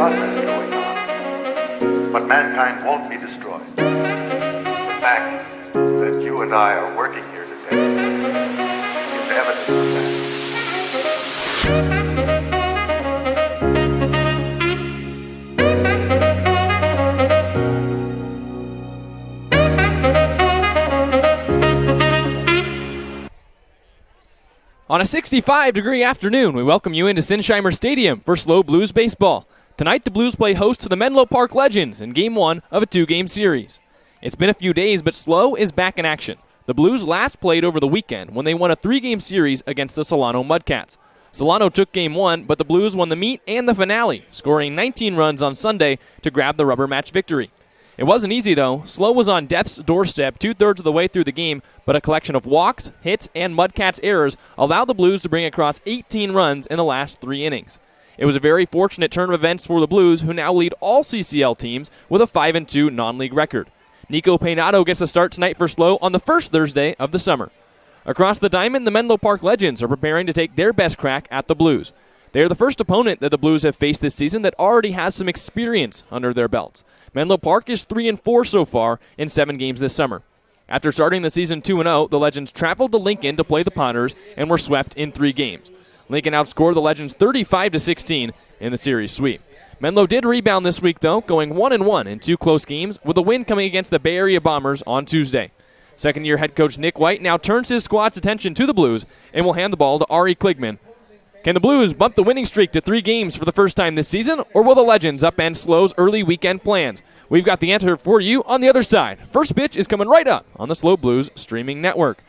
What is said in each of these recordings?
process going on, but mankind won't be destroyed. The fact that you and I are working here today is evidence of that. On a 65-degree afternoon, we welcome you into Sinsheimer Stadium for SLO Blues baseball. Tonight, the Blues play host to the Menlo Park Legends in Game 1 of a 2-game series. It's been a few days, but SLO is back in action. The Blues last played over the weekend when they won a 3-game series against the Solano Mudcats. Solano took Game 1, but the Blues won the meet and the finale, scoring 19 runs on Sunday to grab the rubber match victory. It wasn't easy, though. SLO was on death's doorstep 2/3 of the way through the game, but a collection of walks, hits, and Mudcats errors allowed the Blues to bring across 18 runs in the last 3 innings. It was a very fortunate turn of events for the Blues, who now lead all CCL teams with a 5-2 non-league record. Nico Peinado gets the start tonight for SLO on the first Thursday of the summer. Across the diamond, the Menlo Park Legends are preparing to take their best crack at the Blues. They are the first opponent that the Blues have faced this season that already has some experience under their belts. Menlo Park is 3-4 so far in 7 games this summer. After starting the season 2-0, the Legends traveled to Lincoln to play the Potters and were swept in 3 games. Lincoln outscored the Legends 35-16 in the series sweep. Menlo did rebound this week, though, going 1-1 in 2 close games, with a win coming against the Bay Area Bombers on Tuesday. Second-year head coach Nick White now turns his squad's attention to the Blues and will hand the ball to Ari Kligman. Can the Blues bump the winning streak to 3 games for the first time this season, or will the Legends upend SLO's early weekend plans? We've got the answer for you on the other side. First pitch is coming right up on the SLO Blues streaming network.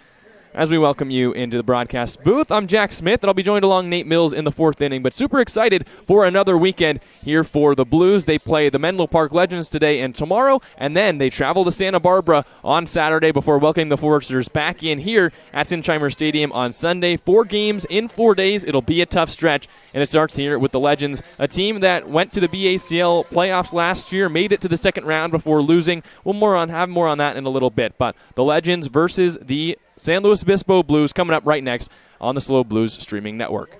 As we welcome you into the broadcast booth, I'm Jack Smith, and I'll be joined along Nate Mills in the 4th inning, but super excited for another weekend here for the Blues. They play the Menlo Park Legends today and tomorrow, and then they travel to Santa Barbara on Saturday before welcoming the Foresters back in here at Sinsheimer Stadium on Sunday. 4 games in 4 days. It'll be a tough stretch, and it starts here with the Legends, a team that went to the BACL playoffs last year, made it to the second round before losing. We'll have more on that in a little bit, but the Legends versus the San Luis Obispo Blues coming up right next on the SLO Blues streaming network.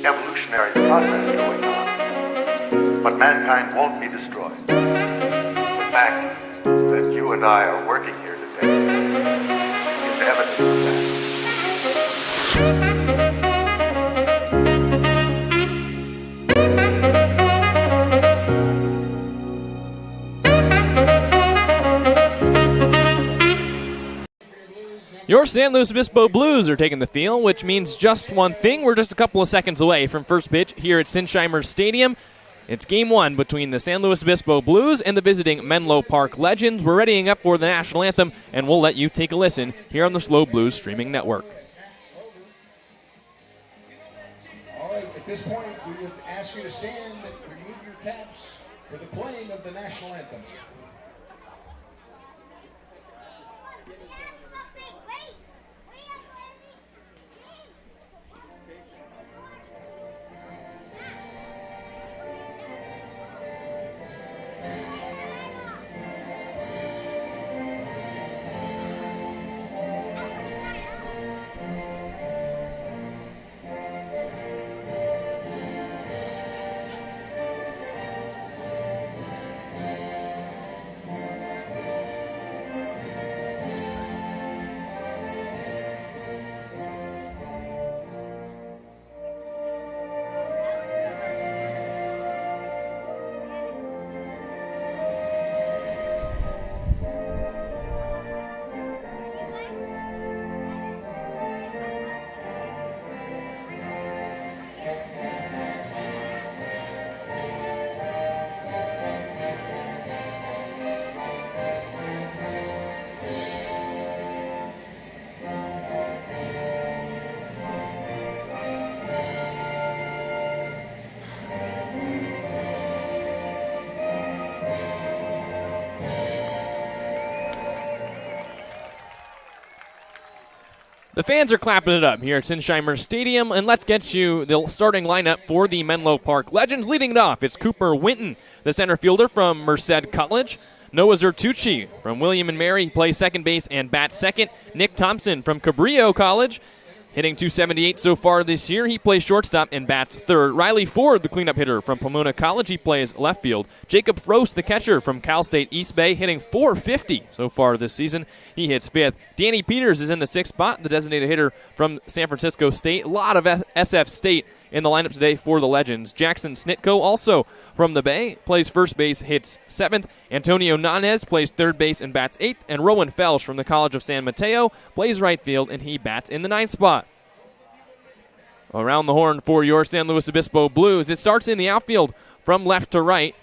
evolutionary process going on, but mankind won't be destroyed. The fact that you and I are working here today is evidence of that. Your San Luis Obispo Blues are taking the field, which means just one thing. We're just a couple of seconds away from first pitch here at Sinsheimer Stadium. It's Game 1 between the San Luis Obispo Blues and the visiting Menlo Park Legends. We're readying up for the national anthem, and we'll let you take a listen here on the SLO Blues streaming network. All right, at this point, we would ask you to stand and remove your caps for the playing of the national anthem. The fans are clapping it up here at Sinsheimer Stadium, and let's get you the starting lineup for the Menlo Park Legends. Leading it off, it's Cooper Winton, the center fielder from Merced College. Noah Zertucci from William & Mary plays second base and bats second. Nick Thompson from Cabrillo College, hitting .278 so far this year. He plays shortstop and bats third. Riley Ford, the cleanup hitter from Pomona College, he plays left field. Jacob Frost, the catcher from Cal State East Bay, hitting .450 so far this season. He hits fifth. Danny Peters is in the sixth spot, the designated hitter from San Francisco State. A lot of SF State in the lineup today for the Legends. Jackson Snitko, also from the Bay, plays first base, hits seventh. Antonio Nanez plays third base and bats eighth. And Rowan Felsh from the College of San Mateo plays right field, and he bats in the ninth spot. Around the horn for your San Luis Obispo Blues. It starts in the outfield from left to right.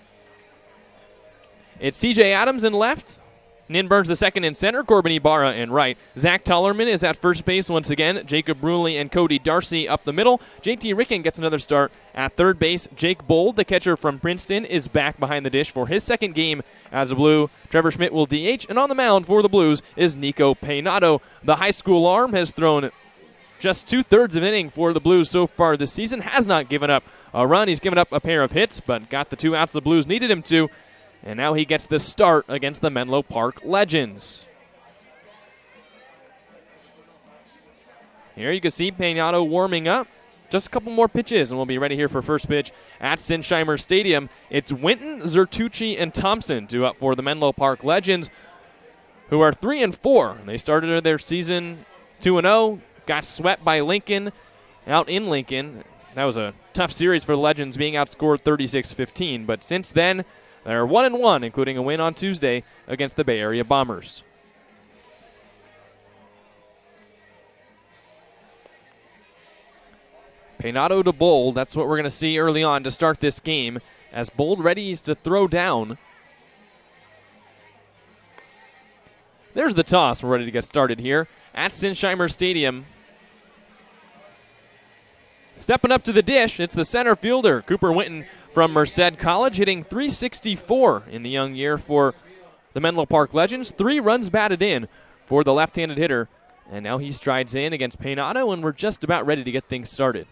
It's TJ Adams in left. Nin Burns the second in center. Corbin Ibarra in right. Zach Tollerman is at first base once again. Jacob Bruley and Cody Darcy up the middle. JT Ricken gets another start at third base. Jake Bold, the catcher from Princeton, is back behind the dish for his second game as a Blue. Trevor Schmidt will DH. And on the mound for the Blues is Nico Peinado. The high school arm has thrown just 2/3 of an inning for the Blues so far this season. Has not given up a run. He's given up a pair of hits, but got the 2 outs the Blues needed him to. And now he gets the start against the Menlo Park Legends. Here you can see Peinado warming up. Just a couple more pitches, and we'll be ready here for first pitch at Sinsheimer Stadium. It's Winton, Zertucci, and Thompson due up for the Menlo Park Legends, who are 3-4. They started their season 2-0. Got swept by Lincoln out in Lincoln. That was a tough series for the Legends, being outscored 36-15. But since then, they're 1-1, including a win on Tuesday against the Bay Area Bombers. Peinado to Bold. That's what we're going to see early on to start this game, as Bold readies to throw down. There's the toss. We're ready to get started here at Sinsheimer Stadium. Stepping up to the dish, it's the center fielder, Cooper Winton from Merced College, hitting .364 in the young year for the Menlo Park Legends. 3 runs batted in for the left-handed hitter. And now he strides in against Peinado, and we're just about ready to get things started.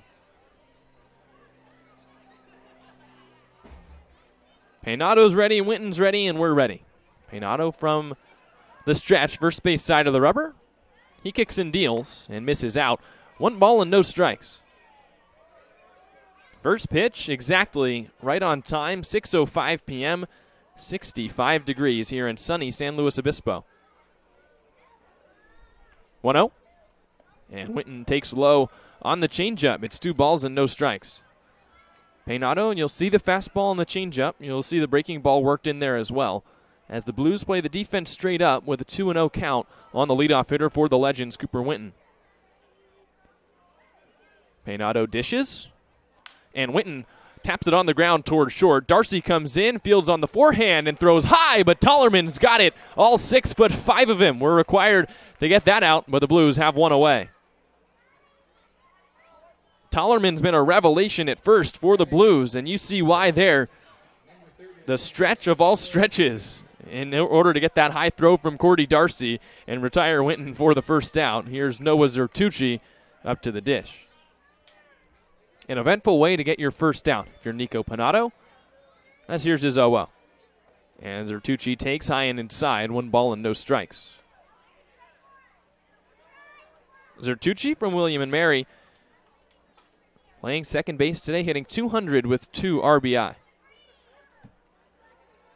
Peinado's ready, Winton's ready, and we're ready. Peinado from the stretch, first base side of the rubber. He kicks and deals and misses out. 1 ball and no strikes. First pitch, exactly right on time, 6:05 p.m., 65 degrees here in sunny San Luis Obispo. 1-0, and Winton takes low on the changeup. It's 2 balls and no strikes. Peinado, and you'll see the fastball and the changeup. You'll see the breaking ball worked in there as well, as the Blues play the defense straight up with a 2-0 count on the leadoff hitter for the Legends, Cooper Winton. Peinado dishes, and Winton taps it on the ground toward short. Darcy comes in, fields on the forehand, and throws high, but Tollerman's got it. All 6'5" of him were required to get that out, but the Blues have one away. Tollerman's been a revelation at first for the Blues, and you see why there. The stretch of all stretches in order to get that high throw from Cordy Darcy and retire Winton for the first out. Here's Noah Zertucci up to the dish. An eventful way to get your first out if you're Nico Peinado, as here's his 0-0. And Zertucci takes high and inside, 1 ball and no strikes. Zertucci from William & Mary playing second base today, hitting .200 with 2 RBI.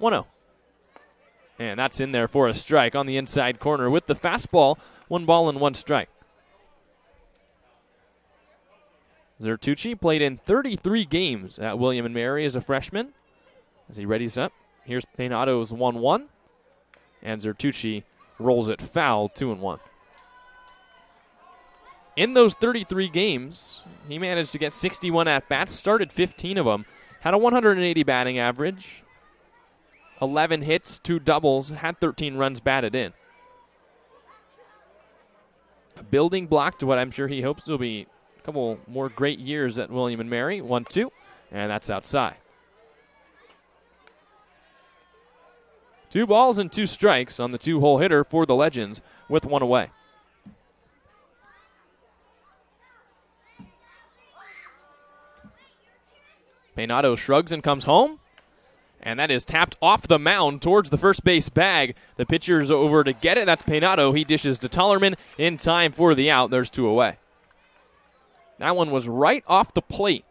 1-0. And that's in there for a strike on the inside corner with the fastball, 1 ball and 1 strike. Zertucci played in 33 games at William & Mary as a freshman. As he readies up, here's Peinado's 1-1. And Zertucci rolls it foul, 2-1. In those 33 games, he managed to get 61 at-bats, started 15 of them, had a 180 batting average, 11 hits, 2 doubles, had 13 runs batted in. A building block to what I'm sure he hopes will be a couple more great years at William & Mary. 1-2, and that's outside. 2 balls and 2 strikes on the 2-hole hitter for the Legends with 1 away. Peynado shrugs and comes home. And that is tapped off the mound towards the first base bag. The pitcher's over to get it. That's Peynado. He dishes to Tullerman in time for the out. There's 2 away. That one was right off the plate.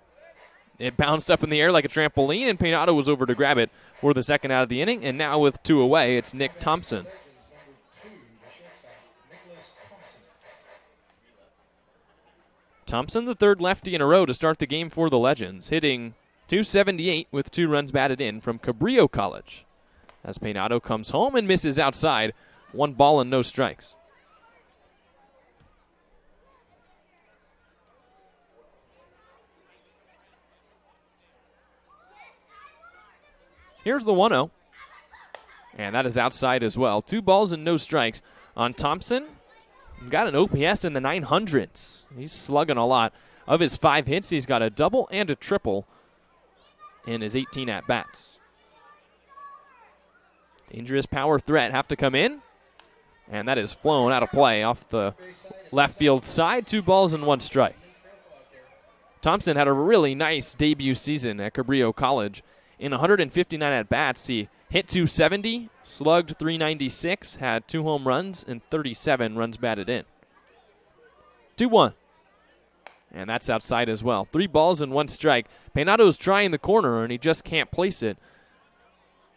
It bounced up in the air like a trampoline, and Peynado was over to grab it for the second out of the inning. And now with 2 away, it's Nick Thompson. Thompson, the third lefty in a row to start the game for the Legends, hitting .278 with 2 runs batted in from Cabrillo College. As Peynado comes home and misses outside, 1 ball and no strikes. Here's the 1-0. And that is outside as well. 2 balls and no strikes on Thompson. Got an OPS in the 900s. He's slugging a lot. Of his 5 hits, he's got a double and a triple in his 18 at-bats. Dangerous power threat have to come in. And that is flown out of play off the left field side. 2 balls and 1 strike. Thompson had a really nice debut season at Cabrillo College. In 159 at-bats, he hit .270, slugged .396, had 2 home runs, and 37 runs batted in. 2-1. And that's outside as well. 3 balls and 1 strike. Peynado's trying the corner, and he just can't place it.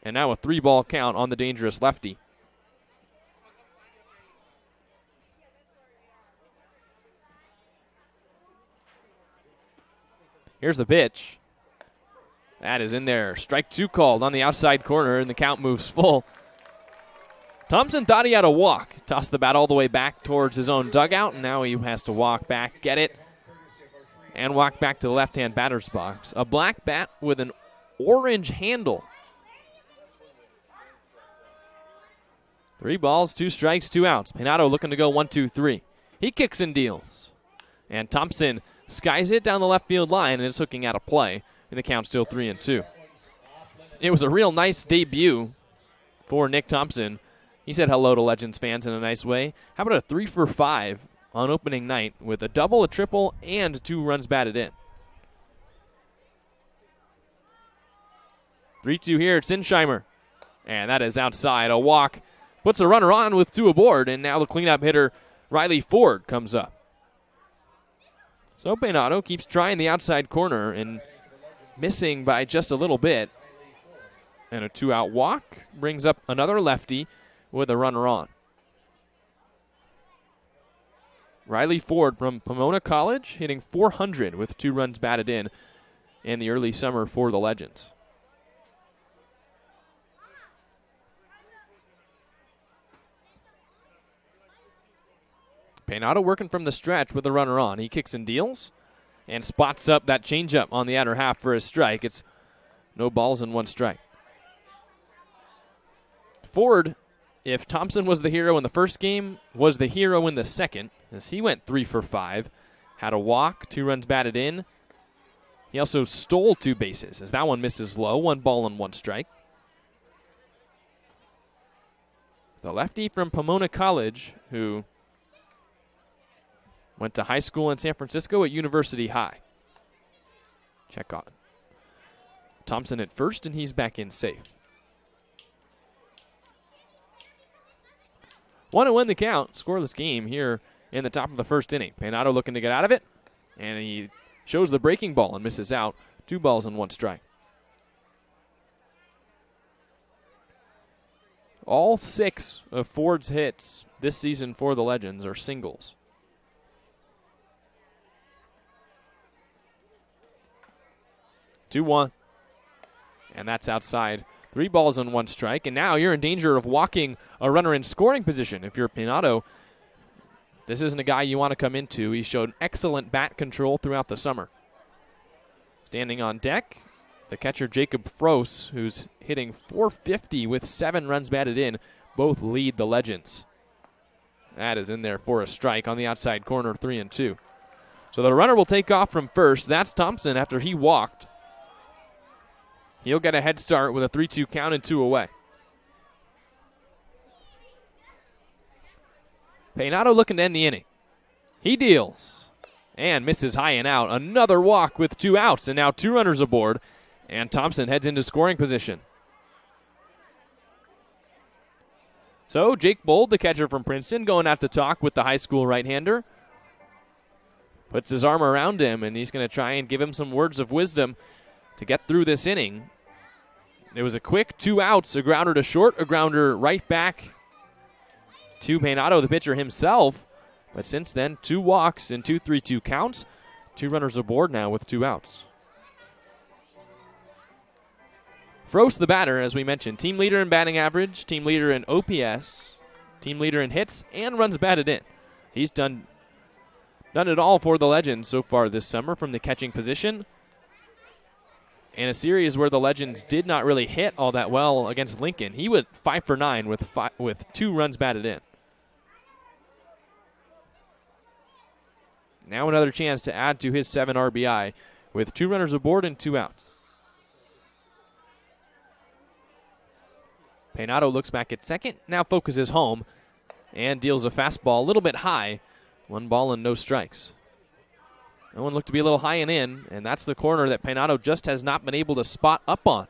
And now a 3-ball count on the dangerous lefty. Here's the pitch. That is in there. Strike 2 called on the outside corner, and the count moves full. Thompson thought he had a walk. Tossed the bat all the way back towards his own dugout, and now he has to walk back, get it, and walk back to the left-hand batter's box. A black bat with an orange handle. 3 balls, 2 strikes, 2 outs. Peynado looking to go 1-2-3. He kicks and deals. And Thompson skies it down the left field line, and it's hooking out of play. And the count's still 3-2. It was a real nice debut for Nick Thompson. He said hello to Legends fans in a nice way. How about a 3 for 5 on opening night with a double, a triple, and 2 runs batted in? 3-2 here at Sinsheimer. And that is outside. A walk puts a runner on with 2 aboard, and now the cleanup hitter, Riley Ford, comes up. So Peynado keeps trying the outside corner and missing by just a little bit. And a 2-out walk brings up another lefty with a runner on. Riley Ford from Pomona College hitting .400 with 2 runs batted in the early summer for the Legends. Peynado working from the stretch with a runner on. He kicks and deals and spots up that changeup on the outer half for a strike. It's no balls and 1 strike. Ford, if Thompson was the hero in the first game, was the hero in the second, as he went 3 for 5. Had a walk, 2 runs batted in. He also stole 2 bases, as that one misses low, 1 ball and 1 strike. The lefty from Pomona College, who went to high school in San Francisco at University High. Check on Thompson at first, and he's back in safe. 1-1 the count. Scoreless game here in the top of the first inning. Peynado looking to get out of it, and he shows the breaking ball and misses out. 2 balls and 1 strike. All 6 of Ford's hits this season for the Legends are singles. 2-1. And that's outside. 3 balls and 1 strike. And now you're in danger of walking a runner in scoring position. If you're Peynado, this isn't a guy you want to come into. He showed excellent bat control throughout the summer. Standing on deck, the catcher Jacob Froese, who's hitting .450 with 7 runs batted in. Both lead the Legends. That is in there for a strike on the outside corner, 3-2. So the runner will take off from first. That's Thompson after he walked. He'll get a head start with a 3-2 count and 2 away. Peynado looking to end the inning. He deals and misses high and out. Another walk with 2 outs, and now 2 runners aboard. And Thompson heads into scoring position. So Jake Bold, the catcher from Princeton, going out to talk with the high school right-hander. Puts his arm around him, and he's going to try and give him some words of wisdom to get through this inning. It was a quick 2 outs, a grounder to short, a grounder right back to Peynado, the pitcher himself. But since then, 2 walks and 2 3-2 counts. 2 runners aboard now with 2 outs. Frost, the batter, as we mentioned, team leader in batting average, team leader in OPS, team leader in hits, and runs batted in. He's done it all for the Legends so far this summer from the catching position. In a series where the Legends did not really hit all that well against Lincoln, he went 5 for 9 with 2 runs batted in. Now another chance to add to his 7 RBI with 2 runners aboard and 2 outs. Peynado looks back at second, now focuses home, and deals a fastball a little bit high. 1 ball and no strikes. That one looked to be a little high and in, and that's the corner that Peynado just has not been able to spot up on.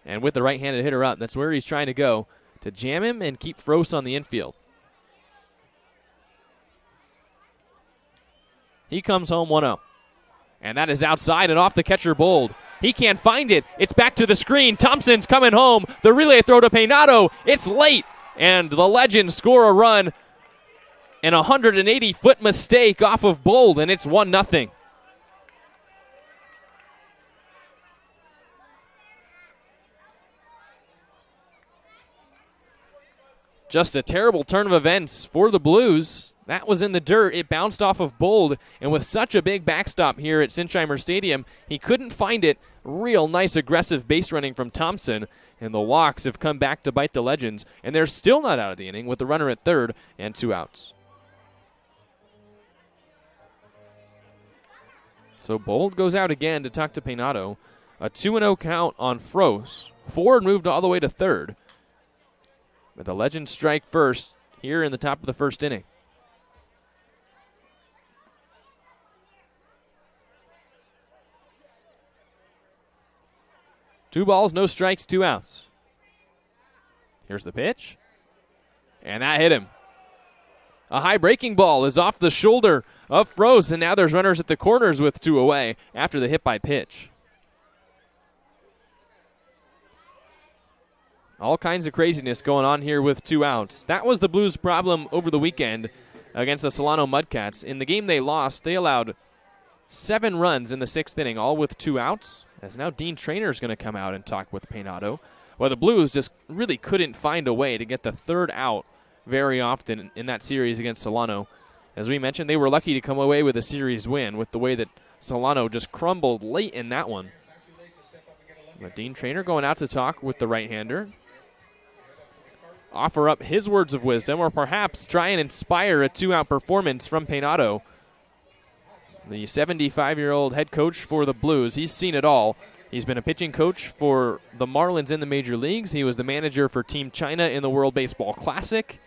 And with the right-handed hitter up, that's where he's trying to go, to jam him and keep Frost on the infield. He comes home 1-0. And that is outside and off the catcher Bold. He can't find it. It's back to the screen. Thompson's coming home. The relay throw to Peynado. It's late. And the Legends score a run. An 180-foot mistake off of Bold, and it's 1-0. Just a terrible turn of events for the Blues. That was in the dirt. It bounced off of Bold, and with such a big backstop here at Sinsheimer Stadium, he couldn't find it. Real nice aggressive base running from Thompson, and the walks have come back to bite the Legends, and they're still not out of the inning with the runner at third and 2 outs. So Bold goes out again to talk to Peynado. A 2-0 count on Frost. Ford moved all the way to third. But the Legends strike first here in the top of the first inning. Two balls, no strikes, 2 outs. Here's the pitch. And that hit him. A high breaking ball is off the shoulder of Frost, and now there's runners at the corners with 2 away after the hit by pitch. All kinds of craziness going on here with 2 outs. That was the Blues' problem over the weekend against the Solano Mudcats. In the game they lost, they allowed 7 runs in the 6th inning, all with 2 outs. As now Dean Traynor is going to come out and talk with Peynado. Well, the Blues just really couldn't find a way to get the 3rd out very often in that series against Solano. As we mentioned, they were lucky to come away with a series win with the way that Solano just crumbled late in that one. But Dean Traynor going out to talk with the right-hander. Offer up his words of wisdom, or perhaps try and inspire a 2-out performance from Peynado. The 75-year-old head coach for the Blues, he's seen it all. He's been a pitching coach for the Marlins in the major leagues. He was the manager for Team China in the World Baseball Classic.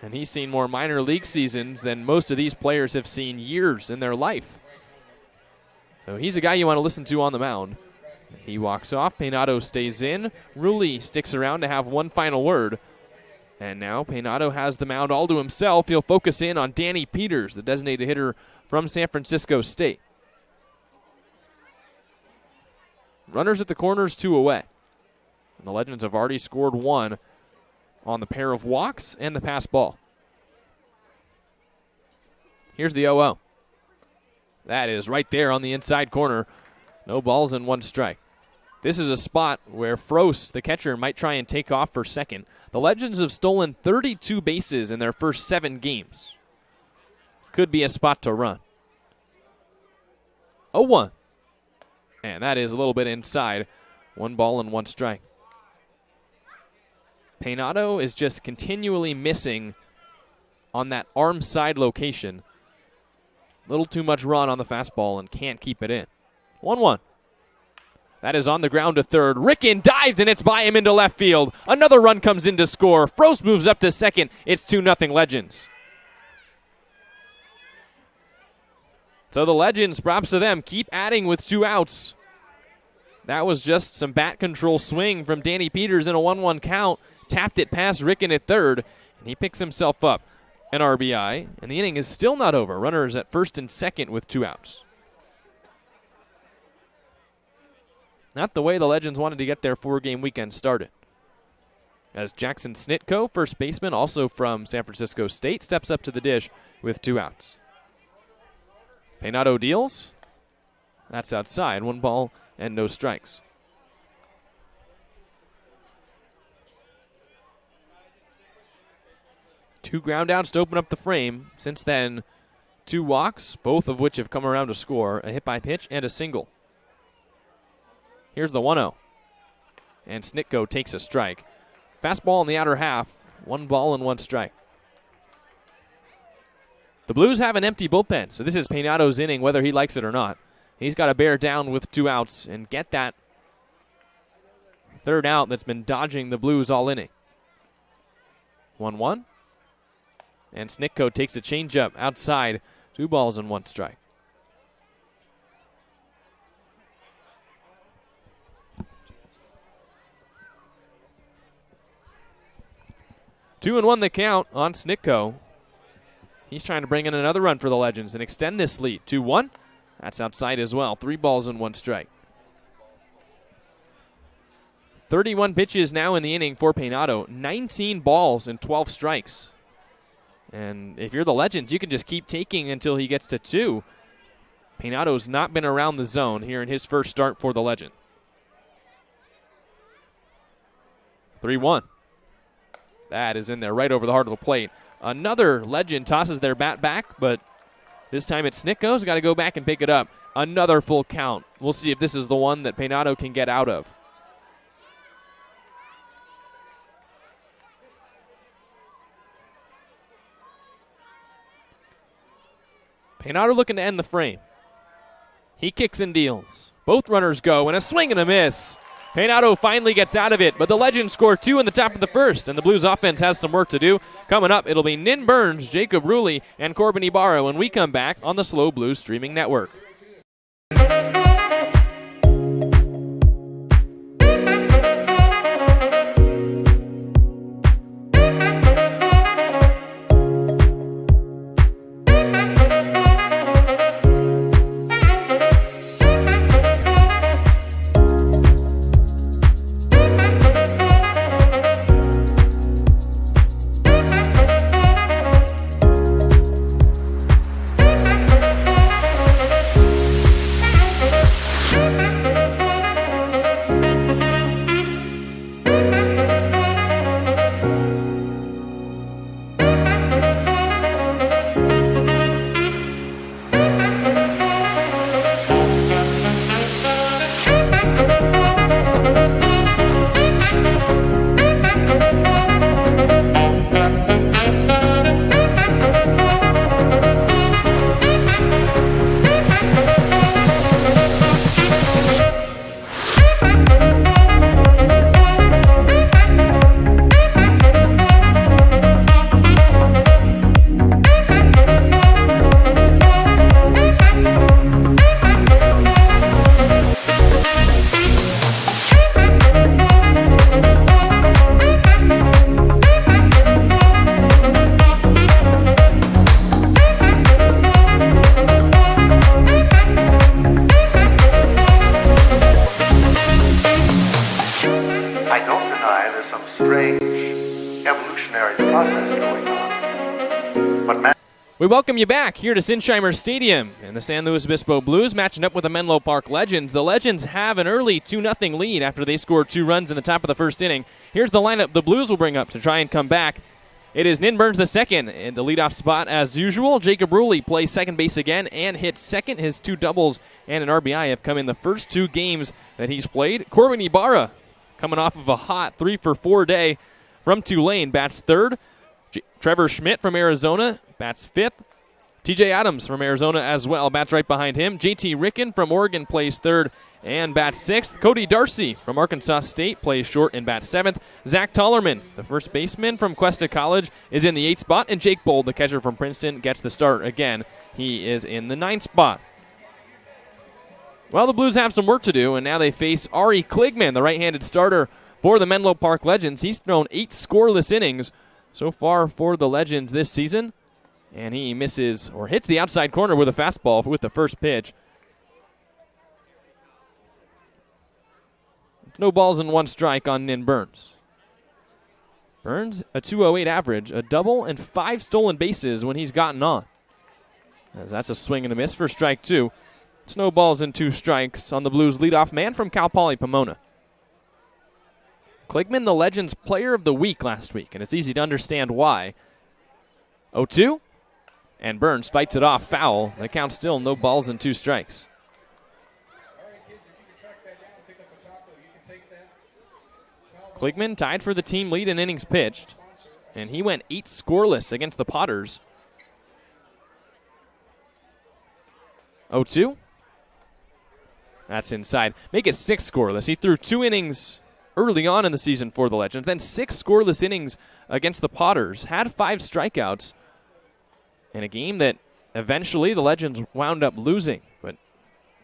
And he's seen more minor league seasons than most of these players have seen years in their life. So he's a guy you want to listen to on the mound. He walks off. Peynado stays in. Rulli sticks around to have one final word. And now Peynado has the mound all to himself. He'll focus in on Danny Peters, the designated hitter from San Francisco State. Runners at the corners, 2 away. And the Legends have already scored 1 on the pair of walks and the pass ball. Here's the 0-0. That is right there on the inside corner. No balls and 1 strike. This is a spot where Frost, the catcher, might try and take off for second. The Legends have stolen 32 bases in their first 7 games. Could be a spot to run. 0-1. And that is a little bit inside. 1 ball and 1 strike. Peynado is just continually missing on that arm side location. Little too much run on the fastball and can't keep it in. 1-1. That is on the ground to third. Ricken dives, and it's by him into left field. Another run comes in to score. Frost moves up to second. It's 2-0 Legends. So the Legends, props to them, keep adding with 2 outs. That was just some bat control swing from Danny Peters in a 1-1 count. Tapped it past Ricken at third, and he picks himself up an RBI. And the inning is still not over. Runners at first and second with 2 outs. Not the way the Legends wanted to get their 4-game weekend started. As Jackson Snitko, first baseman, also from San Francisco State, steps up to the dish with 2 outs. Peynado deals. That's outside. 1 ball and no strikes. Two ground outs to open up the frame. Since then, 2 walks, both of which have come around to score. A hit by pitch and a single. Here's the 1-0. And Snitko takes a strike. Fastball in the outer half. 1 ball and 1 strike. The Blues have an empty bullpen, so this is Peynado's inning, whether he likes it or not. He's got to bear down with 2 outs and get that 3rd out that's been dodging the Blues all inning. 1-1. And Snitko takes a changeup outside. 2 balls and 1 strike. Two and 1 the count on Snitko. He's trying to bring in another run for the Legends and extend this lead. 2-1. That's outside as well. 3 balls and 1 strike. 31 pitches now in the inning for Peynado. 19 balls and 12 strikes. And if you're the Legends, you can just keep taking until he gets to 2. Peynado's not been around the zone here in his first start for the Legend. 3-1. That is in there right over the heart of the plate. Another Legend tosses their bat back, but this time it's Snitko's got to go back and pick it up. Another full count. We'll see if this is the one that Peynado can get out of. Peynado looking to end the frame. He kicks and deals. Both runners go, and a swing and a miss. Peynado finally gets out of it, but the Legends score 2 in the top of the first, and the Blues offense has some work to do. Coming up, it'll be Nin Burns, Jacob Ruley, and Corbin Ibarra when we come back on the SLO Blues streaming network. We welcome you back here to Sinsheimer Stadium and the San Luis Obispo Blues matching up with the Menlo Park Legends. The Legends have an early 2-0 lead after they scored 2 runs in the top of the first inning. Here's the lineup the Blues will bring up to try and come back. It is Nin Burns II in the leadoff spot as usual. Jacob Ruley plays second base again and hits second. His 2 doubles and an RBI have come in the first 2 games that he's played. Corbin Ibarra coming off of a hot 3-for-4 day from Tulane bats third. Trevor Schmidt from Arizona bats 5th. TJ Adams from Arizona as well bats right behind him. JT Ricken from Oregon plays 3rd and bats 6th. Cody Darcy from Arkansas State plays short and bats 7th. Zach Tollerman, the first baseman from Cuesta College, is in the 8th spot. And Jake Bold, the catcher from Princeton, gets the start again He is in the 9th spot. Well, the Blues have some work to do, and now they face Ari Kligman, the right-handed starter for the Menlo Park Legends. He's thrown 8 scoreless innings so far for the Legends this season, and he misses or hits the outside corner with a fastball with the first pitch. No balls and 1 strike on Nin Burns. Burns, a 208 average, a double, and 5 stolen bases when he's gotten on. As that's a swing and a miss for strike 2. It's no balls and 2 strikes on the Blues leadoff man from Cal Poly Pomona. Kligman, the Legends Player of the Week last week, and it's easy to understand why. 0-2, and Burns fights it off foul. The count still no balls and 2 strikes. Kligman tied for the team lead in innings pitched, and he went 8 scoreless against the Potters. 0-2. That's inside. Make it 6 scoreless. He threw 2 innings early on in the season for the Legends, then 6 scoreless innings against the Potters, had 5 strikeouts in a game that eventually the Legends wound up losing, but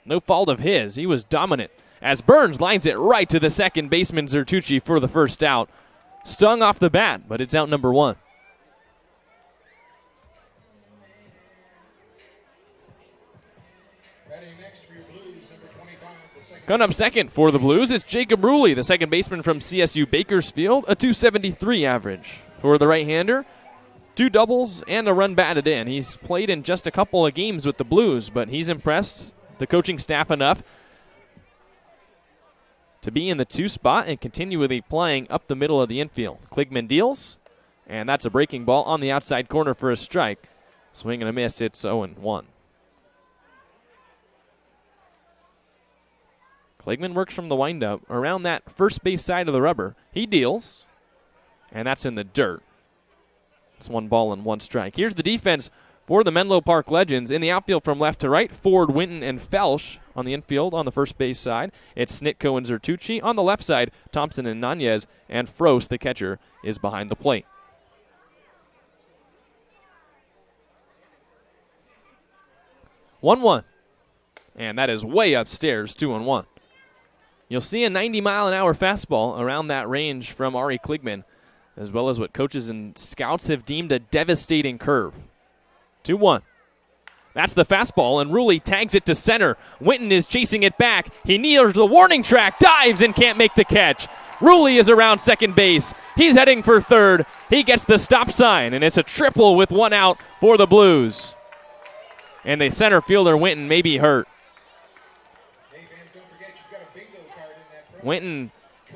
no fault of his. He was dominant as Burns lines it right to the second baseman Zertucci for the first out. Stung off the bat, but it's out number 1. Coming up second for the Blues, it's Jacob Ruley, the second baseman from CSU Bakersfield, a 273 average for the right-hander. 2 doubles and a run batted in. He's played in just a couple of games with the Blues, but he's impressed the coaching staff enough to be in the 2 spot and continually playing up the middle of the infield. Kligman deals, and that's a breaking ball on the outside corner for a strike. Swing and a miss, it's 0-1. Kligman works from the windup around that first base side of the rubber. He deals, and that's in the dirt. It's 1 ball and 1 strike. Here's the defense for the Menlo Park Legends. In the outfield from left to right, Ford, Winton, and Felsch. On the infield on the first base side, it's Snitko and Zertucci. On the left side, Thompson and Nanez, and Frost, the catcher, is behind the plate. One, and that is way upstairs, 2-1. You'll see a 90-mile-an-hour fastball around that range from Ari Kligman, as well as what coaches and scouts have deemed a devastating curve. 2-1. That's the fastball, and Ruley tags it to center. Winton is chasing it back. He nears the warning track, dives, and can't make the catch. Ruley is around second base. He's heading for third. He gets the stop sign, and it's a triple with 1 out for the Blues. And the center fielder, Winton, may be hurt. Winton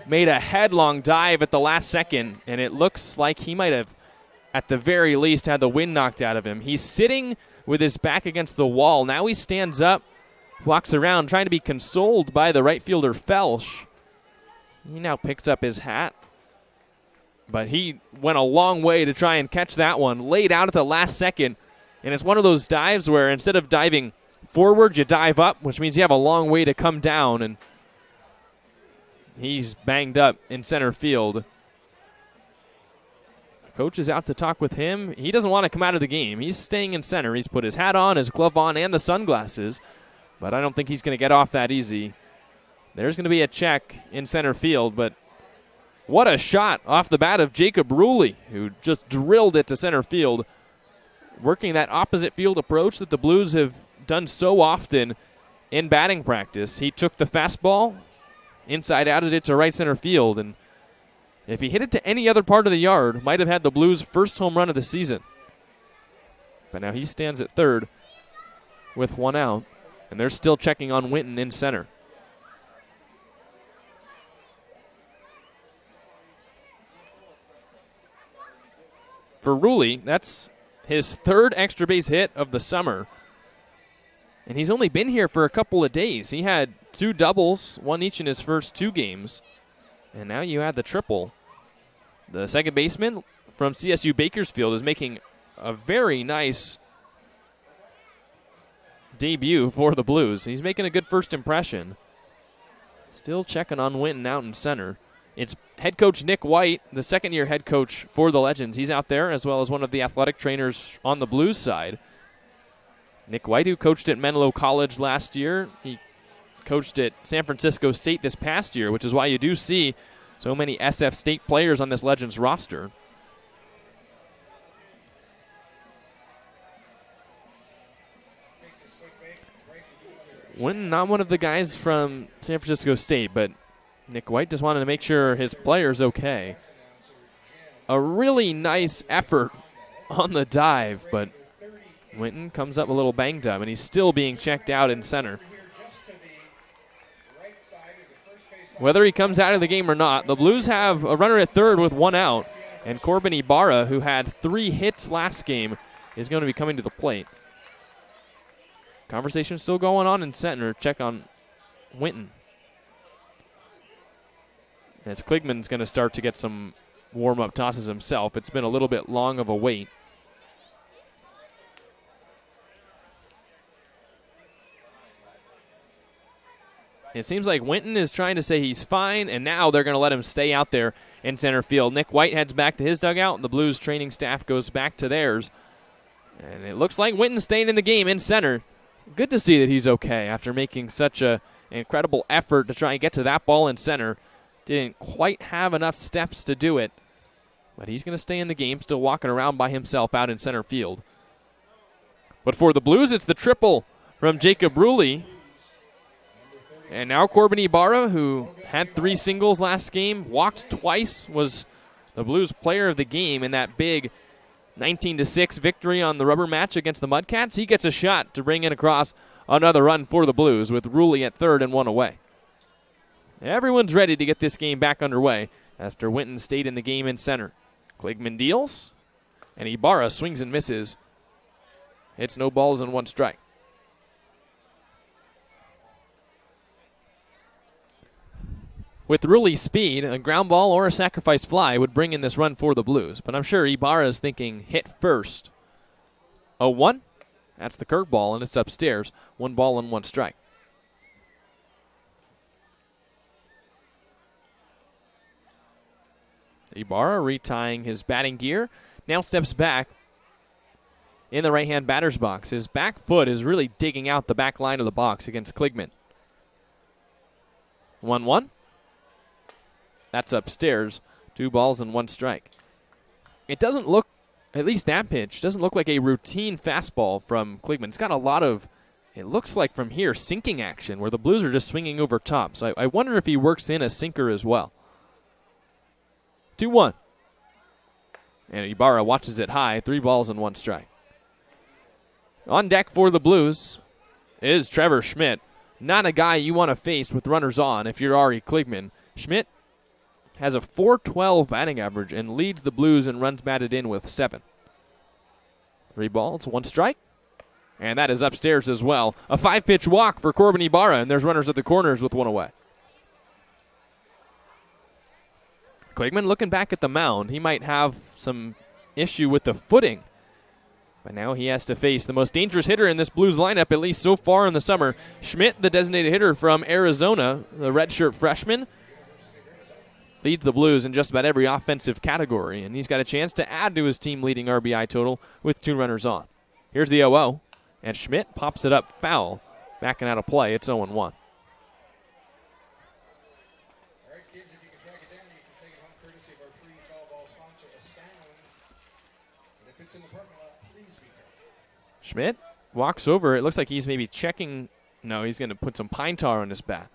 made a headlong dive at the last second, and it looks like he might have, at the very least, had the wind knocked out of him. He's sitting with his back against the wall. Now he stands up, walks around, trying to be consoled by the right fielder, Felsch. He now picks up his hat, but he went a long way to try and catch that one. Laid out at the last second, and it's one of those dives where instead of diving forward, you dive up, which means you have a long way to come down, and he's banged up in center field. Coach is out to talk with him. He doesn't want to come out of the game. He's staying in center. He's put his hat on, his glove on, and the sunglasses, but I don't think he's going to get off that easy. There's going to be a check in center field, but what a shot off the bat of Jacob Ruley, who just drilled it to center field, working that opposite field approach that the Blues have done so often in batting practice. He took the fastball, inside outed it to right center field, and if he hit it to any other part of the yard, might have had the Blues' first home run of the season. But now he stands at third with 1 out, and they're still checking on Winton in center. For Ruley, that's his 3rd extra base hit of the summer, and he's only been here for a couple of days. He had 2 doubles, 1 each in his first 2 games, and now you add the triple. The second baseman from CSU Bakersfield is making a very nice debut for the Blues. He's making a good first impression. Still checking on Winton out in center. It's head coach Nick White, the second-year head coach for the Legends. He's out there, as well as one of the athletic trainers on the Blues side. Nick White, who coached at Menlo College last year, he coached at San Francisco State this past year, which is why you do see so many SF State players on this Legends roster. Winton, not one of the guys from San Francisco State, but Nick White just wanted to make sure his player's okay. A really nice effort on the dive, but Winton comes up a little banged up, and he's still being checked out in center. Whether he comes out of the game or not, the Blues have a runner at third with one out, and Corbin Ibarra, who had 3 hits last game, is going to be coming to the plate. Conversation still going on in center. Check on Winton. As Kligman's going to start to get some warm-up tosses himself. It's been a little bit long of a wait. It seems like Winton is trying to say he's fine, and now they're going to let him stay out there in center field. Nick White heads back to his dugout, and the Blues training staff goes back to theirs. And it looks like Winton's staying in the game in center. Good to see that he's okay after making such an incredible effort to try and get to that ball in center. Didn't quite have enough steps to do it, but he's going to stay in the game, still walking around by himself out in center field. But for the Blues, it's the triple from Jacob Rulli. And now Corbin Ibarra, who had 3 singles last game, walked twice, was the Blues player of the game in that big 19-6 victory on the rubber match against the Mudcats. He gets a shot to bring in across another run for the Blues with Rulli at third and 1 away. Everyone's ready to get this game back underway after Winton stayed in the game in center. Kligman deals, and Ibarra swings and misses. It's no balls and 1 strike. With Rulli's speed, a ground ball or a sacrifice fly would bring in this run for the Blues. But I'm sure Ibarra is thinking hit first. 0-1. That's the curveball, and it's upstairs. 1 ball and 1 strike. Ibarra retying his batting gear. Now steps back in the right-hand batter's box. His back foot is really digging out the back line of the box against Kligman. 1-1. That's upstairs. 2 balls and 1 strike. It doesn't look, at least that pitch, doesn't look like a routine fastball from Kligman. It's got a lot of, it looks like from here, sinking action where the Blues are just swinging over top. So I wonder if he works in a sinker as well. 2-1. And Ibarra watches it high. 3 balls and 1 strike. On deck for the Blues is Trevor Schmidt. Not a guy you want to face with runners on if you're Ari Kligman. Schmidt has a .412 batting average and leads the Blues in runs batted in with 7. 3 balls, 1 strike. And that is upstairs as well. A 5-pitch walk for Corbin Ibarra, and there's runners at the corners with 1 away. Kligman looking back at the mound. He might have some issue with the footing. But now he has to face the most dangerous hitter in this Blues lineup, at least so far in the summer. Schmidt, the designated hitter from Arizona, the redshirt freshman, leads the Blues in just about every offensive category, and he's got a chance to add to his team-leading RBI total with 2 runners on. Here's the 0-0, and Schmidt pops it up foul, backing out of play. It's 0-1. Schmidt walks over. It looks like he's maybe checking. No, he's going to put some pine tar on his bat.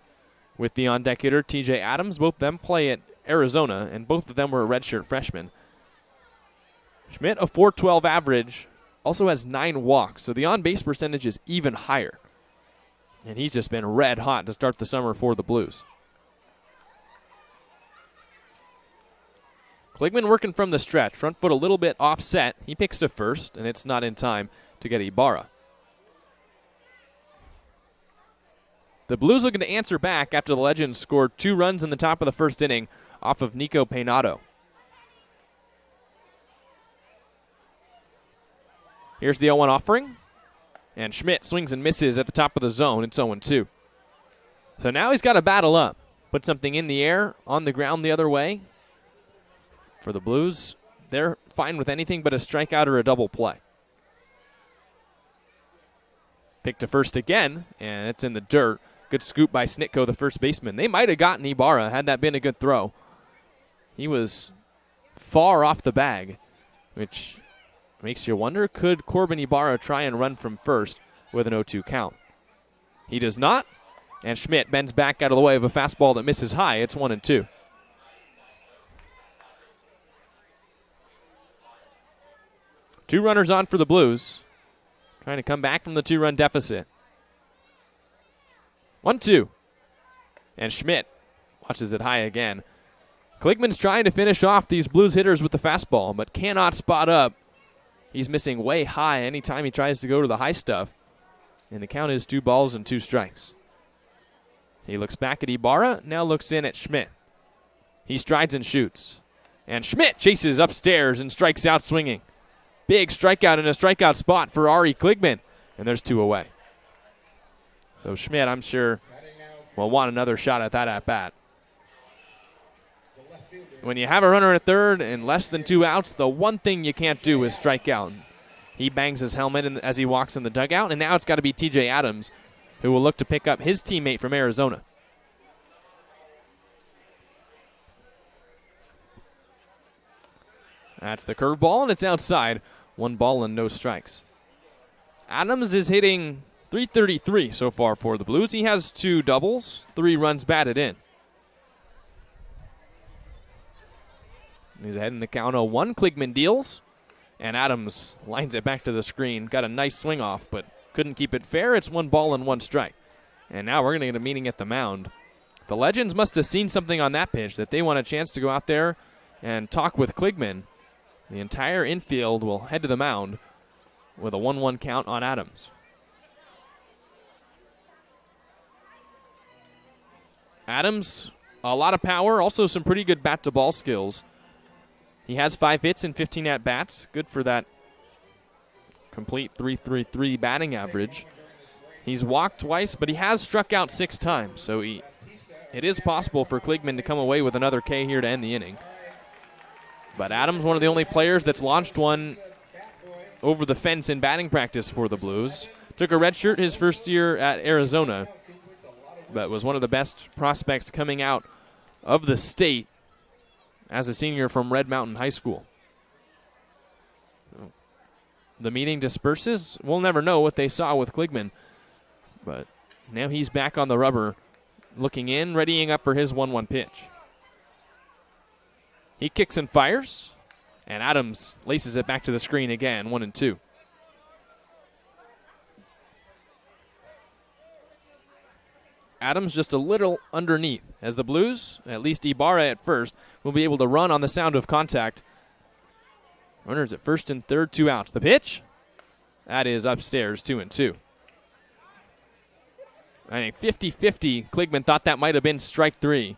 With the on-deck hitter, TJ Adams. Both of them play at Arizona, and both of them were redshirt freshmen. Schmidt, a .412 average, also has 9 walks, so the on-base percentage is even higher. And he's just been red hot to start the summer for the Blues. Kligman working from the stretch. Front foot a little bit offset. He picks to first, and it's not in time to get Ibarra. The Blues looking to answer back after the Legends scored 2 runs in the top of the first inning off of Nico Peinado. Here's the 0-1 offering. And Schmidt swings and misses at the top of the zone. It's 0-2. So now he's got to battle up. Put something in the air, on the ground the other way. For the Blues, they're fine with anything but a strikeout or a double play. Picked to first again, and it's in the dirt. Good scoop by Snitko, the first baseman. They might have gotten Ibarra had that been a good throw. He was far off the bag, which makes you wonder, could Corbin Ibarra try and run from first with an 0-2 count? He does not, and Schmidt bends back out of the way of a fastball that misses high. It's 1-2. Two runners on for the Blues, trying to come back from the 2-run deficit. 1-2. And Schmidt watches it high again. Kligman's trying to finish off these Blues hitters with the fastball, but cannot spot up. He's missing way high anytime he tries to go to the high stuff. And the count is 2 balls and 2 strikes. He looks back at Ibarra, now looks in at Schmidt. He strides and shoots. And Schmidt chases upstairs and strikes out swinging. Big strikeout in a strikeout spot for Ari Kligman. And there's 2 away. So Schmidt, I'm sure, will want another shot at that at-bat. When you have a runner at third and less than 2 outs, the one thing you can't do is strike out. He bangs his helmet as he walks in the dugout, and now it's got to be TJ Adams, who will look to pick up his teammate from Arizona. That's the curveball, and it's outside. 1 ball and no strikes. Adams is hitting .333 so far for the Blues. He has 2 doubles, 3 runs batted in. He's ahead in the count 0-1. Kligman deals, and Adams lines it back to the screen. Got a nice swing off, but couldn't keep it fair. It's 1 ball and 1 strike. And now we're going to get a meeting at the mound. The Legends must have seen something on that pitch that they want a chance to go out there and talk with Kligman. The entire infield will head to the mound with a 1-1 count on Adams. Adams, a lot of power, also some pretty good bat-to-ball skills. He has 5 hits and 15 at-bats. Good for that complete .333 batting average. He's walked twice, but he has struck out 6 times. So it is possible for Kligman to come away with another K here to end the inning. But Adams, one of the only players that's launched one over the fence in batting practice for the Blues. Took a red shirt his first year at Arizona, but was one of the best prospects coming out of the state as a senior from Red Mountain High School. The meeting disperses. We'll never know what they saw with Kligman, but now he's back on the rubber, looking in, readying up for his 1-1 pitch. He kicks and fires, and Adams laces it back to the screen again, 1-2. Adams just a little underneath, as the Blues, at least Ibarra at first, will be able to run on the sound of contact. Runners at first and third, 2 outs. The pitch? That is upstairs, 2-2. I think 50-50, Kligman thought that might have been strike 3.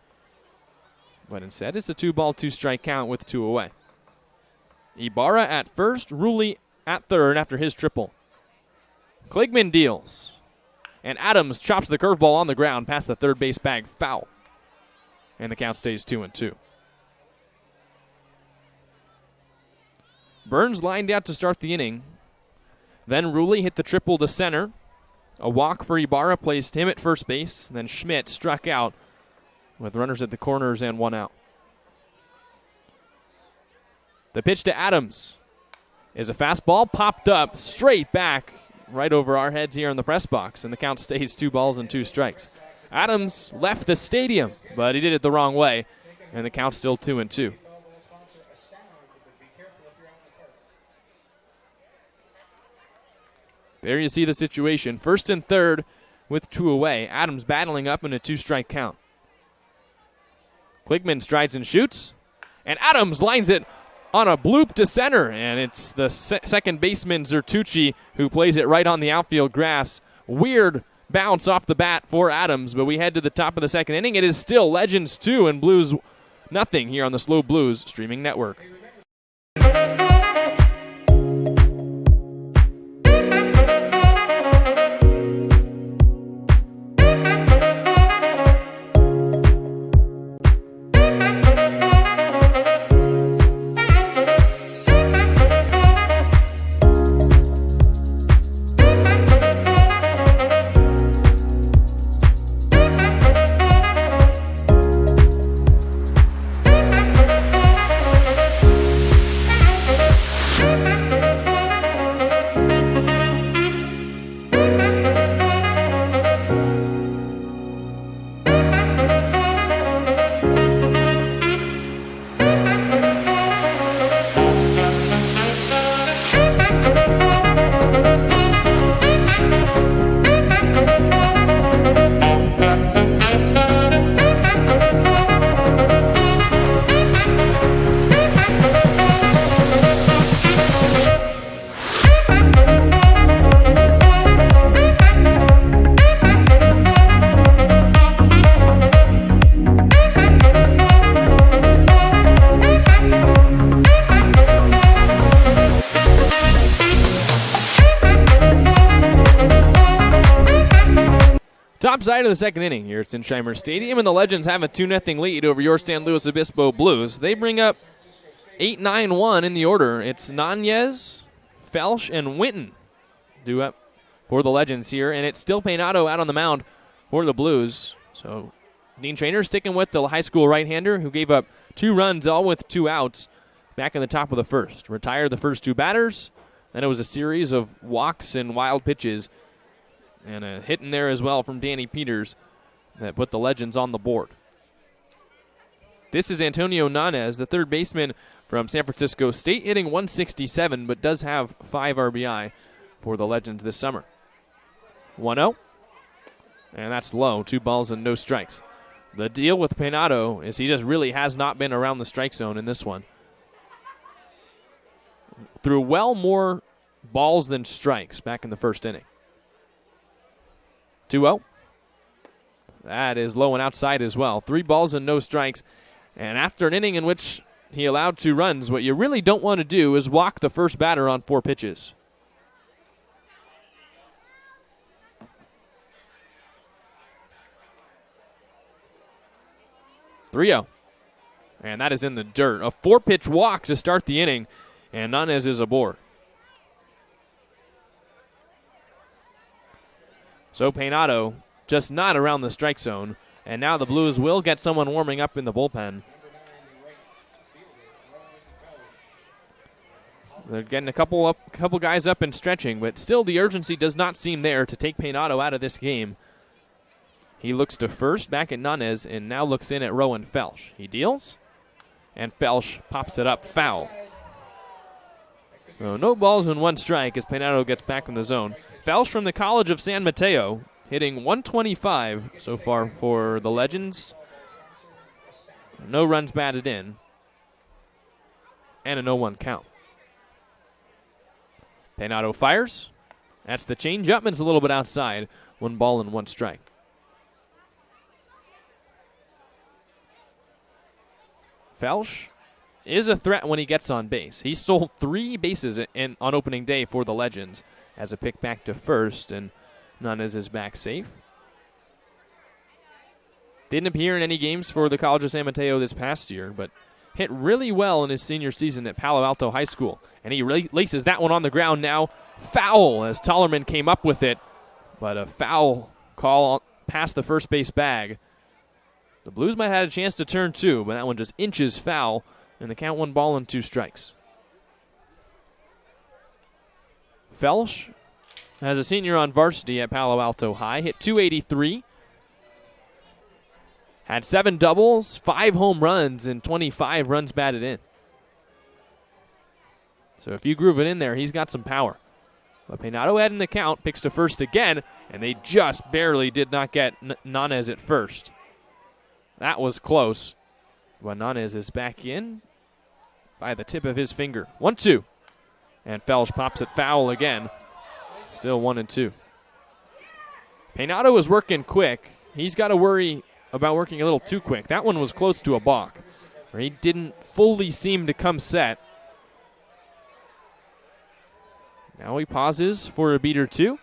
But instead, it's a 2-ball, 2-strike count with 2 away. Ibarra at first, Rulli at third after his triple. Kligman deals. And Adams chops the curveball on the ground past the third base bag, foul. And the count stays 2-2. Burns lined out to start the inning. Then Rulli hit the triple to center. A walk for Ibarra placed him at first base. Then Schmidt struck out with runners at the corners and 1 out. The pitch to Adams is a fastball popped up straight back right over our heads here in the press box, and the count stays 2 balls and 2 strikes. Adams left the stadium, but he did it the wrong way, and the count's still 2-2. There you see the situation. First and third with 2 away. Adams battling up in a 2-strike count. Kligman strides and shoots, and Adams lines it on a bloop to center, and it's the second baseman Zertucci who plays it right on the outfield grass. Weird bounce off the bat for Adams, but we head to the top of the second inning. It is still Legends 2 and Blues nothing here on the SLO Blues streaming network. Top side of the second inning here at Sinsheimer Stadium, and the Legends have a 2-0 lead over your San Luis Obispo Blues. They bring up 8-9-1 in the order. It's Nanez, Felsch, and Winton due up for the Legends here, and it's still Peinado out on the mound for the Blues. So Dean Traynor sticking with the high school right-hander who gave up 2 runs, all with 2 outs, back in the top of the first. Retired the first 2 batters. Then it was a series of walks and wild pitches and a hit in there as well from Danny Peters that put the Legends on the board. This is Antonio Nanez, the third baseman from San Francisco State, hitting 167, but does have 5 RBI for the Legends this summer. 1-0, and that's low, 2 balls and no strikes. The deal with Peinado is he just really has not been around the strike zone in this one. Threw well more balls than strikes back in the first inning. 2-0. That is low and outside as well. 3 balls and no strikes. And after an inning in which he allowed 2 runs, what you really don't want to do is walk the first batter on 4 pitches. And that is in the dirt. A 4-pitch walk to start the inning, and Nanez is aboard. So Peinado just not around the strike zone, and now the Blues will get someone warming up in the bullpen. They're getting a couple guys up and stretching, but still the urgency does not seem there to take Peinado out of this game. He looks to first, back at Nanez, and now looks in at Rowan Felsch. He deals, and Felsch pops it up foul. So no balls and 1 strike as Peinado gets back in the zone. Felsch from the College of San Mateo, hitting 125 so far for the Legends. No runs batted in, and a 0-1 count. Peinado fires. That's the changeup, and it's a little bit outside. 1 ball and 1 strike. Felsch is a threat when he gets on base. He stole 3 bases on opening day for the Legends as a pick back to first, and Nanez is back safe. Didn't appear in any games for the College of San Mateo this past year, but hit really well in his senior season at Palo Alto High School. And he laces that one on the ground now. Foul as Tollerman came up with it, but a foul call past the first base bag. The Blues might have had a chance to turn 2, but that one just inches foul, and the count 1 ball and 2 strikes. Felsch, as a senior on varsity at Palo Alto High, hit .283. Had 7 doubles, 5 home runs, and 25 runs batted in. So if you groove it in there, he's got some power. But Peinado had in the count, picks to first again, and they just barely did not get Nanez at first. That was close. But Nanez is back in by the tip of his finger. 1-2. And Felsch pops it foul again. Still 1-2. Peinado is working quick. He's got to worry about working a little too quick. That one was close to a balk, where he didn't fully seem to come set. Now he pauses for a beat or 2.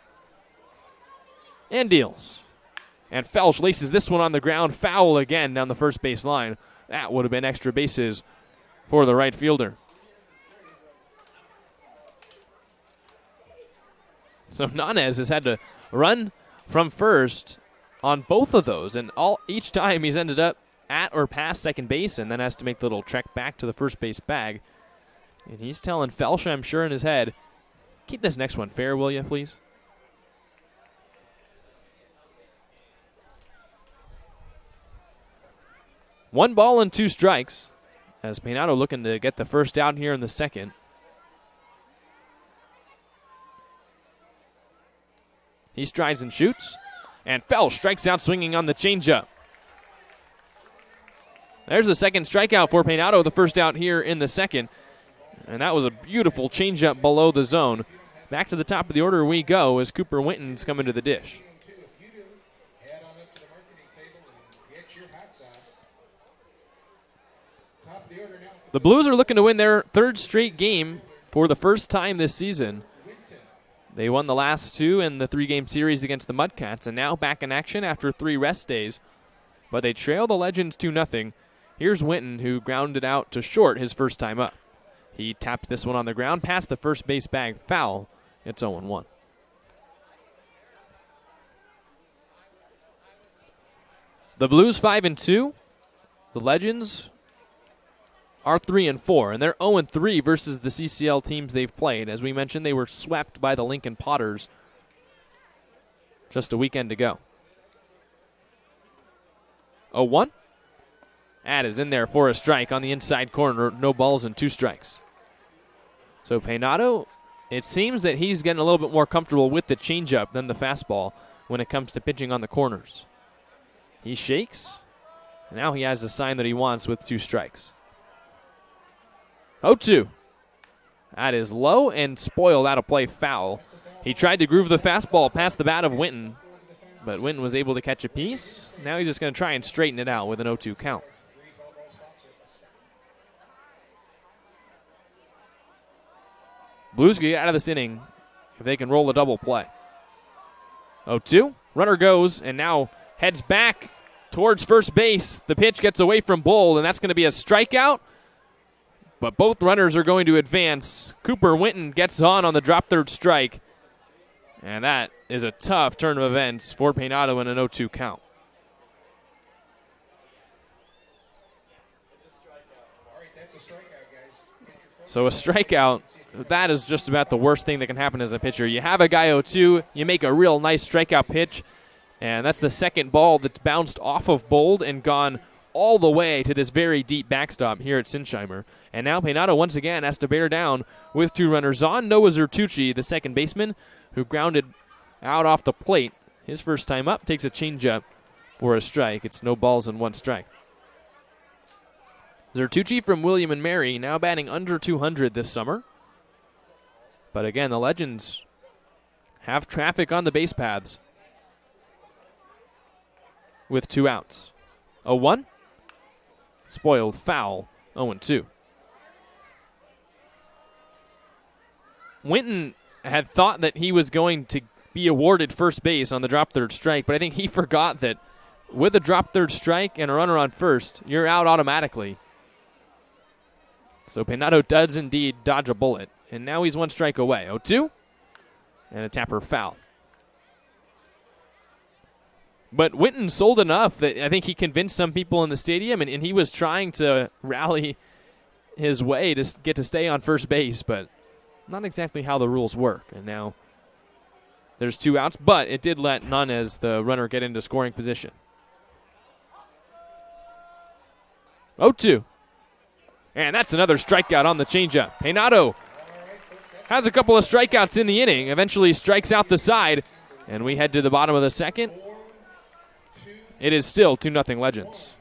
And deals. And Felsch laces this one on the ground. Foul again down the first base line. That would have been extra bases for the right fielder. So Nanez has had to run from first on both of those, and each time he's ended up at or past second base and then has to make the little trek back to the first base bag. And he's telling Felsch, I'm sure in his head, keep this next one fair, will you, please? One ball and 2 strikes as Peinado looking to get the first out here in the second. He strides and shoots, and Felsch strikes out swinging on the changeup. There's the second strikeout for Peinado, the first out here in the second, and that was a beautiful changeup below the zone. Back to the top of the order we go as Cooper Winton's coming to the dish. The Blues are looking to win their 3rd straight game for the first time this season. They won the last two in the 3-game series against the Mudcats, and now back in action after 3 rest days. But they trail the Legends 2-0. Here's Winton, who grounded out to short his first time up. He tapped this one on the ground, past the first base bag, foul. It's 0-1. The Blues 5-2. The Legends are 3-4, and they're 0-3 versus the CCL teams they've played. As we mentioned, they were swept by the Lincoln Potters just a weekend ago. 0-1. That is in there for a strike on the inside corner. No balls and 2 strikes. So Peynado, it seems that he's getting a little bit more comfortable with the changeup than the fastball when it comes to pitching on the corners. He shakes. And now he has the sign that he wants with 2 strikes. 0-2. That is low and spoiled out of play, foul. He tried to groove the fastball past the bat of Winton, but Winton was able to catch a piece. Now he's just going to try and straighten it out with an 0-2 count. Blues get out of this inning if they can roll a double play. 0-2. Runner goes and now heads back towards first base. The pitch gets away from Bull, and that's going to be a strikeout. But both runners are going to advance. Cooper Winton gets on the drop third strike. And that is a tough turn of events for Peynado in an 0-2 count. So a strikeout, that is just about the worst thing that can happen as a pitcher. You have a guy 0-2, you make a real nice strikeout pitch, and that's the second ball that's bounced off of Bold and gone all the way to this very deep backstop here at Sinsheimer. And now Peynado once again has to bear down with 2 runners on. Noah Zertucci, the second baseman, who grounded out off the plate his first time up, takes a changeup for a strike. It's no balls and 1 strike. Zertucci from William and Mary now batting under 200 this summer. But again, the Legends have traffic on the base paths with 2 outs. 0-1. Spoiled, foul, 0-2. Winton had thought that he was going to be awarded first base on the drop third strike, but I think he forgot that with a drop third strike and a runner on first, you're out automatically. So Peynado does indeed dodge a bullet, and now he's 1 strike away. 0-2, and a tapper foul. But Winton sold enough that I think he convinced some people in the stadium, and he was trying to rally his way to get to stay on first base, but not exactly how the rules work. And now there's 2 outs, but it did let Nunez, the runner, get into scoring position. 0-2. And that's another strikeout on the changeup. Peynado has a couple of strikeouts in the inning, eventually strikes out the side, and we head to the bottom of the second. It is still 2-0 Legends.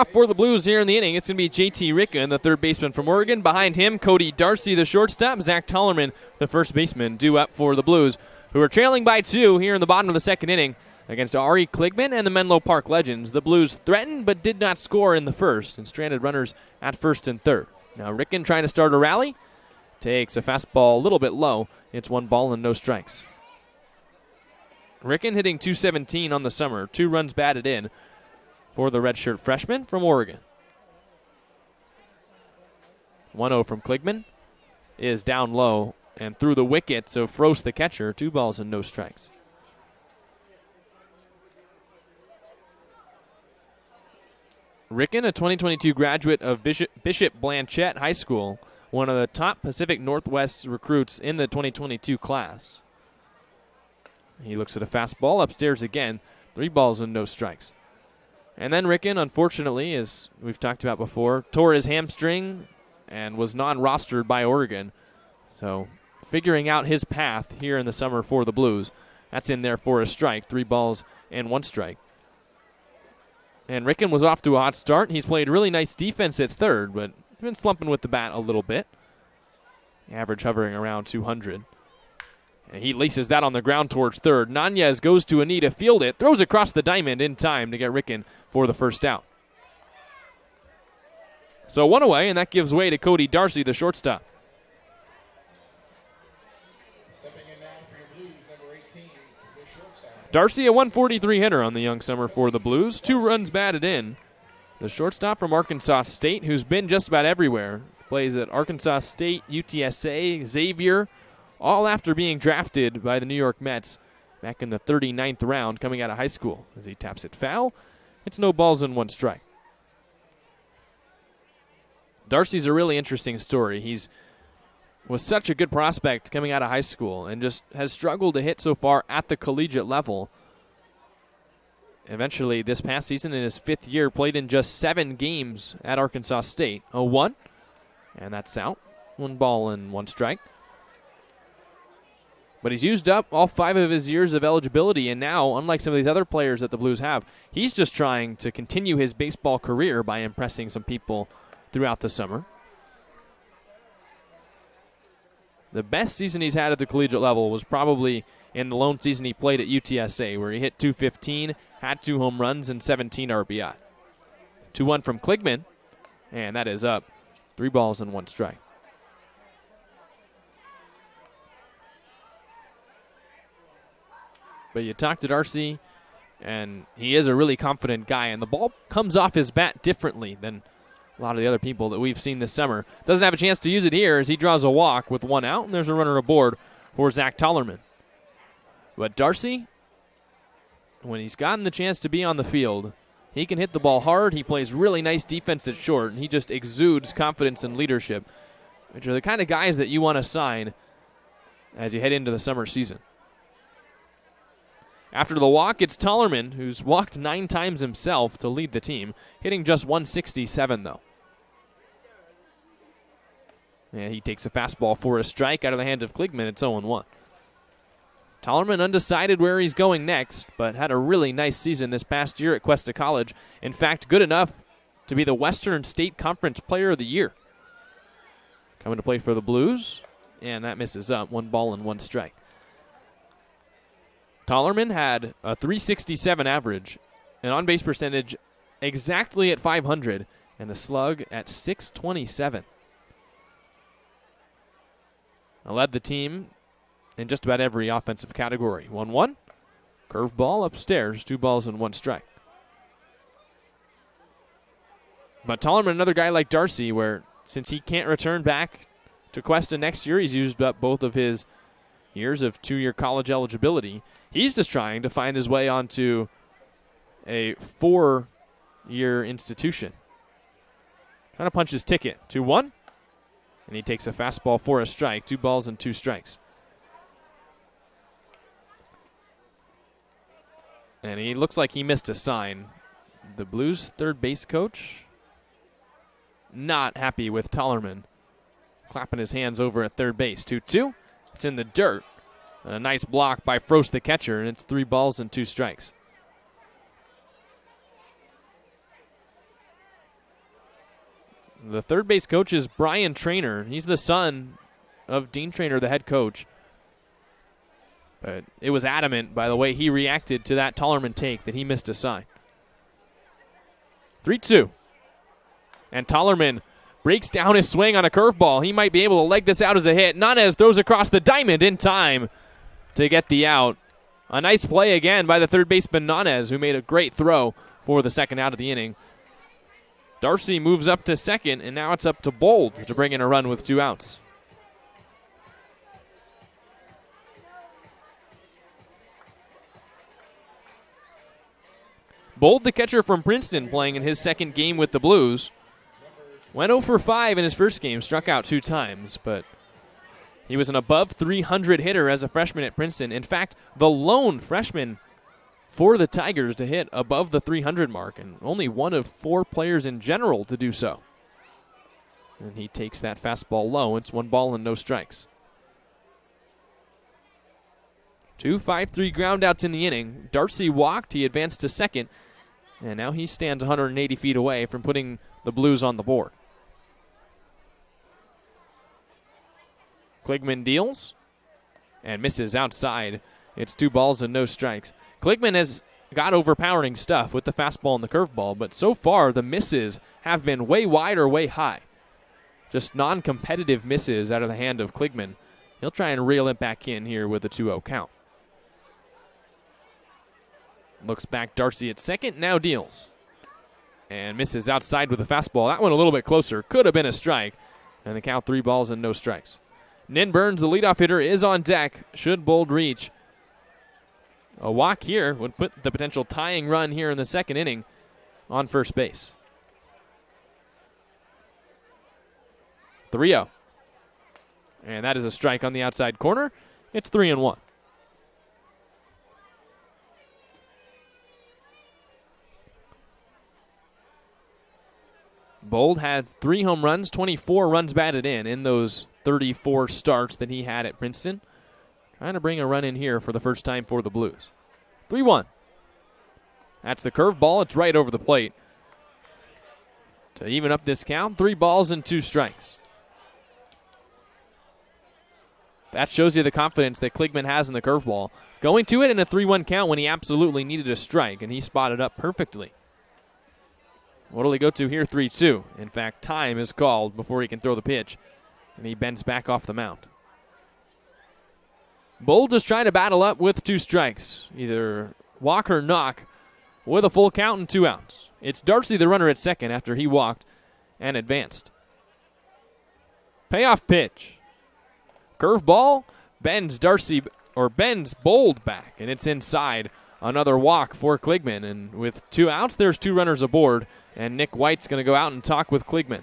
off for the Blues here in the inning. It's going to be J.T. Ricken, the third baseman from Oregon. Behind him, Cody Darcy, the shortstop. Zach Tollerman, the first baseman, due up for the Blues, who are trailing by 2 here in the bottom of the second inning against Ari Kligman and the Menlo Park Legends. The Blues threatened but did not score in the first and stranded runners at first and third. Now Ricken trying to start a rally. Takes a fastball a little bit low. It's 1 ball and no strikes. Ricken hitting .217 on the summer. 2 runs batted in for the redshirt freshman from Oregon. 1-0 from Kligman is down low and through the wicket, so Frost the catcher. 2 balls and no strikes. Ricken, a 2022 graduate of Bishop Blanchette High School, one of the top Pacific Northwest recruits in the 2022 class. He looks at a fastball upstairs again. 3 balls and no strikes. And then Ricken, unfortunately, as we've talked about before, tore his hamstring and was non-rostered by Oregon. So figuring out his path here in the summer for the Blues. That's in there for a strike. 3 balls and 1 strike. And Ricken was off to a hot start. He's played really nice defense at third, but been slumping with the bat a little bit. Average hovering around 200. And he laces that on the ground towards third. Nanez goes to a knee to field it. Throws across the diamond in time to get Ricken for the first out. So 1 away, and that gives way to Cody Darcy, the shortstop. Stepping in now for your Blues, number 18, the shortstop. Darcy, a 143 hitter on the young summer for the Blues. 2 runs batted in. The shortstop from Arkansas State, who's been just about everywhere. Plays at Arkansas State, UTSA, Xavier, all after being drafted by the New York Mets back in the 39th round coming out of high school. As he taps it foul, it's no balls and 1 strike. Darcy's a really interesting story. He's was such a good prospect coming out of high school and just has struggled to hit so far at the collegiate level. Eventually, this past season, in his 5th year, played in just 7 games at Arkansas State. 0-1, and that's out. 1 ball and 1 strike. But he's used up all 5 of his years of eligibility, and now, unlike some of these other players that the Blues have, he's just trying to continue his baseball career by impressing some people throughout the summer. The best season he's had at the collegiate level was probably in the lone season he played at UTSA, where he hit .215, had 2 home runs, and 17 RBI. 2-1 from Kligman, and that is up. 3 balls and 1 strike. But you talk to Darcy, and he is a really confident guy, and the ball comes off his bat differently than a lot of the other people that we've seen this summer. Doesn't have a chance to use it here as he draws a walk with 1 out, and there's a runner aboard for Zach Tollerman. But Darcy, when he's gotten the chance to be on the field, he can hit the ball hard. He plays really nice defense at short, and he just exudes confidence and leadership, which are the kind of guys that you want to sign as you head into the summer season. After the walk, it's Tollerman, who's walked 9 times himself to lead the team, hitting just .167, though. And he takes a fastball for a strike out of the hand of Kligman. It's 0-1. Tollerman undecided where he's going next, but had a really nice season this past year at Cuesta College. In fact, good enough to be the Western State Conference Player of the Year. Coming to play for the Blues, and that misses up. 1 ball and 1 strike. Tollerman had a .367 average, an on-base percentage exactly at .500, and a slug at .627. I led the team in just about every offensive category. 1-1, curveball upstairs, 2 balls and 1 strike. But Tollerman, another guy like Darcy, where since he can't return back to Cuesta next year, he's used up both of his years of 2-year college eligibility. He's just trying to find his way onto a 4-year institution. Trying to punch his ticket. 2-1. And he takes a fastball for a strike. 2 balls and 2 strikes. And he looks like he missed a sign. The Blues' third base coach not happy with Tollerman. Clapping his hands over at third base. 2-2. It's in the dirt. A nice block by Frost, the catcher, and it's 3 balls and 2 strikes. The third base coach is Brian Traynor. He's the son of Dean Traynor, the head coach. But it was adamant by the way he reacted to that Tollerman take that he missed a sign. 3-2. And Tollerman breaks down his swing on a curveball. He might be able to leg this out as a hit. Nanez throws across the diamond in time to get the out. A nice play again by the third baseman Nanez, who made a great throw for the second out of the inning. Darcy moves up to second, and now it's up to Bold to bring in a run with 2 outs. Bold, the catcher from Princeton, playing in his second game with the Blues. Went 0 for 5 in his first game, struck out 2 times, but he was an above 300 hitter as a freshman at Princeton. In fact, the lone freshman for the Tigers to hit above the 300 mark, and only one of 4 players in general to do so. And he takes that fastball low. It's 1 ball and no strikes. 2 5-3 ground outs in the inning. Darcy walked. He advanced to second. And now he stands 180 feet away from putting the Blues on the board. Kligman deals and misses outside. It's 2 balls and no strikes. Kligman has got overpowering stuff with the fastball and the curveball, but so far the misses have been way wide or way high. Just non-competitive misses out of the hand of Kligman. He'll try and reel it back in here with a 2-0 count. Looks back, Darcy at second, now deals. And misses outside with a fastball. That one a little bit closer. Could have been a strike. And the count 3 balls and no strikes. Nin Burns, the leadoff hitter, is on deck. Should Bold reach. A walk here would put the potential tying run here in the second inning on first base. 3-0. And that is a strike on the outside corner. It's 3-1. Bold had 3 home runs, 24 runs batted in those 34 starts that he had at Princeton. Trying to bring a run in here for the first time for the Blues. 3-1. That's the curveball. It's right over the plate. To even up this count, 3 balls and 2 strikes. That shows you the confidence that Kligman has in the curveball. Going to it in a 3-1 count when he absolutely needed a strike, and he spotted up perfectly. What'll he go to here? 3-2. In fact, time is called before he can throw the pitch, and he bends back off the mound. Bold is trying to battle up with 2 strikes, either walk or knock, with a full count and 2 outs. It's Darcy, the runner, at second after he walked and advanced. Payoff pitch. Curveball bends Bold back, and it's inside. Another walk for Kligman, and with 2 outs, there's 2 runners aboard, and Nick White's going to go out and talk with Kligman.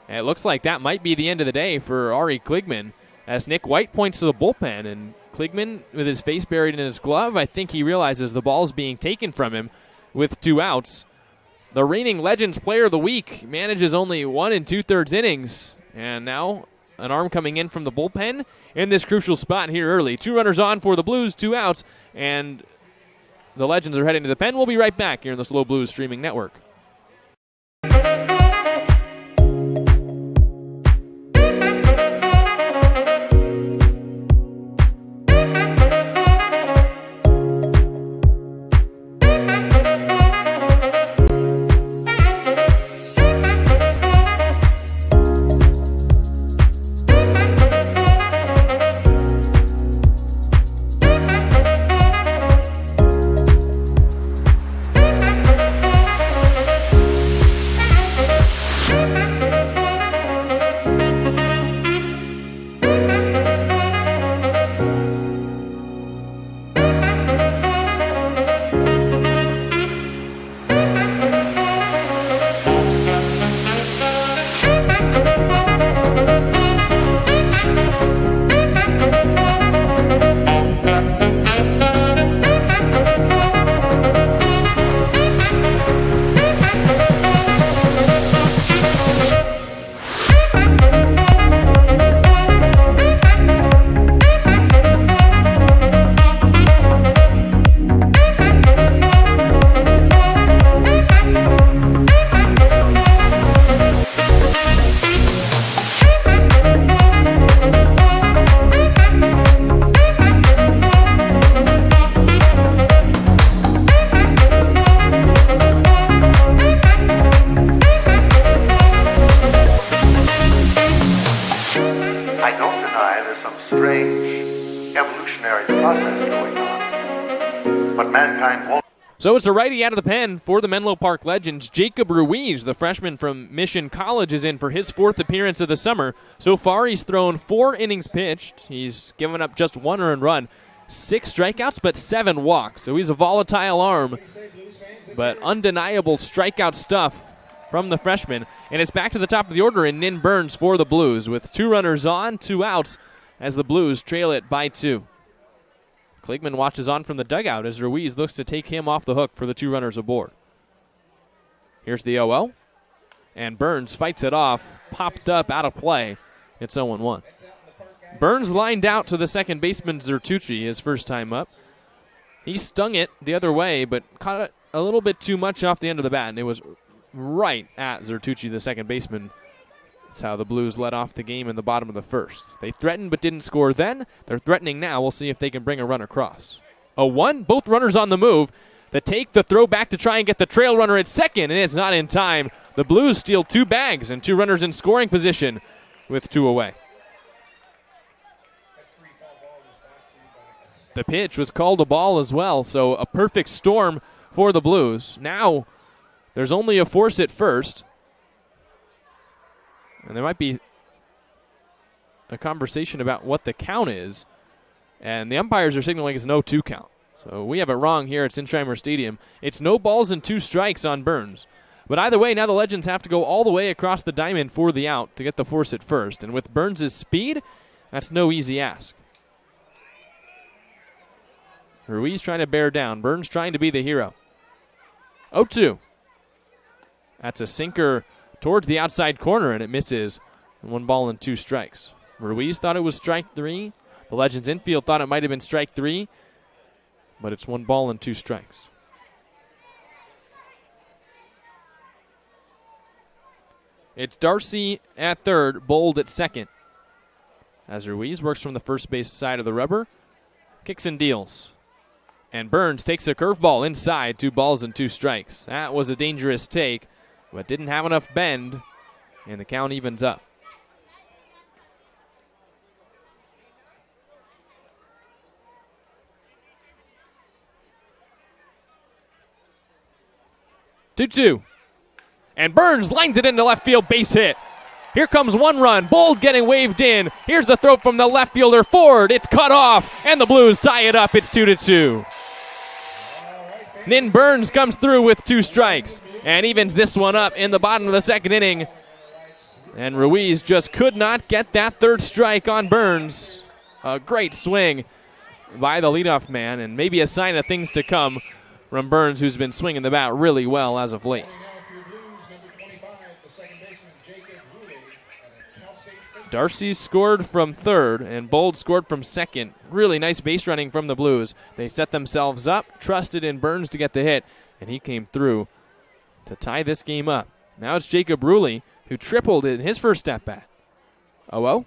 And it looks like that might be the end of the day for Ari Kligman, as Nick White points to the bullpen, and Kligman, with his face buried in his glove, I think he realizes the ball's being taken from him with 2 outs. The reigning Legends Player of the Week manages only 1 2/3 innings, and now an arm coming in from the bullpen in this crucial spot here early. 2 runners on for the Blues, 2 outs, and the Legends are heading to the pen. We'll be right back here in the SLO Blues streaming network. there's some strange evolutionary process going on. But mankind won't. So it's a righty out of the pen for the Menlo Park Legends. Jacob Ruiz, the freshman from Mission College, is in for his 4th appearance of the summer. So far, he's thrown 4 innings pitched. He's given up just 1 earned run, 6 strikeouts, but 7 walks. So he's a volatile arm, but undeniable strikeout stuff from the freshman. And it's back to the top of the order in Nin Burns for the Blues with 2 runners on, 2 outs as the Blues trail it by 2. Kligman watches on from the dugout as Ruiz looks to take him off the hook for the 2 runners aboard. Here's the 0-0, and Burns fights it off, popped up, out of play. It's 0-1. Burns lined out to the second baseman Zertucci his first time up. He stung it the other way, but caught it a little bit too much off the end of the bat, and it was right at Zertucci, the second baseman. That's how the Blues led off the game in the bottom of the first. They threatened but didn't score then. They're threatening now. We'll see if they can bring a run across. 0-1, both runners on the move. The take, the throw back to try and get the trail runner at second, and it's not in time. The Blues steal 2 bags and 2 runners in scoring position with 2 away. The pitch was called a ball as well, so a perfect storm for the Blues. Now there's only a force at first. And there might be a conversation about what the count is. And the umpires are signaling it's no 2 count. So we have it wrong here at Sinsheimer Stadium. It's no balls and 2 strikes on Burns. But either way, now the Legends have to go all the way across the diamond for the out to get the force at first. And with Burns' speed, that's no easy ask. Ruiz trying to bear down. Burns trying to be the hero. 0-2. That's a sinker towards the outside corner, and it misses. 1 ball and 2 strikes. Ruiz thought it was strike 3. The Legends infield thought it might have been strike 3, but it's 1 ball and 2 strikes. It's Darcy at third, Bold at second. As Ruiz works from the first base side of the rubber, kicks and deals. And Burns takes a curveball inside, 2 balls and 2 strikes. That was a dangerous take, but didn't have enough bend, and the count evens up. Two. And Burns lines it into left field, base hit. Here comes 1 run, Bold getting waved in. Here's the throw from the left fielder, Ford. It's cut off, and the Blues tie it up. It's 2-2. Nin Burns comes through with 2 strikes and evens this one up in the bottom of the second inning. And Ruiz just could not get that 3rd strike on Burns. A great swing by the leadoff man, and maybe a sign of things to come from Burns, who's been swinging the bat really well as of late. Darcy scored from third, and Bold scored from second. Really nice base running from the Blues. They set themselves up, trusted in Burns to get the hit, and he came through to tie this game up. Now it's Jacob Ruley, who tripled in his first at-bat. 0-0.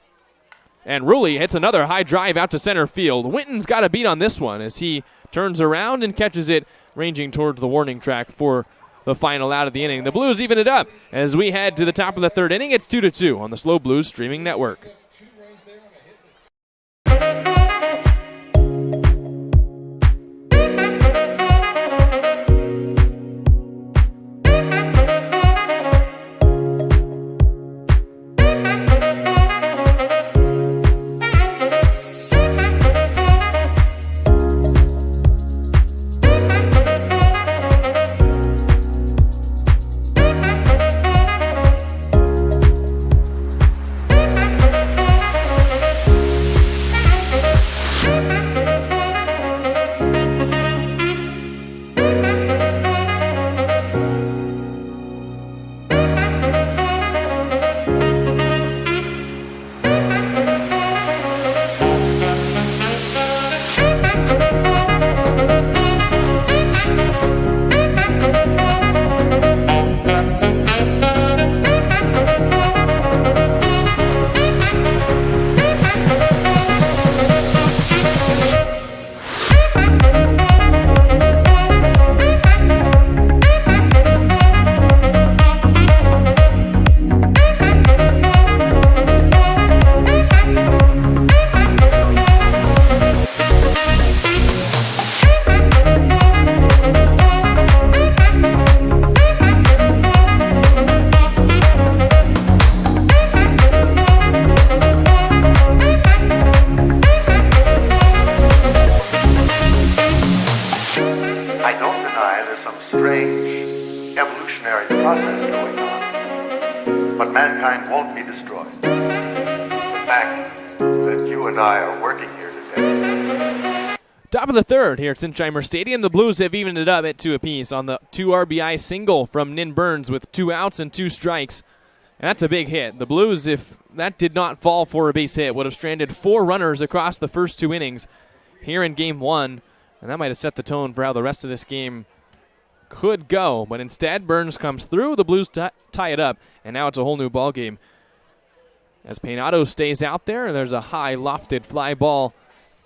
And Ruley hits another high drive out to center field. Winton's got a beat on this one as he turns around and catches it, ranging towards the warning track for the final out of the inning. The Blues even it up as we head to the top of the 3rd inning. It's 2-2 on the SLO Blues streaming network. The fact that you and I are working here today. Top of the third here at Sinsheimer Stadium. The Blues have evened it up at 2 apiece on the 2 RBI single from Nin Burns with 2 outs and 2 strikes. And that's a big hit. The Blues, if that did not fall for a base hit, would have stranded 4 runners across the first 2 innings here in Game 1. And that might have set the tone for how the rest of this game could go. But instead, Burns comes through. The Blues tie it up. And now it's a whole new ball game. As Peynado stays out there, and there's a high lofted fly ball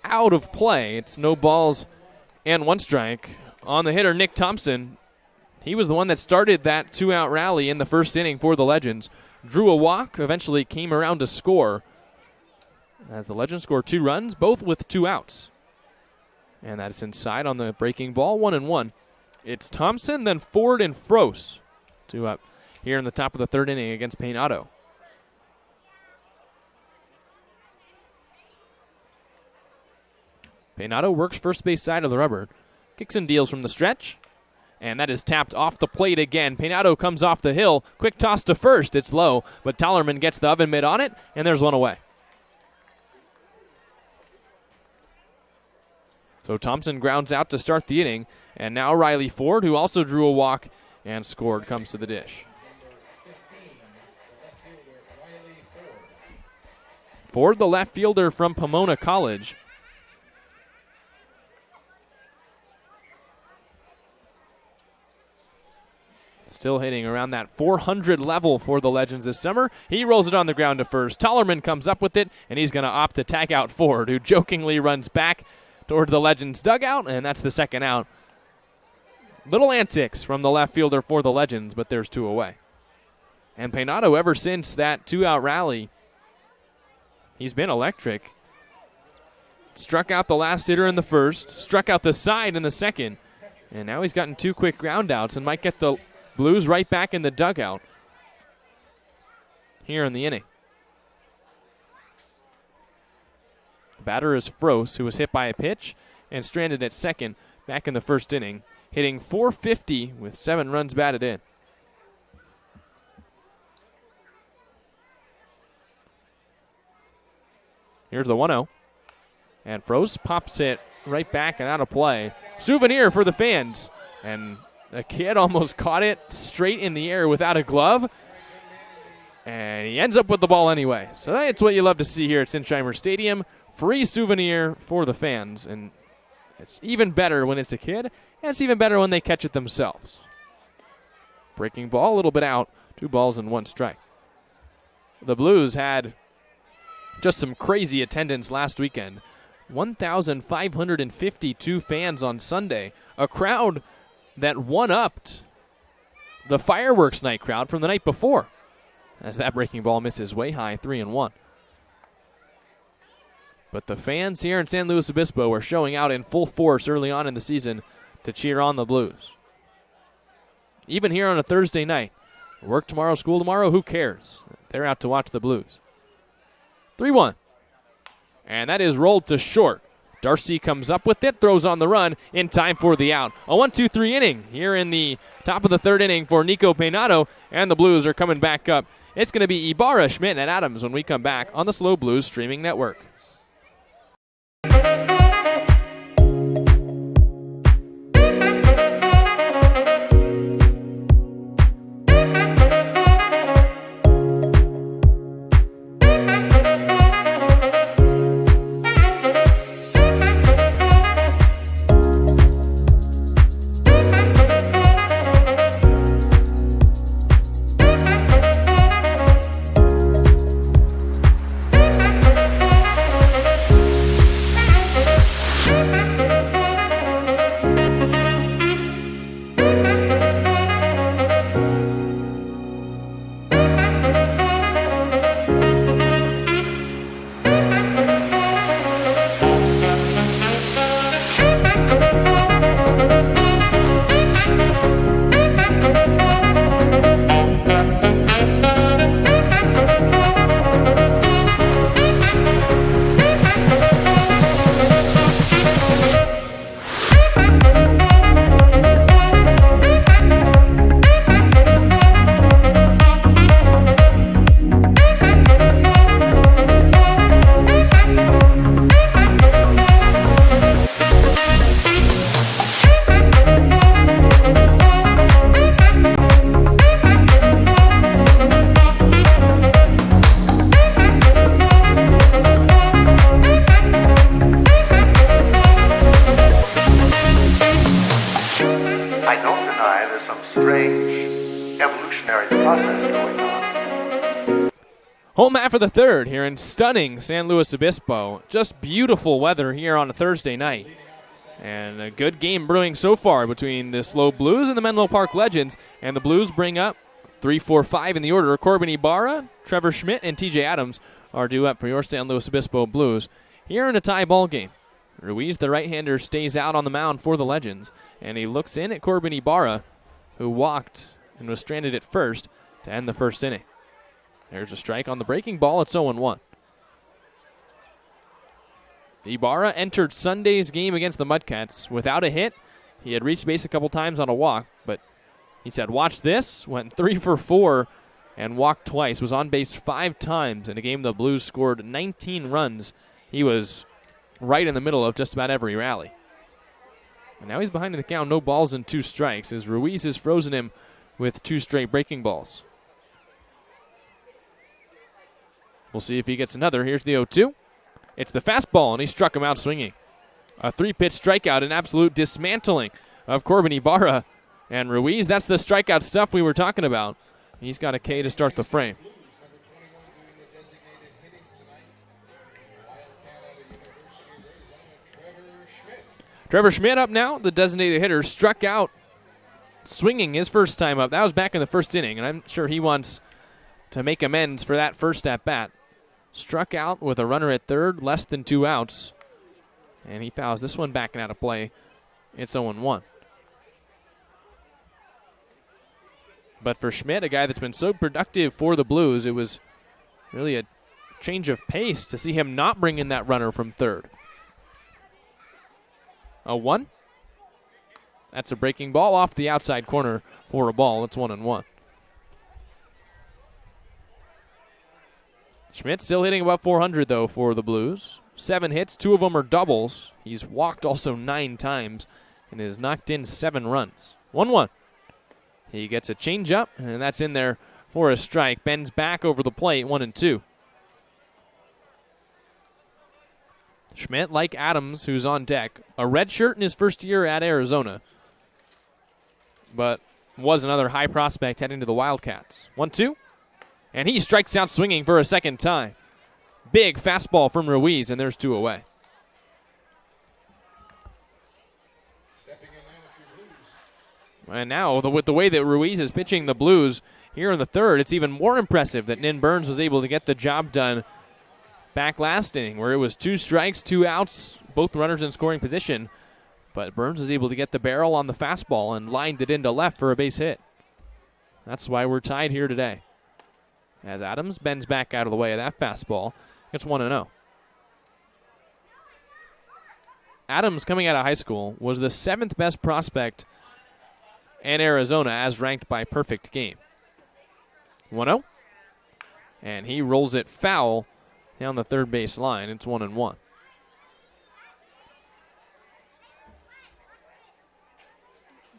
out of play. It's no balls and 1 strike. On the hitter, Nick Thompson. He was the one that started that 2-out rally in the first inning for the Legends. Drew a walk, eventually came around to score. As the Legends score 2 runs, both with 2 outs. And that's inside on the breaking ball, 1-1. It's Thompson, then Ford and Froese. 2 up here in the top of the 3rd inning against Peynado. Peynado works first base side of the rubber. Kicks and deals from the stretch. And that is tapped off the plate again. Peynado comes off the hill. Quick toss to first. It's low, but Tollerman gets the oven mitt on it, and there's 1 away. So Thompson grounds out to start the inning, and now Riley Ford, who also drew a walk and scored, comes to the dish. Ford, the left fielder from Pomona College. Still hitting around that 400 level for the Legends this summer. He rolls it on the ground to first. Tollerman comes up with it, and he's going to opt to tag out Ford, who jokingly runs back towards the Legends dugout, and that's the 2nd out. Little antics from the left fielder for the Legends, but there's 2 away. And Peynado, ever since that 2-out rally, he's been electric. Struck out the last hitter in the first, struck out the side in the second, and now he's gotten 2 quick ground outs and might get the Blues right back in the dugout here in the inning. The batter is Froese, who was hit by a pitch and stranded at second back in the first inning, hitting .450 with 7 runs batted in. Here's the 1-0. And Froese pops it right back and out of play. Souvenir for the fans. And the kid almost caught it straight in the air without a glove. And he ends up with the ball anyway. So that's what you love to see here at Sinsheimer Stadium. Free souvenir for the fans. And it's even better when it's a kid. And it's even better when they catch it themselves. Breaking ball, a little bit out. 2 balls and 1 strike. The Blues had just some crazy attendance last weekend. 1,552 fans on Sunday. A crowd that one-upped the fireworks night crowd from the night before. As that breaking ball misses way high, 3-1. But the fans here in San Luis Obispo are showing out in full force early on in the season to cheer on the Blues. Even here on a Thursday night. Work tomorrow, school tomorrow, who cares? They're out to watch the Blues. 3-1. And that is rolled to short. Darcy comes up with it, throws on the run in time for the out. A 1-2-3 inning here in the top of the 3rd inning for Nico Peynado, and the Blues are coming back up. It's going to be Ibarra, Schmidt, and Adams when we come back on the SLO Blues streaming network. Home half of the third here in stunning San Luis Obispo. Just beautiful weather here on a Thursday night. And a good game brewing so far between the SLO Blues and the Menlo Park Legends. And the Blues bring up 3, 4, 5 in the order. Corbin Ibarra, Trevor Schmidt, and TJ Adams are due up for your San Luis Obispo Blues here in a tie ball game. Ruiz, the right-hander, stays out on the mound for the Legends. And he looks in at Corbin Ibarra, who walked and was stranded at first to end the first inning. There's a strike on the breaking ball. It's 0-1. Ibarra entered Sunday's game against the Mudcats without a hit. He had reached base a couple times on a walk, but he said, watch this, went 3 for 4 and walked twice, was on base 5 times in a game the Blues scored 19 runs. He was right in the middle of just about every rally. And now he's behind in the count, no balls and 2 strikes, as Ruiz has frozen him with 2 straight breaking balls. We'll see if he gets another. Here's the 0-2. It's the fastball, and he struck him out swinging. A 3-pitch strikeout, an absolute dismantling of Corbin Ibarra and Ruiz. That's the strikeout stuff we were talking about. He's got a K to start the frame. Trevor Schmidt up now, the designated hitter, struck out swinging his first time up. That was back in the first inning, and I'm sure he wants to make amends for that first at-bat. Struck out with a runner at third, less than 2 outs. And he fouls this one back and out of play. It's 0-1. But for Schmidt, a guy that's been so productive for the Blues, it was really a change of pace to see him not bring in that runner from third. 0-1. That's a breaking ball off the outside corner for a ball. It's 1-1. Schmidt still hitting about 400, though, for the Blues. 7 hits, 2 of them are doubles. He's walked also 9 times and has knocked in 7 runs. 1-1. He gets a changeup, and that's in there for a strike. Bends back over the plate, 1-2. Schmidt, like Adams, who's on deck, a red shirt in his first year at Arizona, but was another high prospect heading to the Wildcats. 1-2. And he strikes out swinging for a second time. Big fastball from Ruiz, and there's 2 away. And now, with the way that Ruiz is pitching the Blues here in the third, it's even more impressive that Nin Burns was able to get the job done back last inning, where it was 2 strikes, 2 outs, both runners in scoring position. But Burns was able to get the barrel on the fastball and lined it into left for a base hit. That's why we're tied here today. As Adams bends back out of the way of that fastball, it's 1-0. Adams, coming out of high school, was the 7th best prospect in Arizona as ranked by Perfect Game. 1-0. And he rolls it foul down the third base line. It's 1-1.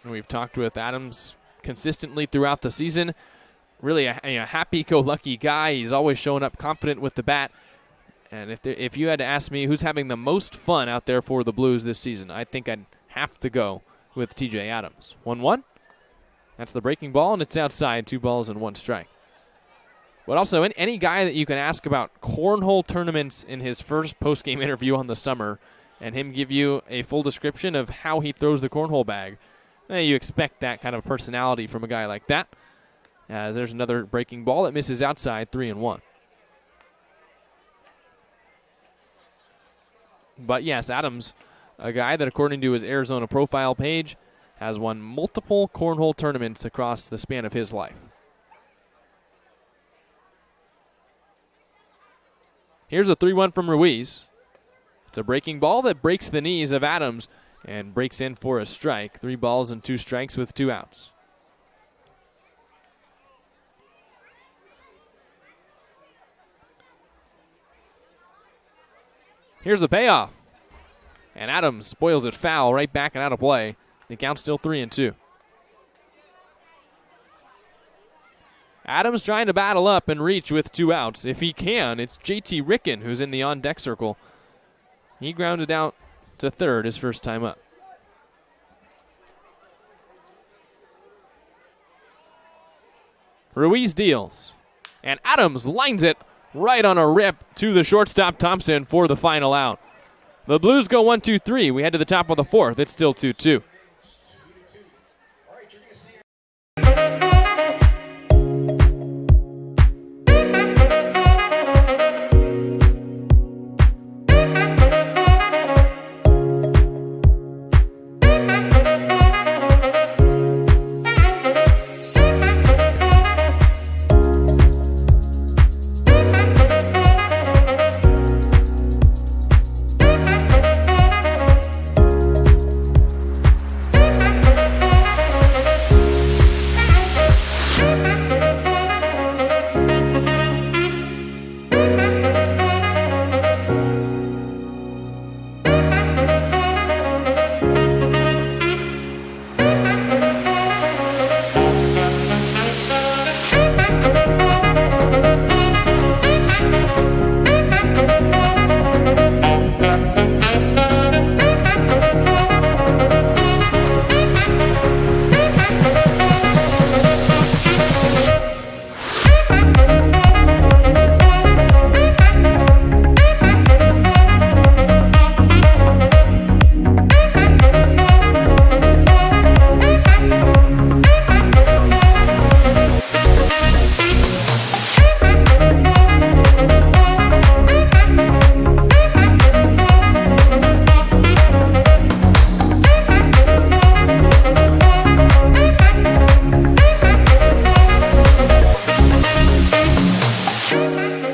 And we've talked with Adams consistently throughout the season. Really a happy-go-lucky guy. He's always showing up confident with the bat. And if you had to ask me who's having the most fun out there for the Blues this season, I think I'd have to go with TJ Adams. 1-1. That's the breaking ball, and it's outside. 2 balls and 1 strike. But also, any guy that you can ask about cornhole tournaments in his first post-game interview on the summer and him give you a full description of how he throws the cornhole bag, you expect that kind of personality from a guy like that. As there's another breaking ball that misses outside, 3-1. But yes, Adams, a guy that according to his Arizona profile page, has won multiple cornhole tournaments across the span of his life. Here's a 3-1 from Ruiz. It's a breaking ball that breaks the knees of Adams and breaks in for a strike. 3 balls and 2 strikes with 2 outs. Here's the payoff. And Adams spoils it foul right back and out of play. The count's still 3-2. Adams trying to battle up and reach with 2 outs. If he can, it's JT Ricken who's in the on-deck circle. He grounded out to third his first time up. Ruiz deals. And Adams lines it right on a rip to the shortstop Thompson for the final out. The Blues go 1-2-3. We head to the top of the fourth. It's still 2-2.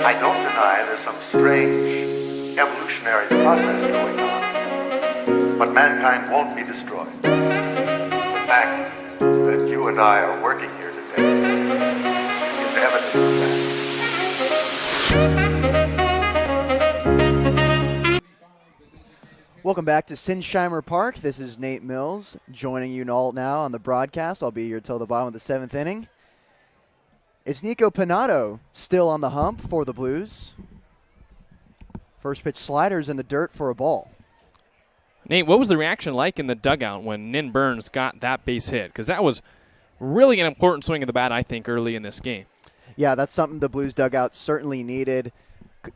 I don't deny there's some strange evolutionary process going on, but mankind won't be destroyed. The fact that you and I are working here today is evidence of that. Welcome back to Sinsheimer Park. This is Nate Mills joining you all now on the broadcast. I'll be here till the bottom of the seventh inning. It's Nico Pinato still on the hump for the Blues. First pitch sliders in the dirt for a ball. Nate, what was the reaction like in the dugout when Nin Burns got that base hit? Because that was really an important swing of the bat, I think, early in this game. Yeah, that's something the Blues dugout certainly needed.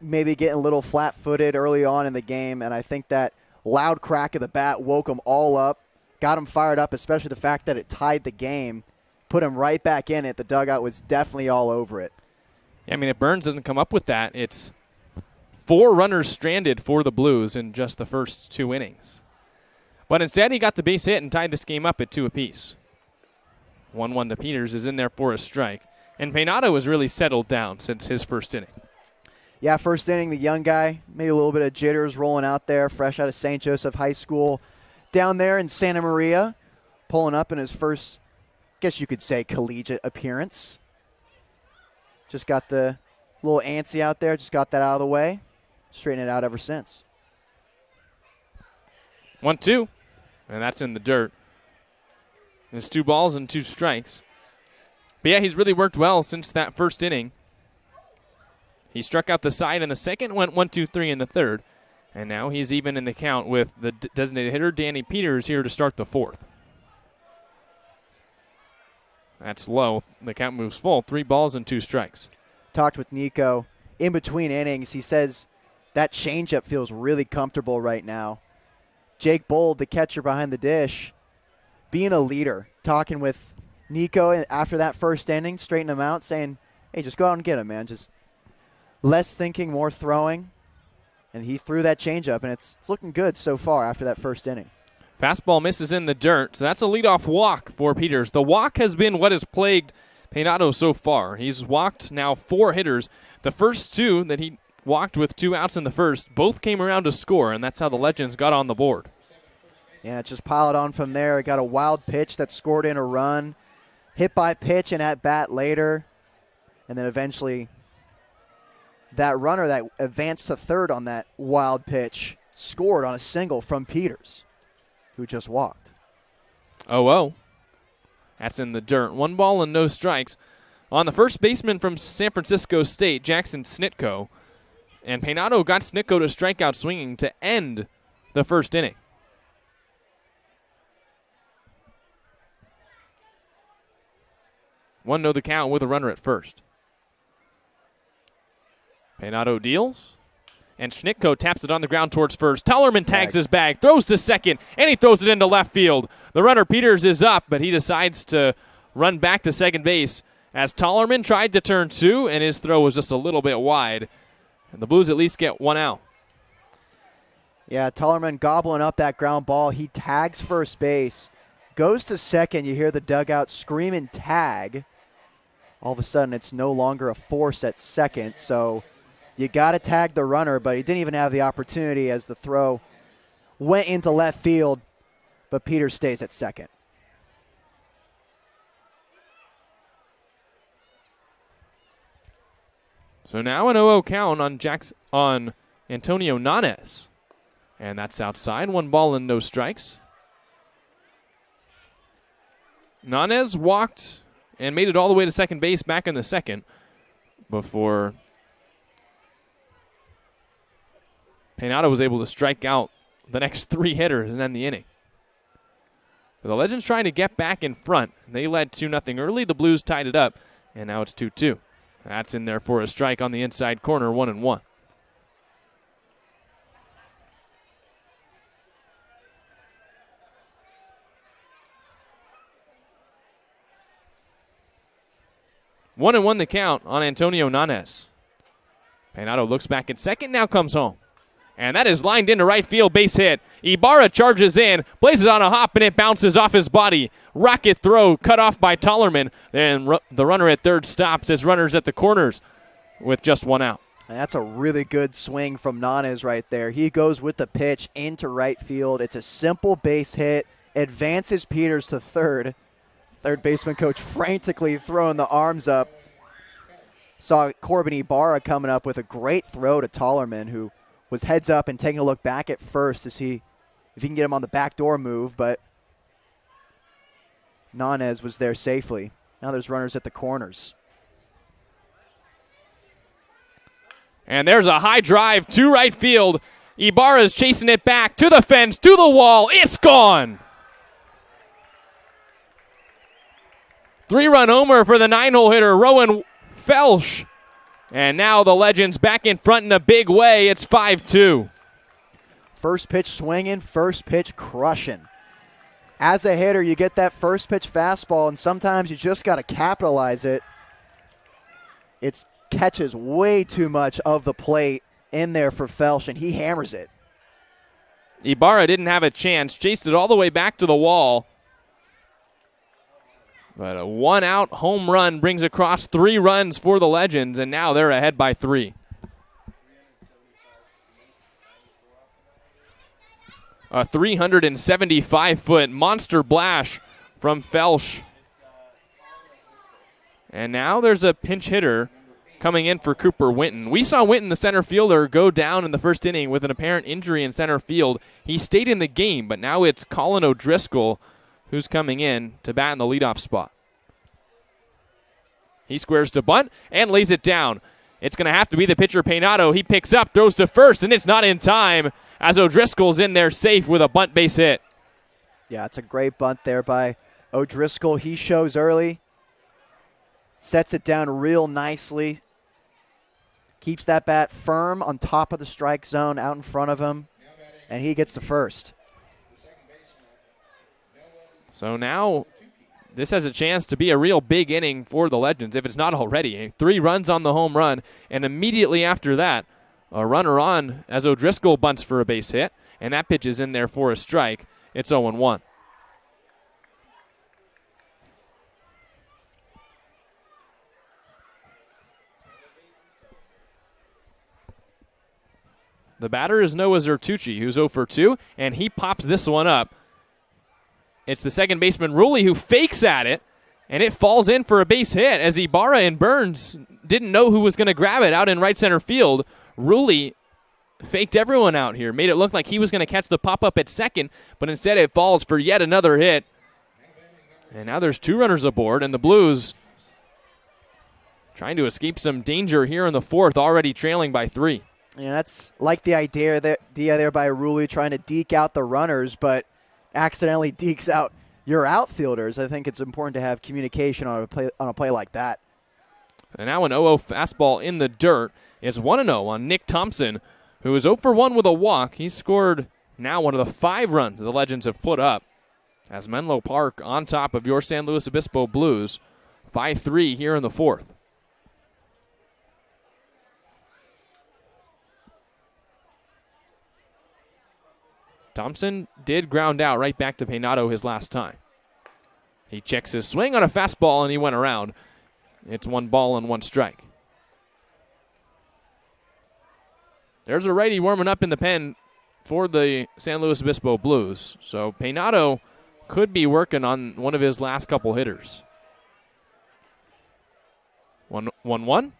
Maybe getting a little flat-footed early on in the game, and I think that loud crack of the bat woke them all up, got them fired up, especially the fact that it tied the game. Put him right back in it. The dugout was definitely all over it. Yeah, I mean, if Burns doesn't come up with that, it's 4 runners stranded for the Blues in just the first 2 innings. But instead, he got the base hit and tied this game up at 2 apiece. 1-1 to Peters is in there for a strike. And Peinado has really settled down since his first inning. Yeah, first inning, the young guy, maybe a little bit of jitters rolling out there, fresh out of St. Joseph High School. Down there in Santa Maria, pulling up in his first, guess you could say, collegiate appearance. Just got the little antsy out there, just got that out of the way. Straightened it out ever since. 1-2, and that's in the dirt. It's 2 balls and 2 strikes. But yeah, he's really worked well since that first inning. He struck out the side in the second, went 1-2-3 in the third, and now he's even in the count with the designated hitter, Danny Peters, here to start the fourth. That's low. The count moves full. 3 balls and 2 strikes. Talked with Nico in between innings. He says that changeup feels really comfortable right now. Jake Bold, the catcher behind the dish, being a leader, talking with Nico after that first inning, straighten him out, saying, hey, just go out and get him, man. Just less thinking, more throwing. And he threw that changeup, and it's looking good so far after that first inning. Fastball misses in the dirt, so that's a leadoff walk for Peters. The walk has been what has plagued Peinado so far. He's walked now 4 hitters. The first 2 that he walked with 2 outs in the first, both came around to score, and that's how the Legends got on the board. Yeah, just piled on from there. It got a wild pitch that scored in a run. Hit by pitch and at bat later. And then eventually that runner that advanced to third on that wild pitch scored on a single from Peters, who just walked. 0-0. That's in the dirt. 1 ball and no strikes. On the first baseman from San Francisco State, Jackson Snitko. And Peinado got Snitko to strike out swinging to end the first inning. 1-0 the count with a runner at first. Penato deals. And Schnittko taps it on the ground towards first. Tellerman tags his bag, throws to second, and he throws it into left field. The runner Peters is up, but he decides to run back to second base as Tollerman tried to turn two, and his throw was just a little bit wide. And the Blues at least get one out. Yeah, Tollerman gobbling up that ground ball. He tags first base, goes to second. You hear the dugout screaming tag. All of a sudden, it's no longer a force at second, so you got to tag the runner, but he didn't even have the opportunity as the throw went into left field, but Peters stays at second. So now an 0-0 count on Antonio Nanez. And that's outside. 1 ball and no strikes. Nanez walked and made it all the way to second base back in the second before Penato was able to strike out the next 3 hitters and end the inning. But the Legends trying to get back in front. They led 2-0 early. The Blues tied it up, and now it's 2-2. That's in there for a strike on the inside corner, 1-1. One and one the count on Antonio Nanez. Penato looks back at second, now comes home. And that is lined into right field, base hit. Ibarra charges in, blazes on a hop, and it bounces off his body. Rocket throw cut off by Tollerman. Then the runner at third stops as runners at the corners with just 1 out. And that's a really good swing from Nanez right there. He goes with the pitch into right field. It's a simple base hit, advances Peters to third. Third baseman coach frantically throwing the arms up. Saw Corbin Ibarra coming up with a great throw to Tollerman, who was heads up and taking a look back at first to see if he can get him on the backdoor move, but Nanez was there safely. Now there's runners at the corners. And there's a high drive to right field. Ibarra's chasing it back to the fence, to the wall. It's gone. 3-run homer for the 9-hole hitter, Rowan Felsch. And now the Legends back in front in a big way. It's 5-2. First pitch swinging, first pitch crushing. As a hitter, you get that first pitch fastball, and sometimes you just got to capitalize it. It catches way too much of the plate in there for Felsch, and he hammers it. Ibarra didn't have a chance, chased it all the way back to the wall. But a 1-out home run brings across 3 runs for the Legends, and now they're ahead by 3. A 375-foot monster blast from Felsch. And now there's a pinch hitter coming in for Cooper Winton. We saw Winton, the center fielder, go down in the first inning with an apparent injury in center field. He stayed in the game, but now it's Colin O'Driscoll who's coming in to bat in the leadoff spot. He squares to bunt and lays it down. It's going to have to be the pitcher, Penato. He picks up, throws to first, and it's not in time as O'Driscoll's in there safe with a bunt base hit. Yeah, it's a great bunt there by O'Driscoll. He shows early, sets it down real nicely, keeps that bat firm on top of the strike zone out in front of him, and he gets to first. So now this has a chance to be a real big inning for the Legends, if it's not already. 3 runs on the home run, and immediately after that, a runner on as O'Driscoll bunts for a base hit, and that pitch is in there for a strike. It's 0-1. The batter is Noah Zertucci, who's 0 for 2, and he pops this one up. It's the second baseman, Rulli, who fakes at it, and it falls in for a base hit as Ibarra and Burns didn't know who was going to grab it out in right center field. Rulli faked everyone out here, made it look like he was going to catch the pop-up at second, but instead it falls for yet another hit. And now there's 2 runners aboard, and the Blues trying to escape some danger here in the 4th, already trailing by 3. Yeah, that's like the idea there by Rulli, trying to deke out the runners, but accidentally dekes out your outfielders. I think it's important to have communication on a play like that. And now an 0-0 fastball in the dirt. It's 1-0 on Nick Thompson, who is 0 for 1 with a walk. He scored now one of the 5 runs the Legends have put up, as Menlo Park on top of your San Luis Obispo Blues by 3 here in the 4th. Thompson did ground out right back to Peinado his last time. He checks his swing on a fastball, and he went around. It's 1 ball and 1 strike. There's a righty warming up in the pen for the San Luis Obispo Blues. So Peinado could be working on one of his last couple hitters. 1-1.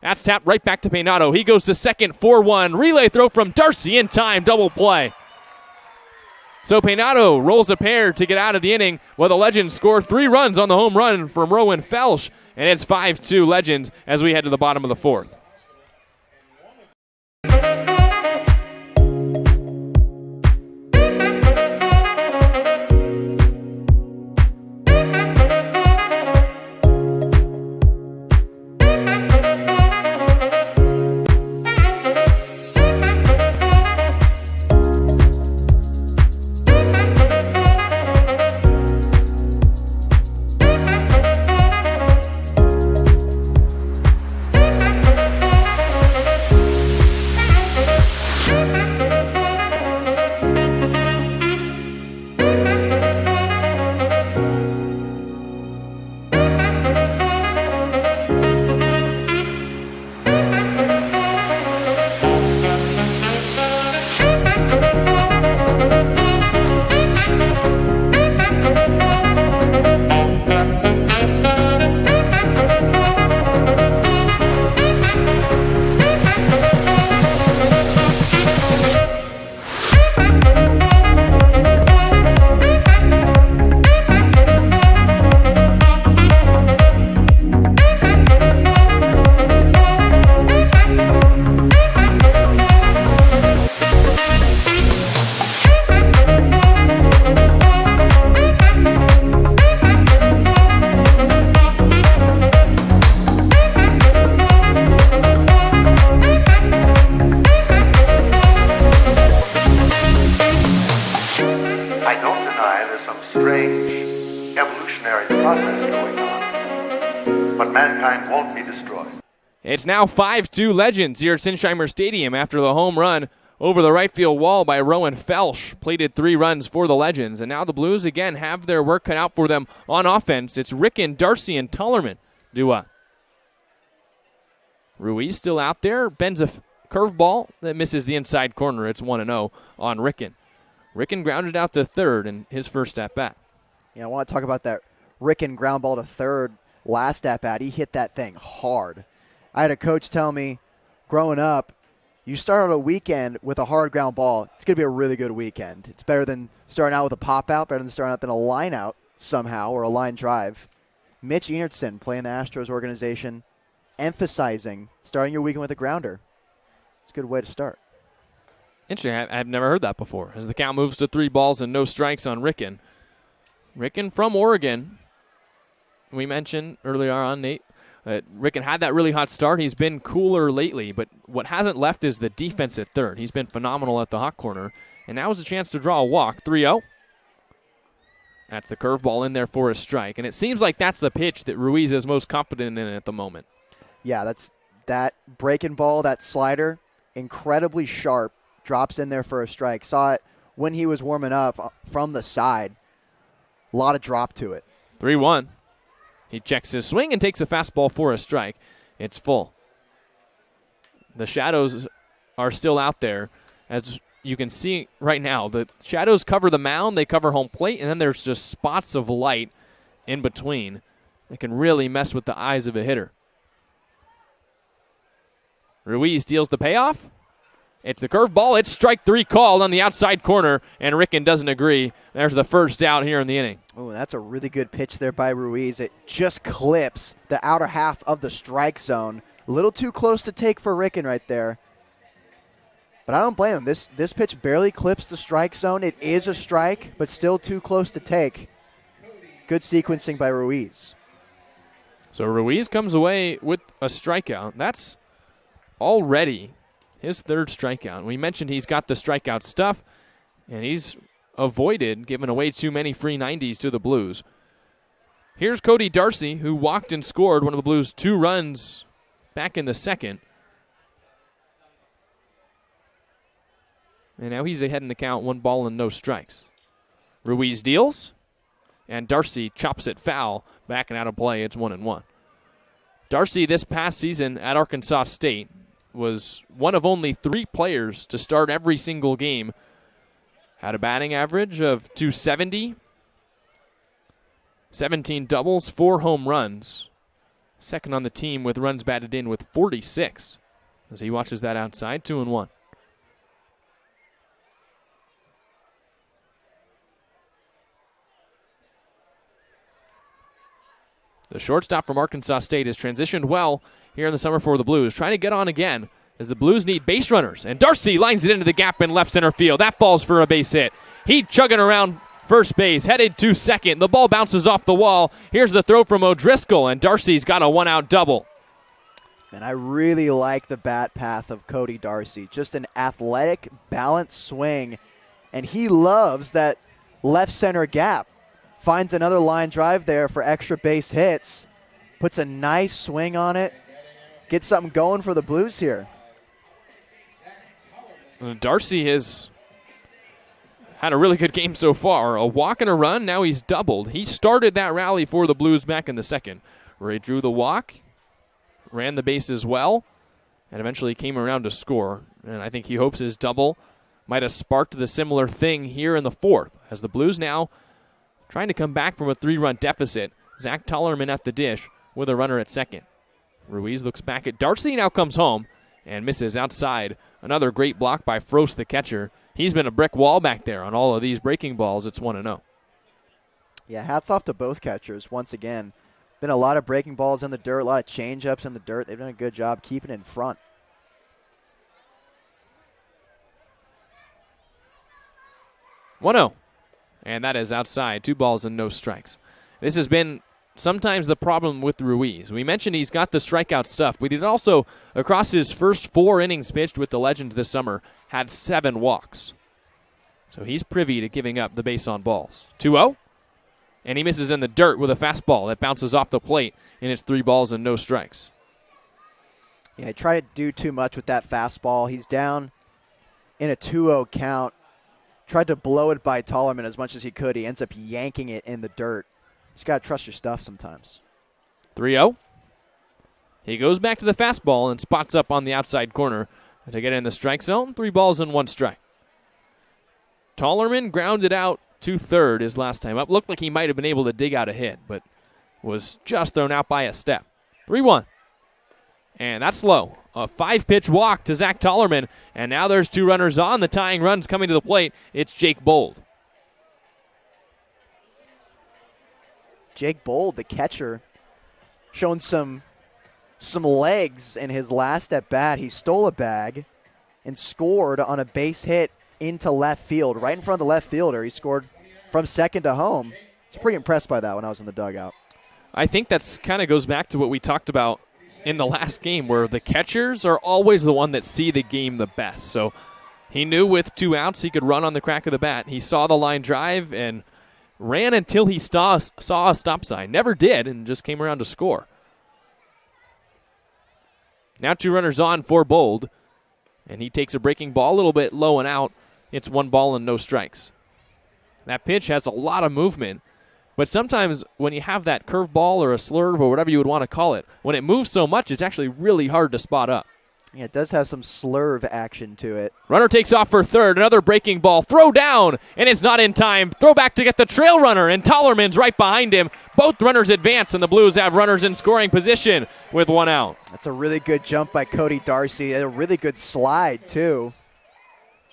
That's tapped right back to Peinado. He goes to second, 4-1. Relay throw from Darcy in time, double play. So Peinado rolls a pair to get out of the inning, while the Legends score 3 runs on the home run from Rowan Felsch, and it's 5-2 Legends as we head to the bottom of the 4th. It's now 5-2 Legends here at Sinsheimer Stadium after the home run over the right field wall by Rowan Felsch. Plated 3 runs for the Legends, and now the Blues again have their work cut out for them on offense. It's Ricken, Darcy, and Tullerman. Ruiz still out there, bends a curveball that misses the inside corner. It's 1-0 on Ricken. Ricken grounded out to third in his first at-bat. Yeah, I want to talk about that Ricken ground ball to third last at-bat. He hit that thing hard. I had a coach tell me, growing up, you start out a weekend with a hard ground ball, it's going to be a really good weekend. It's better than starting out with a pop-out, better than starting out than a line-out somehow or a line drive. Mitch Enertson, playing the Astros organization, emphasizing starting your weekend with a grounder. It's a good way to start. Interesting. I've never heard that before. As the count moves to 3 balls and no strikes on Ricken. Ricken from Oregon. We mentioned earlier on, Nate, Ricken had that really hot start. He's been cooler lately, but what hasn't left is the defense at third. He's been phenomenal at the hot corner, and now is a chance to draw a walk. 3-0. That's the curveball in there for a strike, and it seems like that's the pitch that Ruiz is most confident in at the moment. Yeah, that's that breaking ball, that slider, incredibly sharp, drops in there for a strike. Saw it when he was warming up from the side. A lot of drop to it. 3-1. He checks his swing and takes a fastball for a strike. It's full. The shadows are still out there. As you can see right now, the shadows cover the mound, they cover home plate, and then there's just spots of light in between that can really mess with the eyes of a hitter. Ruiz deals the payoff. It's the curveball. It's strike 3 called on the outside corner, and Ricken doesn't agree. There's the first out here in the inning. Oh, that's a really good pitch there by Ruiz. It just clips the outer half of the strike zone. A little too close to take for Ricken right there. But I don't blame him. This pitch barely clips the strike zone. It is a strike, but still too close to take. Good sequencing by Ruiz. So Ruiz comes away with a strikeout. That's already his third strikeout. We mentioned he's got the strikeout stuff, and he's avoided giving away too many free 90s to the Blues. Here's Cody Darcy, who walked and scored one of the Blues' 2 runs back in the second. And now he's ahead in the count, 1 ball and no strikes. Ruiz deals, and Darcy chops it foul, backing out of play. It's 1-1. Darcy this past season at Arkansas State was one of only 3 players to start every single game. Had a batting average of .270, 17 doubles, 4 home runs. Second on the team with runs batted in with 46. As he watches that outside, 2-1. The shortstop from Arkansas State has transitioned well here in the summer for the Blues, trying to get on again as the Blues need base runners. And Darcy lines it into the gap in left center field. That falls for a base hit. He chugging around first base, headed to second. The ball bounces off the wall. Here's the throw from O'Driscoll, and Darcy's got a 1-out double. And I really like the bat path of Cody Darcy. Just an athletic, balanced swing. And he loves that left center gap. Finds another line drive there for extra base hits. Puts a nice swing on it. Gets something going for the Blues here. Darcy has had a really good game so far. A walk and a run, now he's doubled. He started that rally for the Blues back in the second, where he drew the walk, ran the bases well, and eventually came around to score. And I think he hopes his double might have sparked the similar thing here in the fourth, as the Blues now trying to come back from a 3-run deficit. Zach Tollerman at the dish with a runner at second. Ruiz looks back at Darcy, now comes home and misses outside. Another great block by Frost, the catcher. He's been a brick wall back there on all of these breaking balls. It's 1-0. Yeah, hats off to both catchers once again. Been a lot of breaking balls in the dirt, a lot of change-ups in the dirt. They've done a good job keeping it in front. 1-0. And that is outside. 2 balls and no strikes. This has been sometimes the problem with Ruiz. We mentioned he's got the strikeout stuff, but he also, across his first 4 innings pitched with the Legends this summer, had 7 walks. So he's privy to giving up the base on balls. 2-0. And he misses in the dirt with a fastball that bounces off the plate, and it's 3 balls and no strikes. Yeah, he tried to do too much with that fastball. He's down in a 2-0 count. Tried to blow it by Tollerman as much as he could. He ends up yanking it in the dirt. Just got to trust your stuff sometimes. 3-0. He goes back to the fastball and spots up on the outside corner to get in the strike zone. 3 balls and 1 strike. Tollerman grounded out to third his last time up. Looked like he might have been able to dig out a hit, but was just thrown out by a step. 3-1. And that's low. A 5-pitch walk to Zach Tollerman, and now there's 2 runners on. The tying run's coming to the plate. It's Jake Bold. Jake Bold, the catcher, showing some legs in his last at-bat. He stole a bag and scored on a base hit into left field, right in front of the left fielder. He scored from second to home. I was pretty impressed by that when I was in the dugout. I think that's kind of goes back to what we talked about in the last game, where the catchers are always the one that see the game the best. So he knew with 2 outs he could run on the crack of the bat. He saw the line drive and ran until he saw a stop sign. Never did, and just came around to score. Now 2 runners on for Bold, and he takes a breaking ball a little bit low and out. It's 1 ball and no strikes. That pitch has a lot of movement, but sometimes when you have that curveball or a slurve or whatever you would want to call it, when it moves so much, it's actually really hard to spot up. Yeah, it does have some slurve action to it. Runner takes off for third. Another breaking ball. Throw down, and it's not in time. Throw back to get the trail runner, and Tollerman's right behind him. Both runners advance, and the Blues have runners in scoring position with 1 out. That's a really good jump by Cody Darcy. A really good slide, too.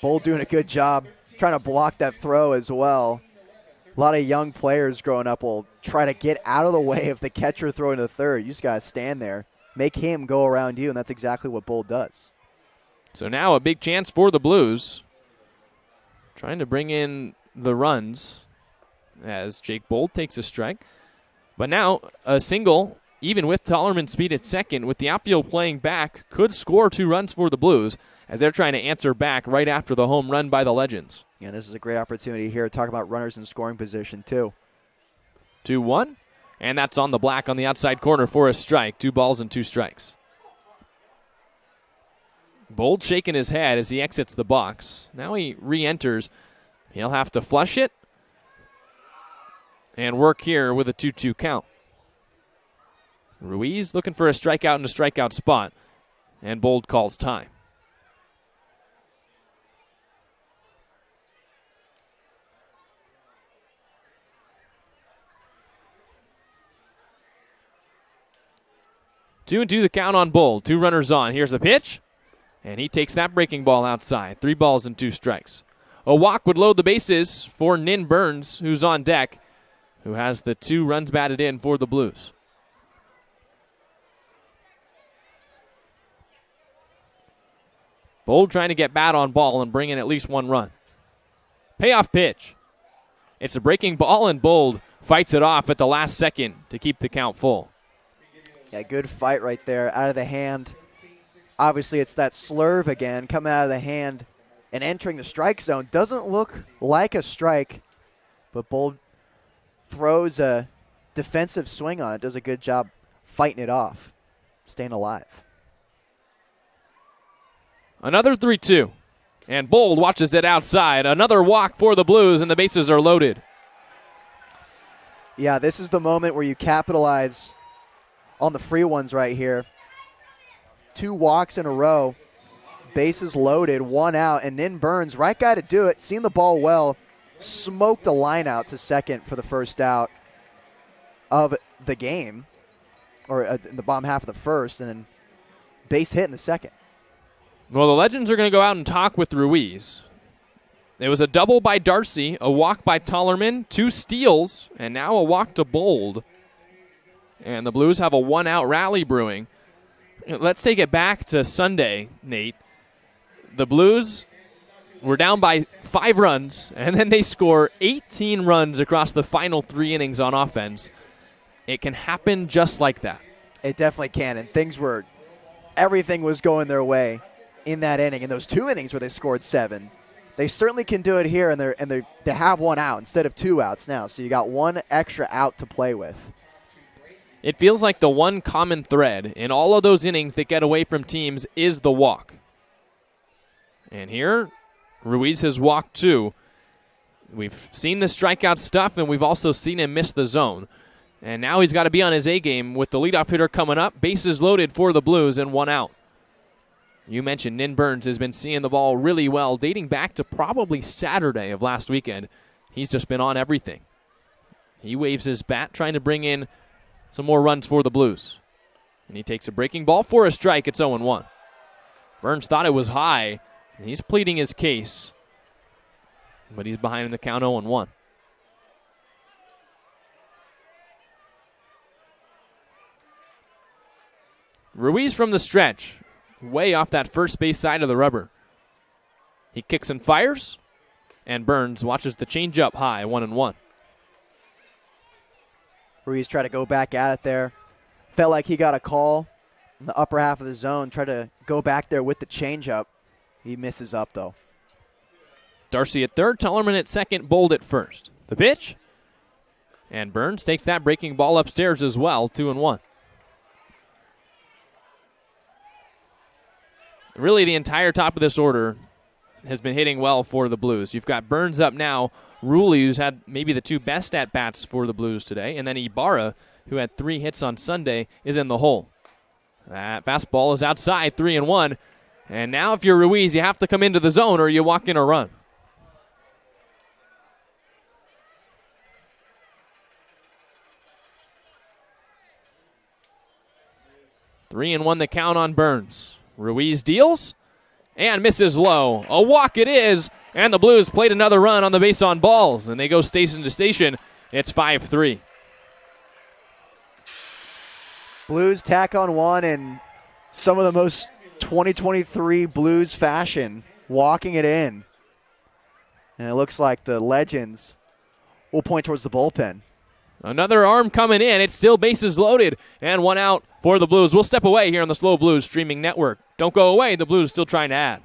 Bold doing a good job trying to block that throw as well. A lot of young players growing up will try to get out of the way of the catcher throwing to the third. You just got to stand there, make him go around you, and that's exactly what Bold does. So now a big chance for the Blues. Trying to bring in the runs as Jake Bold takes a strike. But now a single even with Tollerman's speed at second, with the outfield playing back, could score 2 runs for the Blues as they're trying to answer back right after the home run by the Legends. Yeah, this is a great opportunity here to talk about runners in scoring position, too. 2-1, and that's on the black on the outside corner for a strike. 2 balls and 2 strikes. Bold shaking his head as he exits the box. Now he re-enters. He'll have to flush it and work here with a 2-2 count. Ruiz looking for a strikeout in a strikeout spot, and Bold calls time. Two and two the count on Bold. 2 runners on. Here's the pitch, and he takes that breaking ball outside. 3 balls and 2 strikes. A walk would load the bases for Nin Burns, who's on deck, who has the 2 runs batted in for the Blues. Bold trying to get bat on ball and bring in at least 1 run. Payoff pitch. It's a breaking ball, and Bold fights it off at the last second to keep the count full. Yeah, good fight right there, out of the hand. Obviously, it's that slurve again, coming out of the hand and entering the strike zone. Doesn't look like a strike, but Bold throws a defensive swing on it. Does a good job fighting it off, staying alive. Another 3-2, and Bold watches it outside. Another walk for the Blues, and the bases are loaded. Yeah, this is the moment where you capitalize on the free ones right here. 2 walks in a row, bases loaded, 1 out, and Nin Burns, right guy to do it, seen the ball well, smoked a line out to second for the first out of the game, or in the bottom half of the first, and then base hit in the second. Well, the Legends are going to go out and talk with Ruiz. It was a double by Darcy, a walk by Tollerman, 2 steals, and now a walk to Bold. And the Blues have a 1-out rally brewing. Let's take it back to Sunday, Nate. The Blues were down by 5 runs, and then they score 18 runs across the final 3 innings on offense. It can happen just like that. It definitely can, and everything was going their way in that inning. In those 2 innings where they scored 7, they certainly can do it here, and they have 1 out instead of 2 outs now. So you got 1 extra out to play with. It feels like the one common thread in all of those innings that get away from teams is the walk. And here, Ruiz has walked 2. We've seen the strikeout stuff, and we've also seen him miss the zone. And now he's got to be on his A game with the leadoff hitter coming up. Bases loaded for the Blues and 1 out. You mentioned Nin Burns has been seeing the ball really well, dating back to probably Saturday of last weekend. He's just been on everything. He waves his bat, trying to bring in some more runs for the Blues. And he takes a breaking ball for a strike. It's 0-1. Burns thought it was high. And he's pleading his case. But he's behind in the count 0-1. Ruiz from the stretch. Way off that first base side of the rubber. He kicks and fires. And Burns watches the changeup high, 1-1. Ruiz tried to go back at it there. Felt like he got a call in the upper half of the zone. Tried to go back there with the changeup. He misses up, though. Darcy at third, Tellerman at second, Bold at first. The pitch. And Burns takes that breaking ball upstairs as well, 2-1. Really, the entire top of this order has been hitting well for the Blues. You've got Burns up now. Rulli, who's had maybe the 2 best at-bats for the Blues today. And then Ibarra, who had 3 hits on Sunday, is in the hole. That fastball is outside, 3-1. And now if you're Ruiz, you have to come into the zone or you walk in a run. Three and 1 the count on Burns. Ruiz deals and misses low. A walk it is, and the Blues played another run on the base on balls, and they go station to station. It's 5-3. Blues tack on 1 in some of the most 2023 Blues fashion, walking it in. And it looks like the Legends will point towards the bullpen. Another arm coming in. It's still bases loaded and one out for the Blues. We'll step away here on the SLO Blues streaming network. Don't go away. The Blues still trying to add.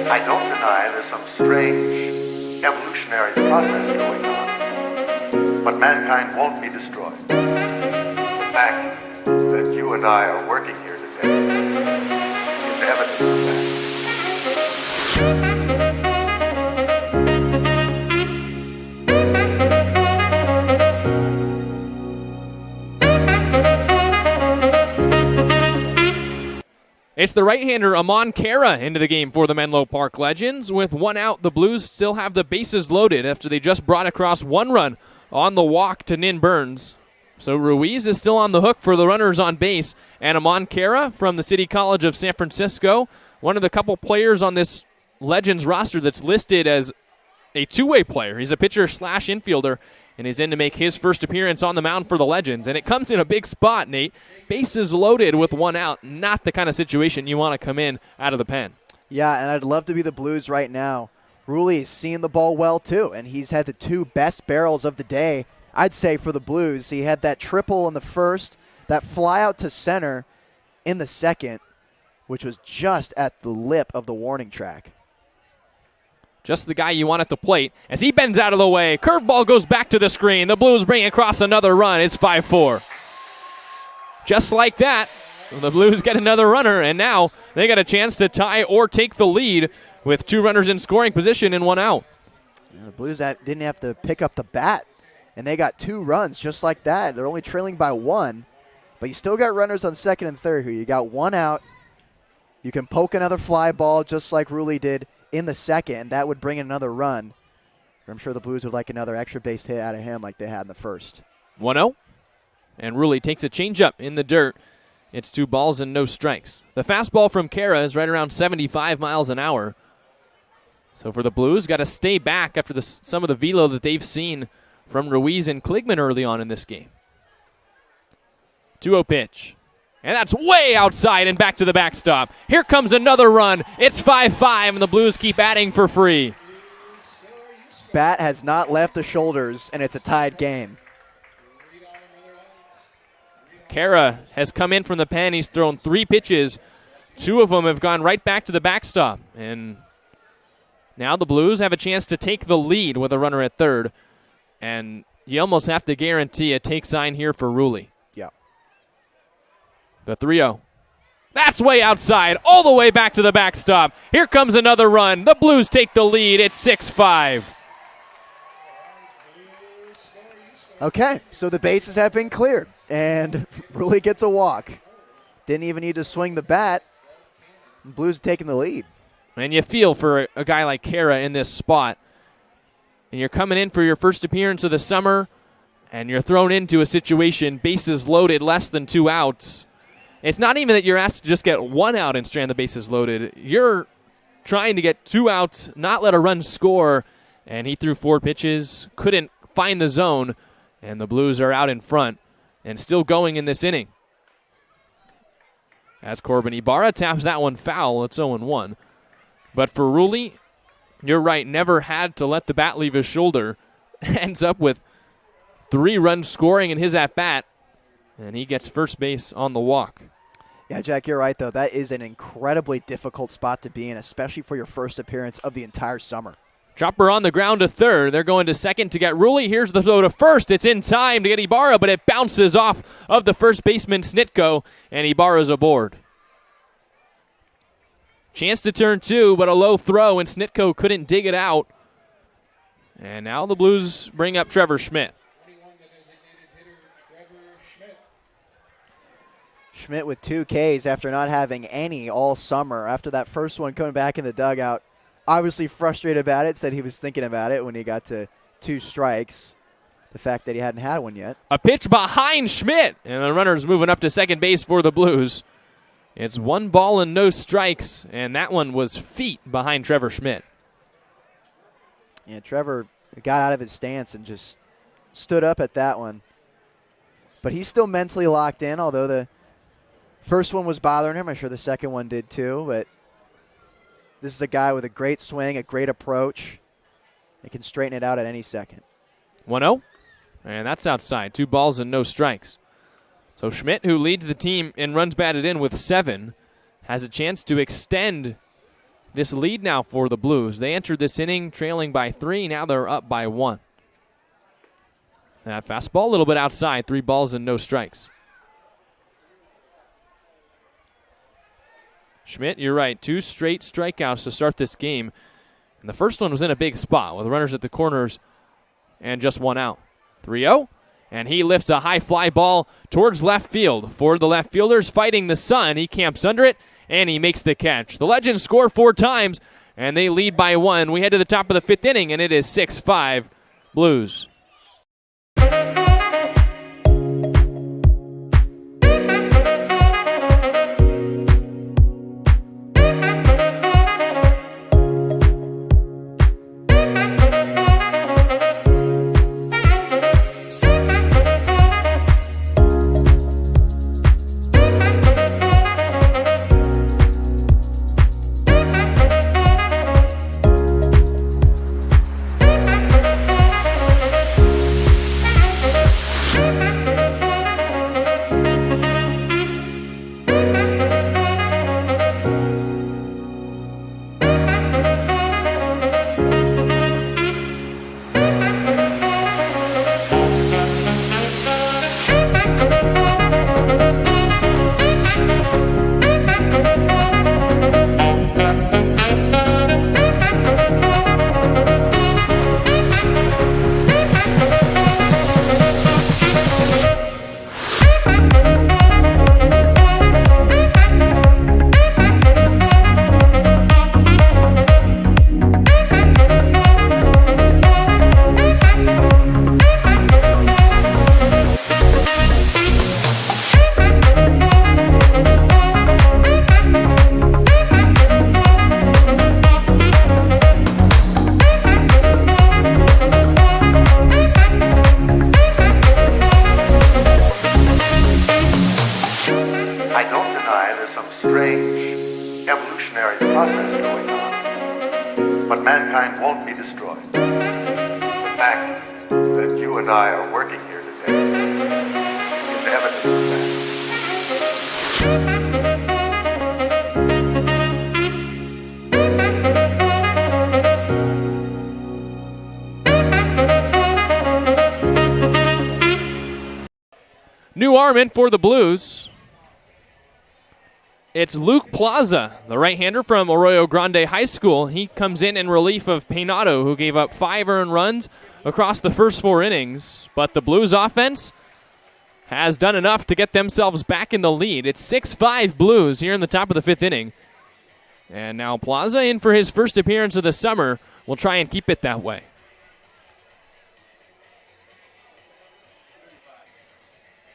I don't deny there's some strange evolutionary process going on, but mankind won't be destroyed. The fact that you and I are working here today is evidence of that. It's the right-hander Amon Kara into the game for the Menlo Park Legends. With one out, the Blues still have the bases loaded after they just brought across one run on the walk to Nin Burns. So Ruiz is still on the hook for the runners on base. And Amon Kara from the City College of San Francisco, one of the couple players on this Legends roster that's listed as a two-way player. He's a pitcher/infielder, and he's in to make his first appearance on the mound for the Legends. And it comes in a big spot, Nate. Bases loaded with one out. Not the kind of situation you want to come in out of the pen. Yeah, and I'd love to be the Blues right now. Ruley is seeing the ball well, too, and he's had the two best barrels of the day, I'd say, for the Blues. He had that triple in the first, that fly out to center in the second, which was just at the lip of the warning track. Just the guy you want at the plate. As he bends out of the way, curveball goes back to the screen. The Blues bring across another run. It's 5-4. Just like that, the Blues get another runner, and now they got a chance to tie or take the lead with two runners in scoring position and one out. The Blues didn't have to pick up the bat, and they got two runs just like that. They're only trailing by one, but you still got runners on second and third here. You got one out. You can poke another fly ball just like Ruley did in the second, and that would bring in another run. I'm sure the Blues would like another extra base hit out of him like they had in the first. 1-0, and Ruley takes a changeup in the dirt. It's 2 balls and no strikes. The fastball from Kara is right around 75 miles an hour. So for the Blues, got to stay back after some of the velo that they've seen from Ruiz and Kligman early on in this game. 2-0 pitch. And that's way outside and back to the backstop. Here comes another run. It's 5-5, and the Blues keep adding for free. Bat has not left the shoulders, and it's a tied game. Kara has come in from the pen. He's thrown 3 pitches. 2 of them have gone right back to the backstop. And now the Blues have a chance to take the lead with a runner at third. And you almost have to guarantee a take sign here for Ruley. Yeah. The 3-0. That's way outside, all the way back to the backstop. Here comes another run. The Blues take the lead. It's 6-5. Okay, so the bases have been cleared, and Ruley gets a walk. Didn't even need to swing the bat. Blues taking the lead. And you feel for a guy like Kara in this spot. And you're coming in for your first appearance of the summer, and you're thrown into a situation, bases loaded, less than 2 outs. It's not even that you're asked to just get 1 out and strand the bases loaded. You're trying to get 2 outs, not let a run score, and he threw 4 pitches, couldn't find the zone, and the Blues are out in front and still going in this inning. As Corbin Ibarra taps that one foul, it's 0-1. But for Rulli, you're right, never had to let the bat leave his shoulder. Ends up with 3 runs scoring in his at-bat, and he gets first base on the walk. Yeah, Jack, you're right, though. That is an incredibly difficult spot to be in, especially for your first appearance of the entire summer. Chopper on the ground to third. They're going to second to get Rulli. Here's the throw to first. It's in time to get Ibarra, but it bounces off of the first baseman, Snitko, and Ibarra's aboard. Chance to turn 2, but a low throw, and Snitko couldn't dig it out. And now the Blues bring up Trevor Schmidt. Schmidt with 2 Ks after not having any all summer. After that first one coming back in the dugout, obviously frustrated about it, said he was thinking about it when he got to 2 strikes. The fact that he hadn't had one yet. A pitch behind Schmidt, and the runner's moving up to second base for the Blues. It's 1 ball and no strikes, and that one was feet behind Trevor Schmidt. Yeah, Trevor got out of his stance and just stood up at that one. But he's still mentally locked in, although the first one was bothering him. I'm sure the second one did too, but this is a guy with a great swing, a great approach. He can straighten it out at any second. 1-0, and that's outside. 2 balls and no strikes. So Schmidt, who leads the team in runs batted in with 7, has a chance to extend this lead now for the Blues. They entered this inning trailing by 3. Now they're up by 1. That fastball a little bit outside. 3 balls and no strikes. Schmidt, you're right. 2 straight strikeouts to start this game. And the first one was in a big spot with runners at the corners and just 1 out. 3-0. And he lifts a high fly ball towards left field. For the left fielders fighting the sun, he camps under it, and he makes the catch. The Legends score 4 times, and they lead by 1. We head to the top of the 5th inning, and it is 6-5 Blues. But mankind won't be destroyed. The fact that you and I are working here today is evidence of that. New arm in for the Blues. It's Luke Plaza, the right-hander from Arroyo Grande High School. He comes in relief of Peinado, who gave up 5 earned runs across the first 4 innings. But the Blues offense has done enough to get themselves back in the lead. It's 6-5 Blues here in the top of the 5th inning. And now Plaza in for his first appearance of the summer. Will try and keep it that way.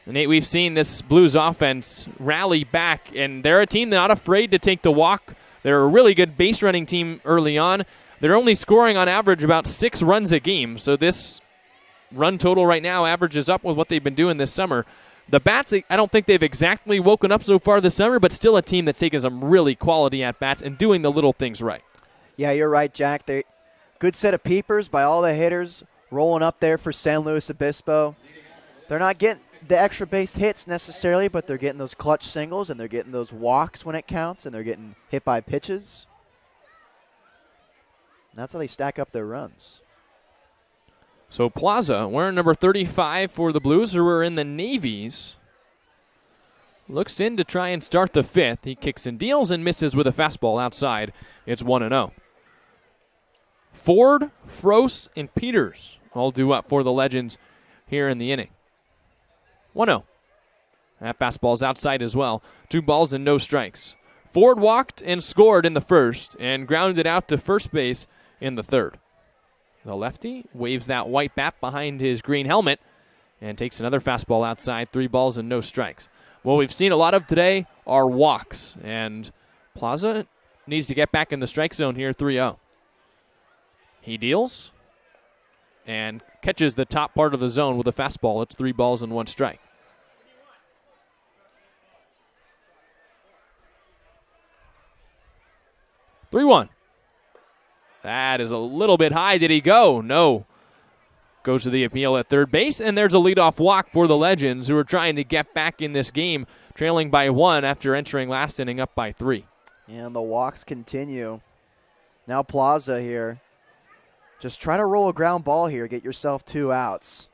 Nate, we've seen this Blues offense rally back, and they're a team not afraid to take the walk They're a really good base running team early on. They're only scoring on average about 6 runs a game, so this run total right now averages up with what they've been doing this summer. The Bats, I don't think they've exactly woken up so far this summer, but still a team that's taken some really quality at-bats and doing the little things right. Yeah, you're right, Jack. Good set of peepers by all the hitters rolling up there for San Luis Obispo. They're not getting the extra base hits necessarily, but they're getting those clutch singles and they're getting those walks when it counts and they're getting hit by pitches. And that's how they stack up their runs. So Plaza, wearing number 35 for the Blues, who are in the navies, looks in to try and start the 5th. He kicks and deals and misses with a fastball outside. It's 1-0. Ford, Frost, and Peters all due up for the Legends here in the inning. 1-0. That fastball's outside as well. 2 balls and no strikes. Ford walked and scored in the first and grounded out to first base in the third. The lefty waves that white bat behind his green helmet and takes another fastball outside. 3 balls and no strikes. What we've seen a lot of today are walks, and Plaza needs to get back in the strike zone here, 3-0. He deals and catches the top part of the zone with a fastball. It's 3 balls and 1 strike. Three-one. That is a little bit high. Did he go? No. Goes to the appeal at third base, and there's a leadoff walk for the Legends, who are trying to get back in this game, trailing by 1 after entering last inning up by 3. And the walks continue. Now Plaza here. Just try to roll a ground ball here. Get yourself 2 outs.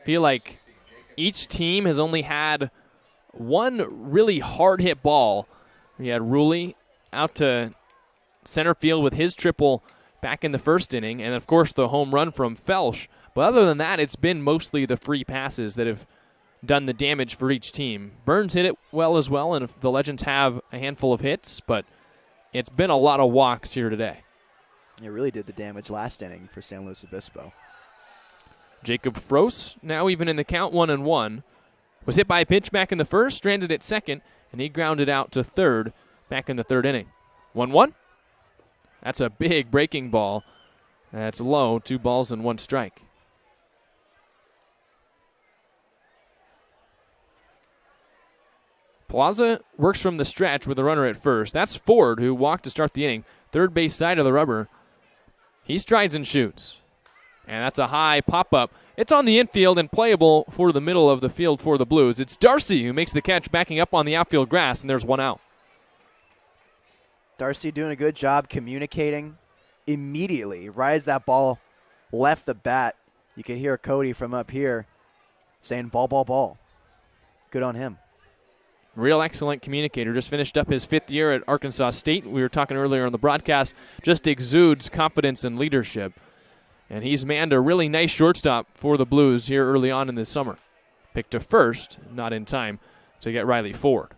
Feel like each team has only had one really hard hit ball. We had Rulli out to center field with his triple back in the first inning, and of course the home run from Felsch. But other than that, it's been mostly the free passes that have done the damage for each team. Burns hit it well as well, and the Legends have a handful of hits, but it's been a lot of walks here today. It really did the damage last inning for San Luis Obispo. Jacob Frost, now even in the count, 1-1. Was hit by a pitch back in the first, stranded at second, and he grounded out to third back in the third inning. 1-1. That's a big breaking ball. That's low, 2 balls and 1 strike. Plaza works from the stretch with a runner at first. That's Ford, who walked to start the inning. Third base side of the rubber. He strides and shoots. And that's a high pop-up. It's on the infield and playable for the middle of the field for the Blues. It's Darcy who makes the catch backing up on the outfield grass, and there's 1 out. Darcy doing a good job communicating immediately. Right as that ball left the bat, you could hear Cody from up here saying ball, ball, ball. Good on him. Real excellent communicator. Just finished up his 5th year at Arkansas State. We were talking earlier on the broadcast. Just exudes confidence and leadership. And he's manned a really nice shortstop for the Blues here early on in the summer. Picked to first, not in time to get Riley Ford.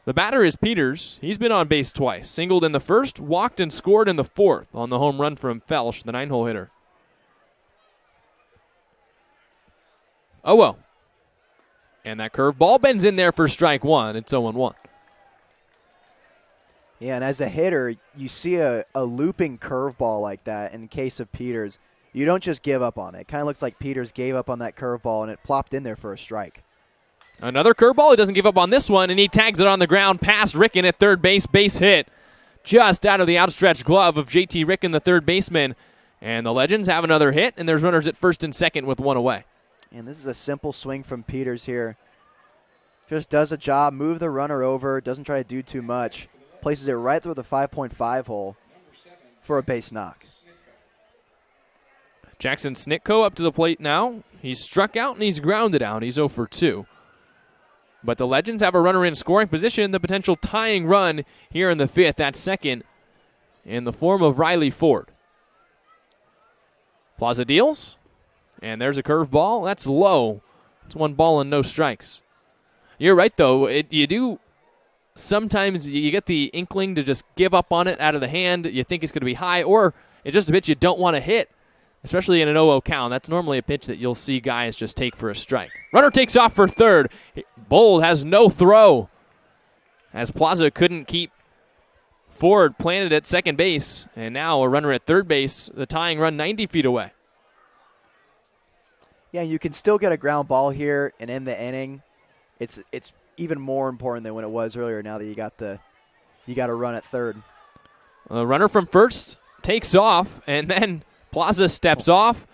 The batter is Peters. He's been on base twice. Singled in the first, walked and scored in the 4th on the home run from Felsch, the 9-hole hitter. Oh well. And that curve ball bends in there for strike 1. It's 0-1. Yeah, and as a hitter, you see a looping curveball like that in case of Peters. You don't just give up on it. It kind of looked like Peters gave up on that curveball, and it plopped in there for a strike. Another curveball. He doesn't give up on this one, and he tags it on the ground past Ricken at third base. Base hit just out of the outstretched glove of J.T. Ricken, the third baseman. And the Legends have another hit, and there's runners at first and second with 1 away. And this is a simple swing from Peters here. Just does a job, move the runner over, doesn't try to do too much. Places it right through the 5.5 hole for a base knock. Jackson Snitko up to the plate now. He's struck out and he's grounded out. He's 0 for 2. But the Legends have a runner in scoring position, the potential tying run here in the 5th, that's second, in the form of Riley Ford. Plaza deals, and there's a curveball. That's low. It's 1 ball and no strikes. You're right, though. Sometimes you get the inkling to just give up on it out of the hand. You think it's going to be high, or it's just a pitch you don't want to hit, especially in an 0-0 count. That's normally a pitch that you'll see guys just take for a strike. Runner takes off for third. Bold has no throw. as Plaza couldn't keep Ford planted at second base, and now a runner at third base, the tying run 90 feet away. Yeah, you can still get a ground ball here and end the inning. It's even more important than when it was earlier now that you got a run at third. The runner from first takes off, and then Plaza steps off,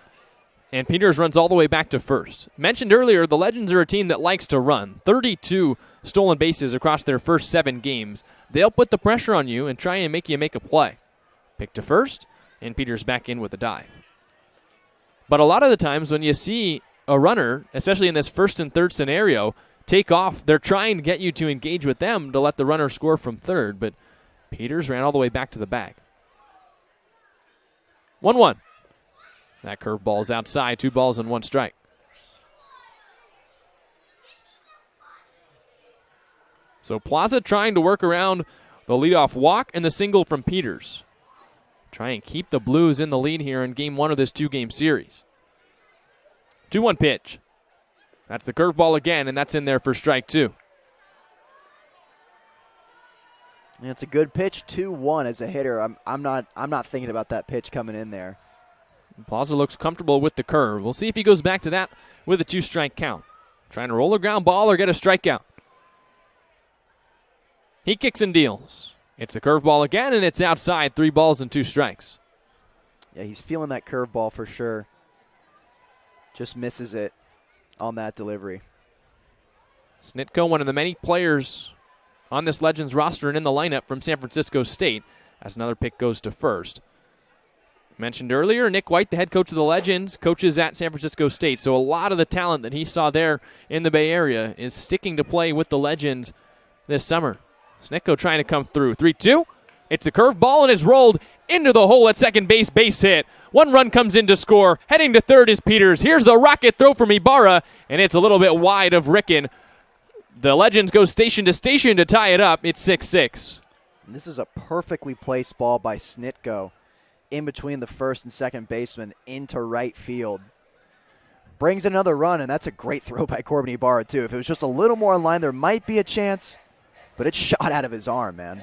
and Peters runs all the way back to first. Mentioned earlier, the Legends are a team that likes to run. 32 stolen bases across their first 7 games. They'll put the pressure on you and try and make you make a play. Pick to first, and Peters back in with a dive. But a lot of the times when you see a runner, especially in this first and third scenario, take off, they're trying to get you to engage with them to let the runner score from third, but Peters ran all the way back to the bag. 1-1. That curveball's outside, 2 balls and 1 strike. So Plaza trying to work around the leadoff walk and the single from Peters. Try and keep the Blues in the lead here in game 1 of this 2-game series. 2-1 pitch. That's the curveball again, and that's in there for strike 2. And it's a good pitch, 2-1 as a hitter. I'm not thinking about that pitch coming in there. Plaza looks comfortable with the curve. We'll see if he goes back to that with a 2-strike count. Trying to roll a ground ball or get a strikeout. He kicks and deals. It's the curveball again, and it's outside, 3 balls and 2 strikes. Yeah, he's feeling that curveball for sure. Just misses it on that delivery. Snitko, one of the many players on this Legends roster and in the lineup from San Francisco State, as another pick goes to first. Mentioned earlier, Nick White, the head coach of the Legends, coaches at San Francisco State, so a lot of the talent that he saw there in the Bay Area is sticking to play with the Legends this summer. Snitko trying to come through. 3-2. It's the curveball, and it's rolled into the hole at second base. Base hit. 1 run comes in to score. Heading to third is Peters. Here's the rocket throw from Ibarra, and it's a little bit wide of Ricken. The Legends go station to station to tie it up. It's 6-6. And this is a perfectly placed ball by Snitko in between the first and second baseman into right field. Brings another run, and that's a great throw by Corbin Ibarra, too. If it was just a little more in line, there might be a chance, but it's shot out of his arm, man.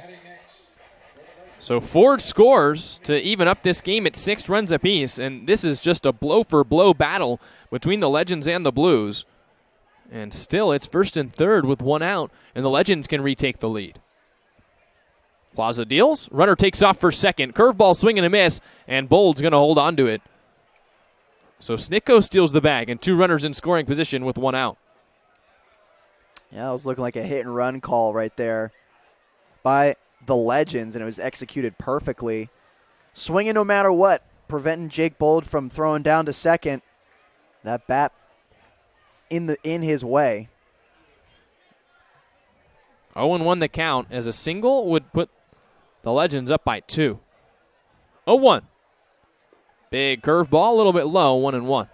So Ford scores to even up this game at 6 runs apiece, and this is just a blow-for-blow battle between the Legends and the Blues. And still, it's first and third with 1 out, and the Legends can retake the lead. Plaza deals. Runner takes off for second. Curveball swing and a miss, and Bold's going to hold on to it. So Snitko steals the bag, and 2 runners in scoring position with 1 out. Yeah, it was looking like a hit-and-run call right there by the Legends, and it was executed perfectly. Swinging no matter what, preventing Jake Bold from throwing down to second. That bat in his way. 0-1 the count, as a single would put the Legends up by 2. 0-1. Big curveball, a little bit low, 1-1.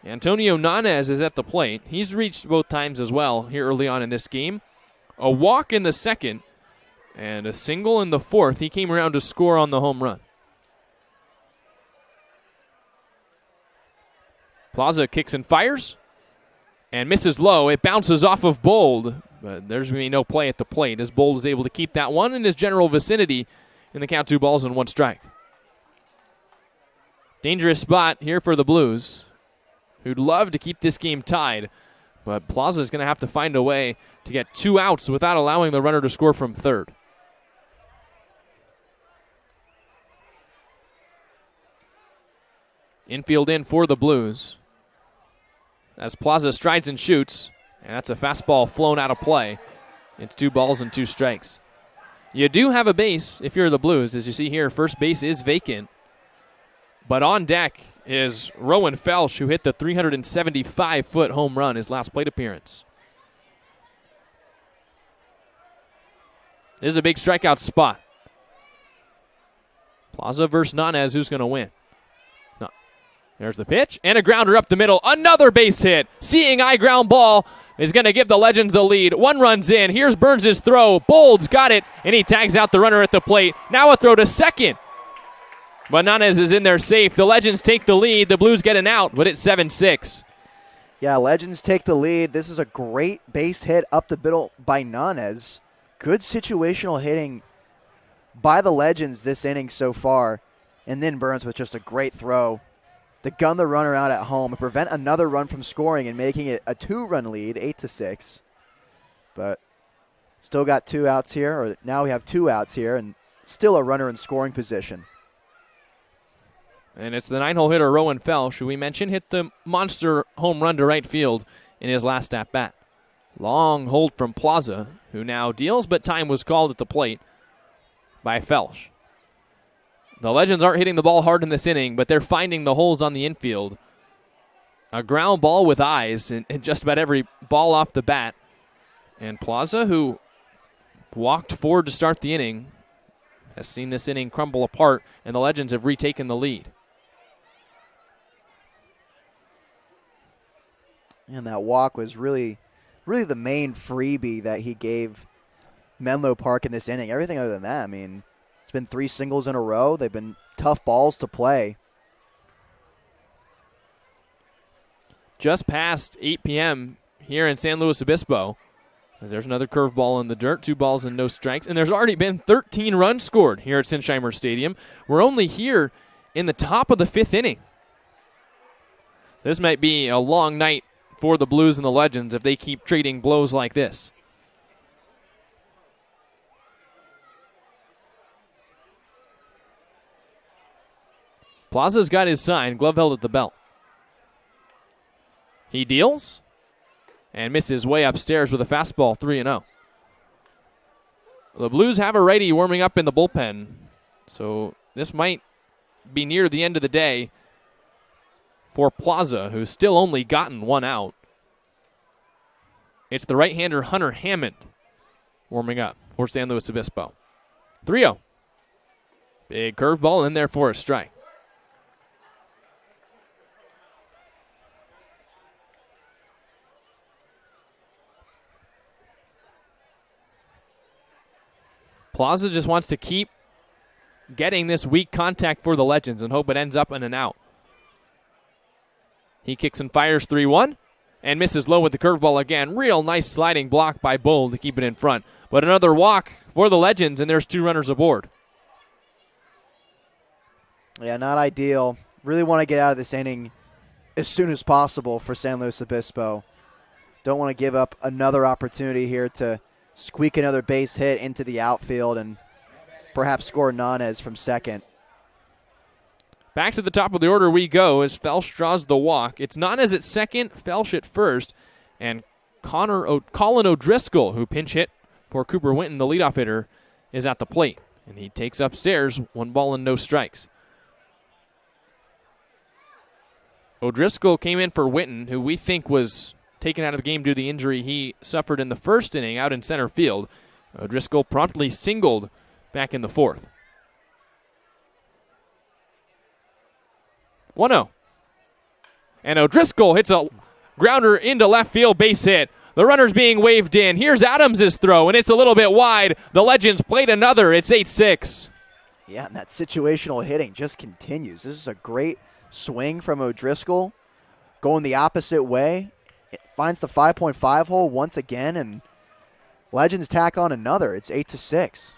Antonio Nanez is at the plate. He's reached both times as well here early on in this game. A walk in the second and a single in the fourth. He came around to score on the home run. Plaza kicks and fires and misses low. It bounces off of Bold, but there's going to be no play at the plate as Bold is able to keep that one in his general vicinity in the count 2 balls and 1 strike. Dangerous spot here for the Blues, who'd love to keep this game tied, but Plaza is going to have to find a way to get 2 outs without allowing the runner to score from third. Infield in for the Blues as Plaza strides and shoots, and that's a fastball flown out of play. It's 2 balls and 2 strikes. You do have a base if you're the Blues. As you see here, first base is vacant. But on deck is Rowan Felsch, who hit the 375-foot home run his last plate appearance. This is a big strikeout spot. Plaza versus Nanez, who's going to win? No. There's the pitch, and a grounder up the middle. Another base hit. Seeing eye ground ball is going to give the Legends the lead. 1 runs in. Here's Burns' throw. Bold's got it, and he tags out the runner at the plate. Now a throw to second. But Nanez is in there safe. The Legends take the lead. The Blues get an out, but it's 7-6. Yeah, Legends take the lead. This is a great base hit up the middle by Nanez. Good situational hitting by the Legends this inning so far. And then Burns with just a great throw to gun the runner out at home and prevent another run from scoring and making it a 2-run lead, 8-6. But still got 2 outs here, or now we have 2 outs here, and still a runner in scoring position. And it's the 9-hole hitter, Rowan Felsh, who we mentioned hit the monster home run to right field in his last at-bat. Long hold from Plaza, who now deals, but time was called at the plate by Felsh. The Legends aren't hitting the ball hard in this inning, but they're finding the holes on the infield. A ground ball with eyes and just about every ball off the bat. And Plaza, who walked forward to start the inning, has seen this inning crumble apart, and the Legends have retaken the lead. And that walk was really the main freebie that he gave Menlo Park in this inning. Everything other than that, I mean, it's been 3 singles in a row. They've been tough balls to play. Just past 8 p.m. here in San Luis Obispo. As there's another curveball in the dirt, 2 balls and no strikes. And there's already been 13 runs scored here at Sinsheimer Stadium. We're only here in the top of the 5th inning. This might be a long night for the Blues and the Legends if they keep trading blows like this. Plaza's got his sign, glove held at the belt. He deals and misses way upstairs with a fastball, 3-0. The Blues have a righty warming up in the bullpen, so this might be near the end of the day for Plaza, who's still only gotten 1 out. It's the right-hander Hunter Hammond warming up for San Luis Obispo. 3-0. Big curveball in there for a strike. Plaza just wants to keep getting this weak contact for the Legends and hope it ends up in an out. He kicks and fires 3-1 and misses low with the curveball again. Real nice sliding block by Bull to keep it in front. But another walk for the Legends, and there's 2 runners aboard. Yeah, not ideal. Really want to get out of this inning as soon as possible for San Luis Obispo. Don't want to give up another opportunity here to squeak another base hit into the outfield and perhaps score Nanez from second. Back to the top of the order we go as Felsh draws the walk. It's Nanez at second, Felsh at first, and Colin O'Driscoll, who pinch hit for Cooper Winton, the leadoff hitter, is at the plate. And he takes upstairs, 1 ball and no strikes. O'Driscoll came in for Winton, who we think was taken out of the game due to the injury he suffered in the first inning out in center field. O'Driscoll promptly singled back in the 4th. 1-0. And O'Driscoll hits a grounder into left field, base hit. The runner's being waved in. Here's Adams' throw, and it's a little bit wide. The Legends played another. It's 8-6. Yeah, and that situational hitting just continues. This is a great swing from O'Driscoll, going the opposite way. It finds the 5.5 hole once again, and Legends tack on another. It's 8-6.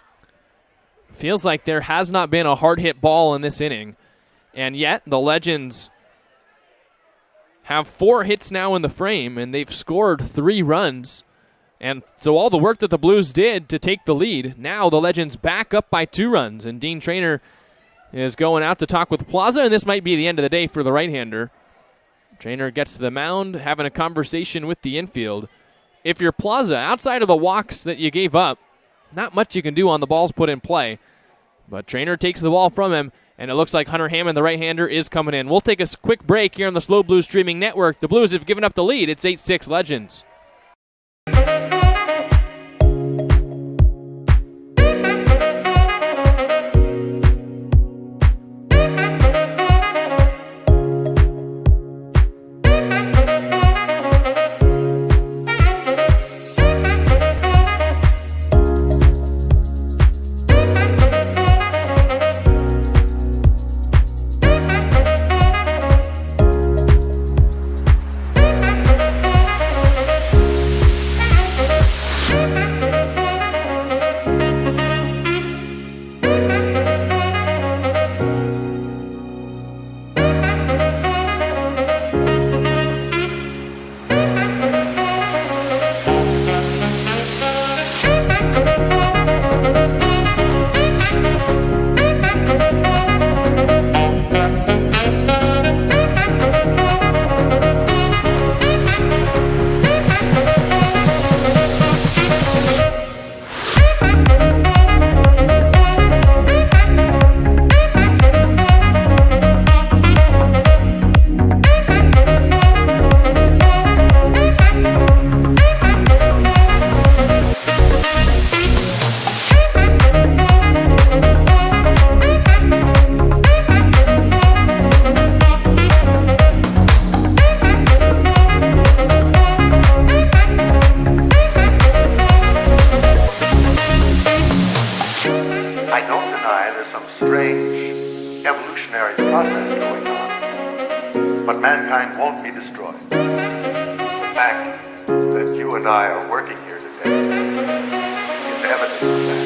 Feels like there has not been a hard-hit ball in this inning, and yet the Legends have 4 hits now in the frame, and they've scored 3 runs. And so all the work that the Blues did to take the lead, now the Legends back up by 2 runs, and Dean Traynor is going out to talk with Plaza, and this might be the end of the day for the right-hander. Traynor gets to the mound, having a conversation with the infield. If you're Plaza, outside of the walks that you gave up, not much you can do on the balls put in play. But Traynor takes the ball from him, and it looks like Hunter Hammond, the right-hander, is coming in. We'll take a quick break here on the SLO Blues streaming network. The Blues have given up the lead. It's 8-6 Legends. The fact that you and I are working here today is evidence of that.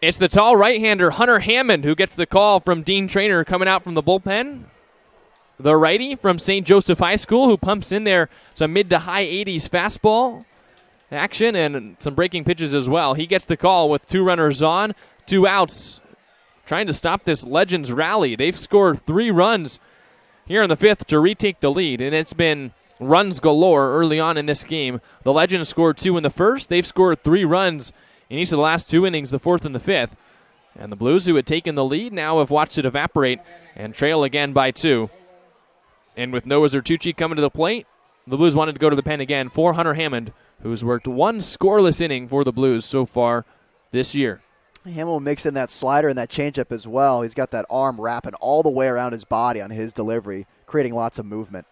It's the tall right-hander Hunter Hammond who gets the call from Dean Traynor coming out from the bullpen. The righty from St. Joseph High School who pumps in there some mid to high 80s fastball action and some breaking pitches as well. He gets the call with 2 runners on, 2 outs, trying to stop this Legends rally. They've scored 3 runs here in the 5th to retake the lead, and it's been runs galore early on in this game. The Legends scored 2 in the first. They've scored 3 runs in each of the last 2 innings, the 4th and the 5th. And the Blues, who had taken the lead, now have watched it evaporate and trail again by 2. And with Noah Zertucci coming to the plate, the Blues wanted to go to the pen again for Hunter Hammond, who's worked 1 scoreless inning for the Blues so far this year. Hammond will mix in that slider and that changeup as well. He's got that arm wrapping all the way around his body on his delivery, creating lots of movement.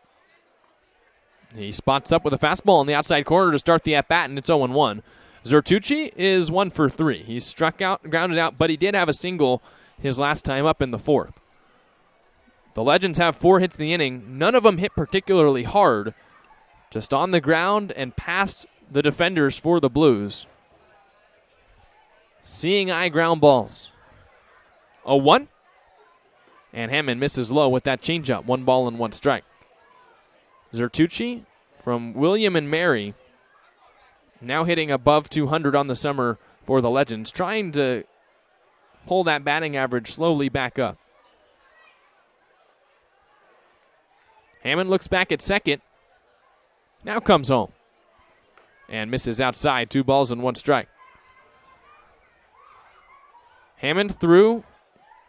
He spots up with a fastball in the outside corner to start the at-bat, and it's 0-1. Zertucci is 1 for 3. He struck out, grounded out, but he did have a single his last time up in the 4th. The Legends have 4 hits in the inning. None of them hit particularly hard, just on the ground and past the defenders for the Blues. Seeing eye ground balls. 0-1. And Hammond misses low with that changeup. 1 ball and 1 strike. Zertucci from William and Mary, now hitting above 200 on the summer for the Legends, trying to pull that batting average slowly back up. Hammond looks back at second. Now comes home. And misses outside. 2 balls and 1 strike. Hammond threw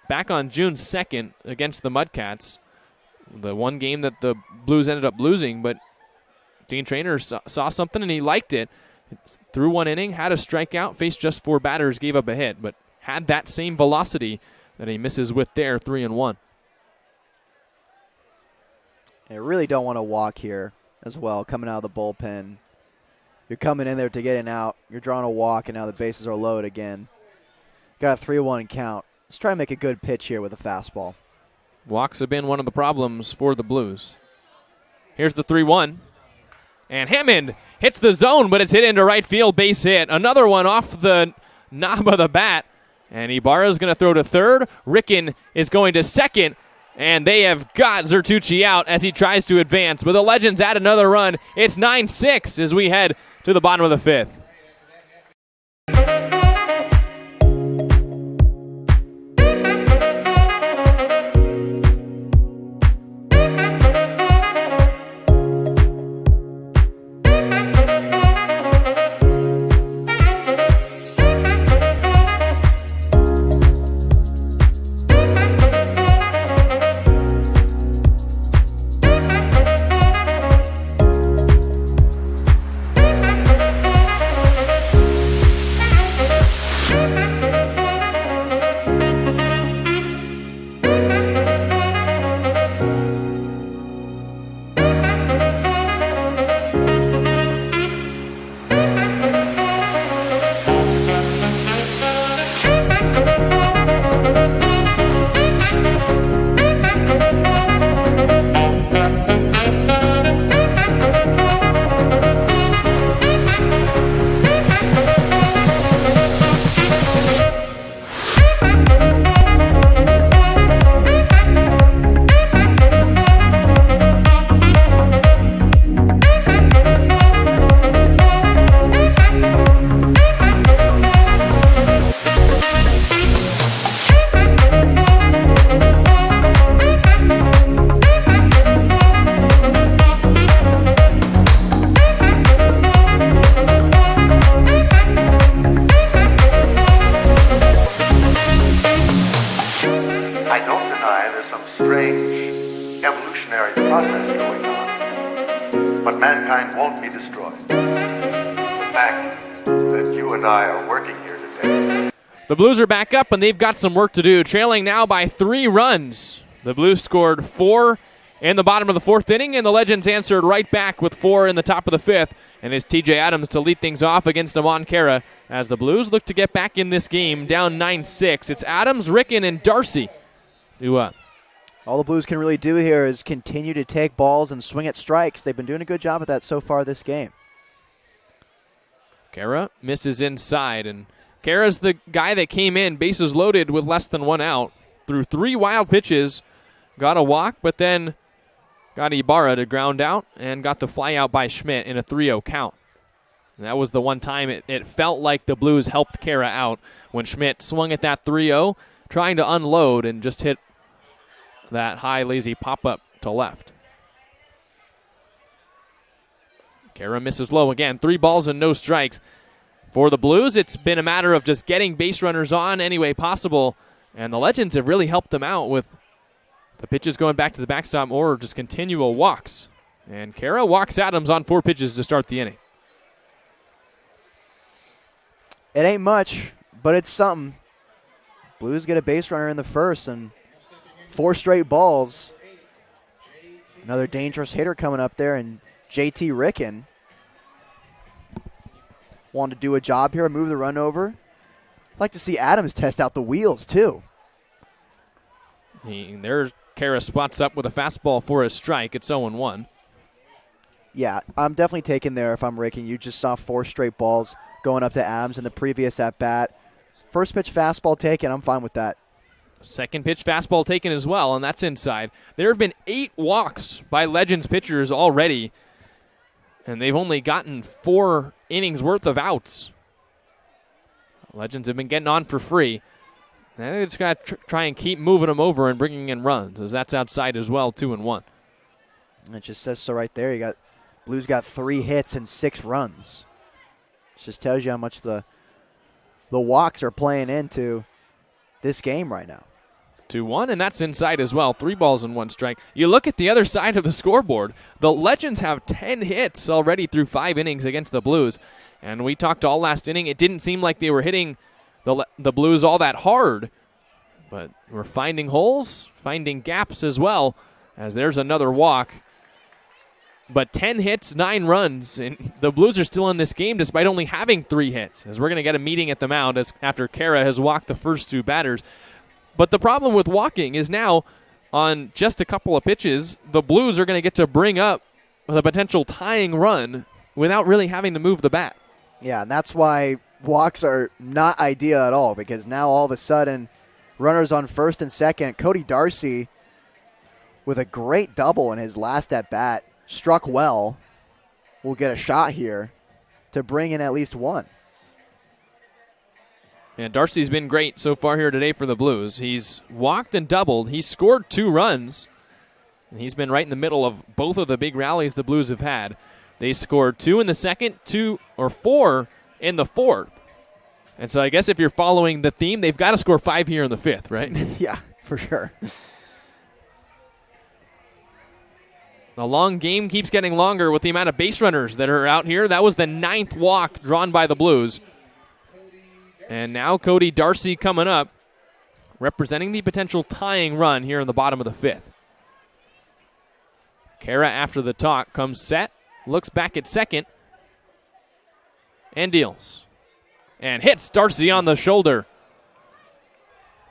back on June 2nd against the Mudcats. The one game that the Blues ended up losing, but Dean Traynor saw something and he liked it. Threw 1 inning, had a strikeout, faced just 4 batters, gave up a hit, but had that same velocity that he misses with there, 3-1. They really don't want to walk here as well, coming out of the bullpen. You're coming in there to get an out. You're drawing a walk, and now the bases are loaded again. Got a 3-1 count. Let's try to make a good pitch here with a fastball. Walks have been one of the problems for the Blues. Here's the 3-1. And Hammond hits the zone, but it's hit into right field, base hit. Another one off the knob of the bat. And Ibarra's going to throw to third. Ricken is going to second. And they have got Zertucci out as he tries to advance. But the Legends add another run. It's 9-6 as we head to the bottom of the 5th. But mankind won't be destroyed. The fact that you and I are working here today. The Blues are back up, and they've got some work to do. Trailing now by 3 runs. The Blues scored 4 in the bottom of the fourth inning, and the Legends answered right back with 4 in the top of the fifth. And it's TJ Adams to lead things off against Amon Kara as the Blues look to get back in this game, down 9-6. It's Adams, Ricken, and Darcy who all the Blues can really do here is continue to take balls and swing at strikes. They've been doing a good job of that so far this game. Kara misses inside, and Kara's the guy that came in, bases loaded with less than 1 out, threw 3 wild pitches, got a walk, but then got Ibarra to ground out and got the fly out by Schmidt in a 3-0 count. And that was the one time it felt like the Blues helped Kara out when Schmidt swung at that 3-0, trying to unload and just hit that high, lazy pop-up to left. Kara misses low again. 3 balls and no strikes. For the Blues, it's been a matter of just getting base runners on any way possible, and the Legends have really helped them out with the pitches going back to the backstop or just continual walks. And Kara walks Adams on 4 pitches to start the inning. It ain't much, but it's something. Blues get a base runner in the first, and 4 straight balls. Another dangerous hitter coming up there, and JT Ricken wanted to do a job here, move the run over. I'd like to see Adams test out the wheels, too. There, Kara spots up with a fastball for a strike. It's 0-1. Yeah, I'm definitely taking there if I'm Ricken. You just saw 4 straight balls going up to Adams in the previous at-bat. First pitch fastball taken, I'm fine with that. Second pitch fastball taken as well, and that's inside. There have been 8 walks by Legends pitchers already, and they've only gotten 4 innings worth of outs. Legends have been getting on for free. They just got to try and keep moving them over and bringing in runs, as that's outside as well, 2-1. It just says so right there. Blues got 3 hits and 6 runs. It just tells you how much the walks are playing into this game right now. 2-1, and that's inside as well. 3 balls and 1 strike. You look at the other side of the scoreboard. The Legends have 10 hits already through 5 innings against the Blues. And we talked all last inning. It didn't seem like they were hitting the Blues all that hard. But we're finding holes, finding gaps as well, as there's another walk. But 10 hits, 9 runs, and the Blues are still in this game despite only having 3 hits, as we're going to get a meeting at the mound after Kara has walked the first 2 batters. But the problem with walking is now, on just a couple of pitches, the Blues are going to get to bring up the potential tying run without really having to move the bat. Yeah, and that's why walks are not ideal at all, because now all of a sudden, runners on first and second. Cody Darcy, with a great double in his last at-bat, struck well, will get a shot here to bring in at least 1. And Darcy's been great so far here today for the Blues. He's walked and doubled. He's scored 2 runs. And he's been right in the middle of both of the big rallies the Blues have had. They scored 2 in the second, 4 in the fourth. And so I guess if you're following the theme, they've got to score 5 here in the fifth, right? Yeah, for sure. The long game keeps getting longer with the amount of base runners that are out here. That was the 9th walk drawn by the Blues. And now Cody Darcy coming up, representing the potential tying run here in the bottom of the 5th. Kara, after the talk, comes set, looks back at second, and deals. And hits Darcy on the shoulder.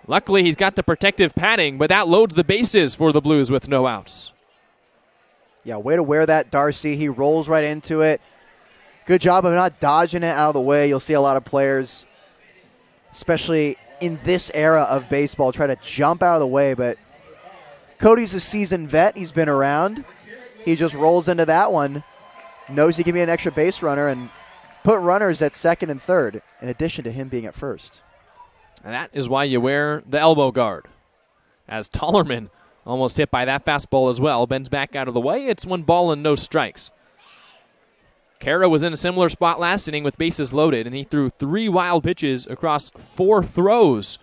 Luckily, he's got the protective padding, but that loads the bases for the Blues with no outs. Yeah, way to wear that, Darcy. He rolls right into it. Good job of not dodging it out of the way. You'll see a lot of players, especially in this era of baseball, try to jump out of the way, but Cody's a seasoned vet. He's been around. He just rolls into that one, knows he can be an extra base runner, and put runners at second and third, in addition to him being at first. And that is why you wear the elbow guard. As Tollerman, almost hit by that fastball as well, bends back out of the way. It's 1 ball and no strikes. Kara was in a similar spot last inning with bases loaded, and he threw 3 wild pitches across 4 throws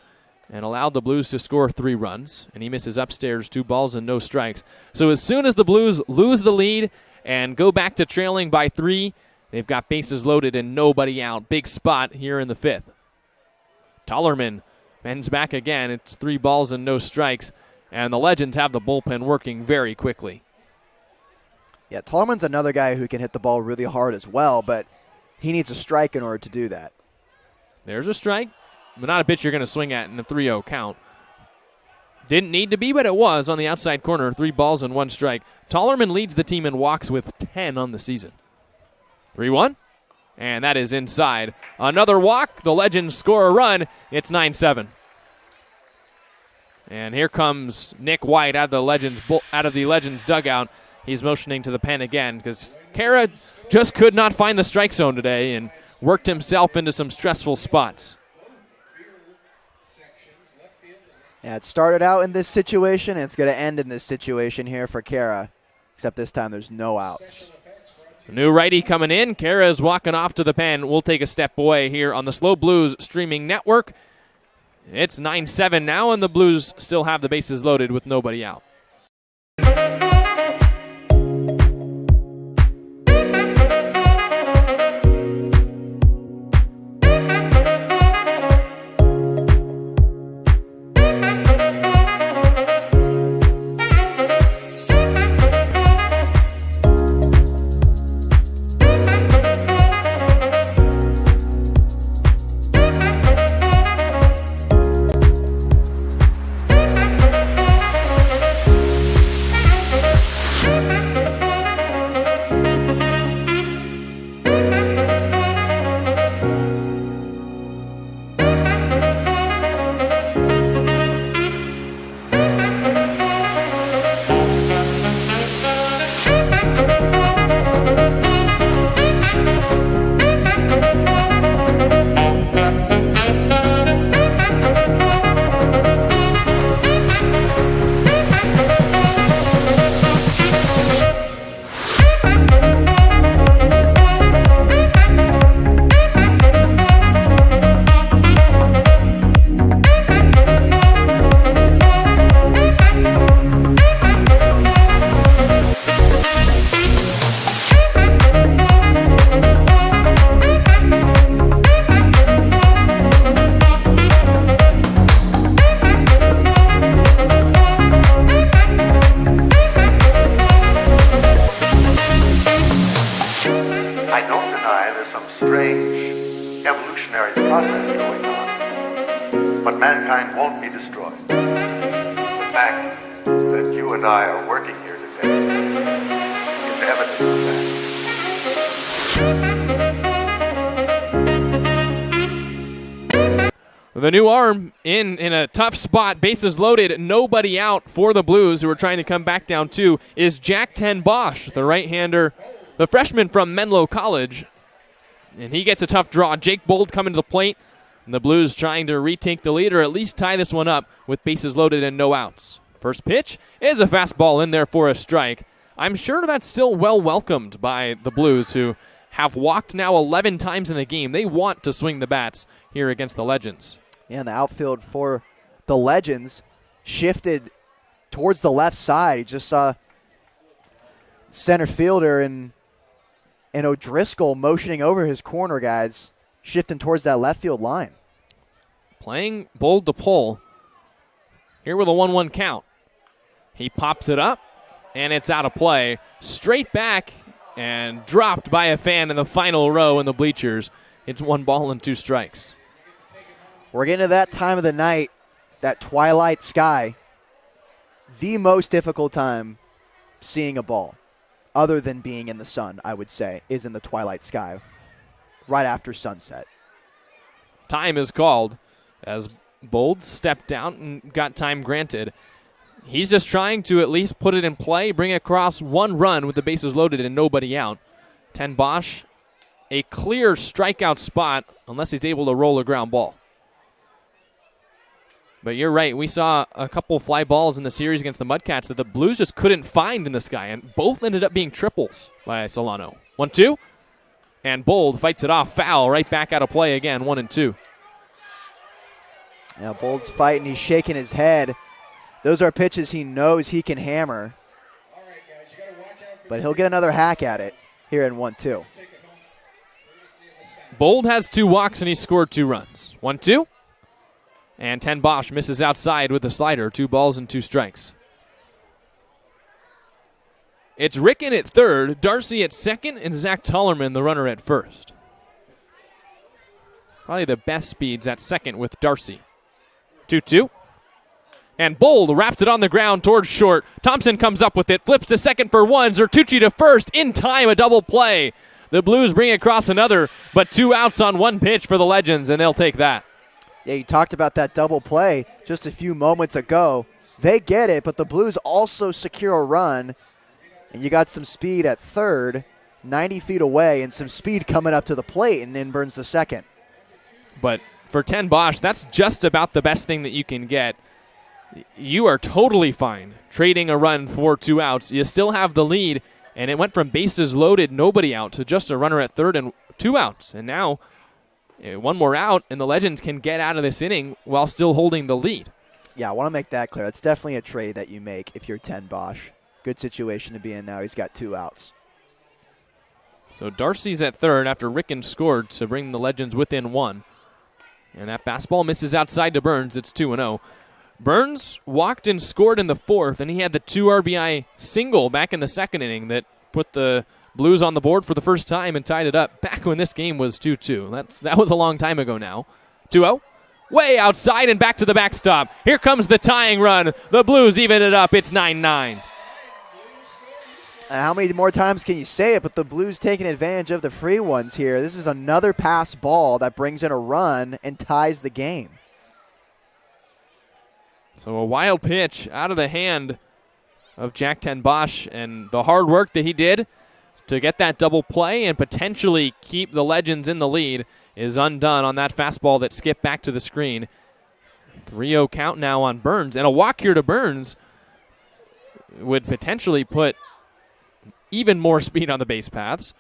and allowed the Blues to score 3 runs. And he misses upstairs, 2 balls and no strikes. So as soon as the Blues lose the lead and go back to trailing by 3, they've got bases loaded and nobody out. Big spot here in the 5th. Tollerman bends back again. It's 3 balls and no strikes. And the Legends have the bullpen working very quickly. Yeah, Tallman's another guy who can hit the ball really hard as well, but he needs a strike in order to do that. There's a strike, but not a pitch you're going to swing at in a 3-0 count. Didn't need to be, but it was on the outside corner. 3 balls and 1 strike. Tollerman leads the team in walks with 10 on the season. 3-1, and that is inside. Another walk. The Legends score a run. It's 9-7. And here comes Nick White out of the Legends dugout. He's motioning to the pen again because Kara just could not find the strike zone today and worked himself into some stressful spots. Yeah, it started out in this situation, and it's going to end in this situation here for Kara, except this time there's no outs. New righty coming in. Kara is walking off to the pen. We'll take a step away here on the SLO Blues streaming network. It's 9-7 now, and the Blues still have the bases loaded with nobody out. evolutionary process going on. But mankind won't be destroyed. The fact that you and I are working here today is evidence of that. The new arm in a tough spot, bases loaded, nobody out for the Blues, who are trying to come back down two, is Jack Ten Bosch, the right-hander, the freshman from Menlo College. And he gets a tough draw. Jake Bold coming to the plate, and the Blues trying to retake the lead or at least tie this one up with bases loaded and no outs. First pitch is a fastball in there for a strike. I'm sure that's still well welcomed by the Blues, who have walked now 11 times in the game. They want to swing the bats here against the Legends. Yeah, and the outfield for the Legends shifted towards the left side. You just saw center fielder and O'Driscoll motioning over his corner guys, shifting towards that left field line. Playing Bold to pull. Here with a 1-1 count. He pops it up, and it's out of play. Straight back and dropped by a fan in the final row in the bleachers. It's 1 ball and 2 strikes. We're getting to that time of the night, that twilight sky. The most difficult time seeing a ball, other than being in the sun, I would say, is in the twilight sky, right after sunset. Time is called as Bold stepped down and got time granted. He's just trying to at least put it in play, bring across 1 run with the bases loaded and nobody out. Ten Bosch, a clear strikeout spot unless he's able to roll a ground ball. But you're right. We saw a couple fly balls in the series against the Mudcats that the Blues just couldn't find in the sky, and both ended up being triples by Solano. 1-2, and Bold fights it off. Foul right back out of play again, 1-2. Now Bold's fighting. He's shaking his head. Those are pitches he knows he can hammer. But he'll get another hack at it here in 1-2. Bold has 2 walks, and he scored 2 runs. 1-2. And Ten Bosch misses outside with a slider. 2 balls and 2 strikes. It's Ricken at third, Darcy at second, and Zach Tollerman, the runner, at first. Probably the best speeds at second with Darcy. 2-2. And Bold wraps it on the ground towards short. Thompson comes up with it, flips to second for one. Zertucci to first. In time, a double play. The Blues bring across another, but 2 outs on 1 pitch for the Legends, and they'll take that. Yeah, you talked about that double play just a few moments ago. They get it, but the Blues also secure a run. And you got some speed at third, 90 feet away, and some speed coming up to the plate, and in Burns the second. But for Ten Bosch, that's just about the best thing that you can get. You are totally fine trading a run for 2 outs. You still have the lead, and it went from bases loaded, nobody out, to just a runner at third and 2 outs. And now 1 more out, and the Legends can get out of this inning while still holding the lead. Yeah, I want to make that clear. It's definitely a trade that you make if you're Ten Bosch. Good situation to be in now. He's got 2 outs. So Darcy's at third after Ricken scored to bring the Legends within 1. And that fastball misses outside to Burns. It's 2-0. Burns walked and scored in the 4th, and he had the 2 RBI single back in the 2nd inning that put the Blues on the board for the first time and tied it up back when this game was 2-2. That was a long time ago now. 2-0. Way outside and back to the backstop. Here comes the tying run. The Blues even it up. It's 9-9. How many more times can you say it? But the Blues taking advantage of the free ones here. This is another pass ball that brings in a run and ties the game. So a wild pitch out of the hand of Jack Ten Bosch, and the hard work that he did to get that double play and potentially keep the Legends in the lead is undone on that fastball that skipped back to the screen. 3-0 count now on Burns, and a walk here to Burns would potentially put even more speed on the base paths.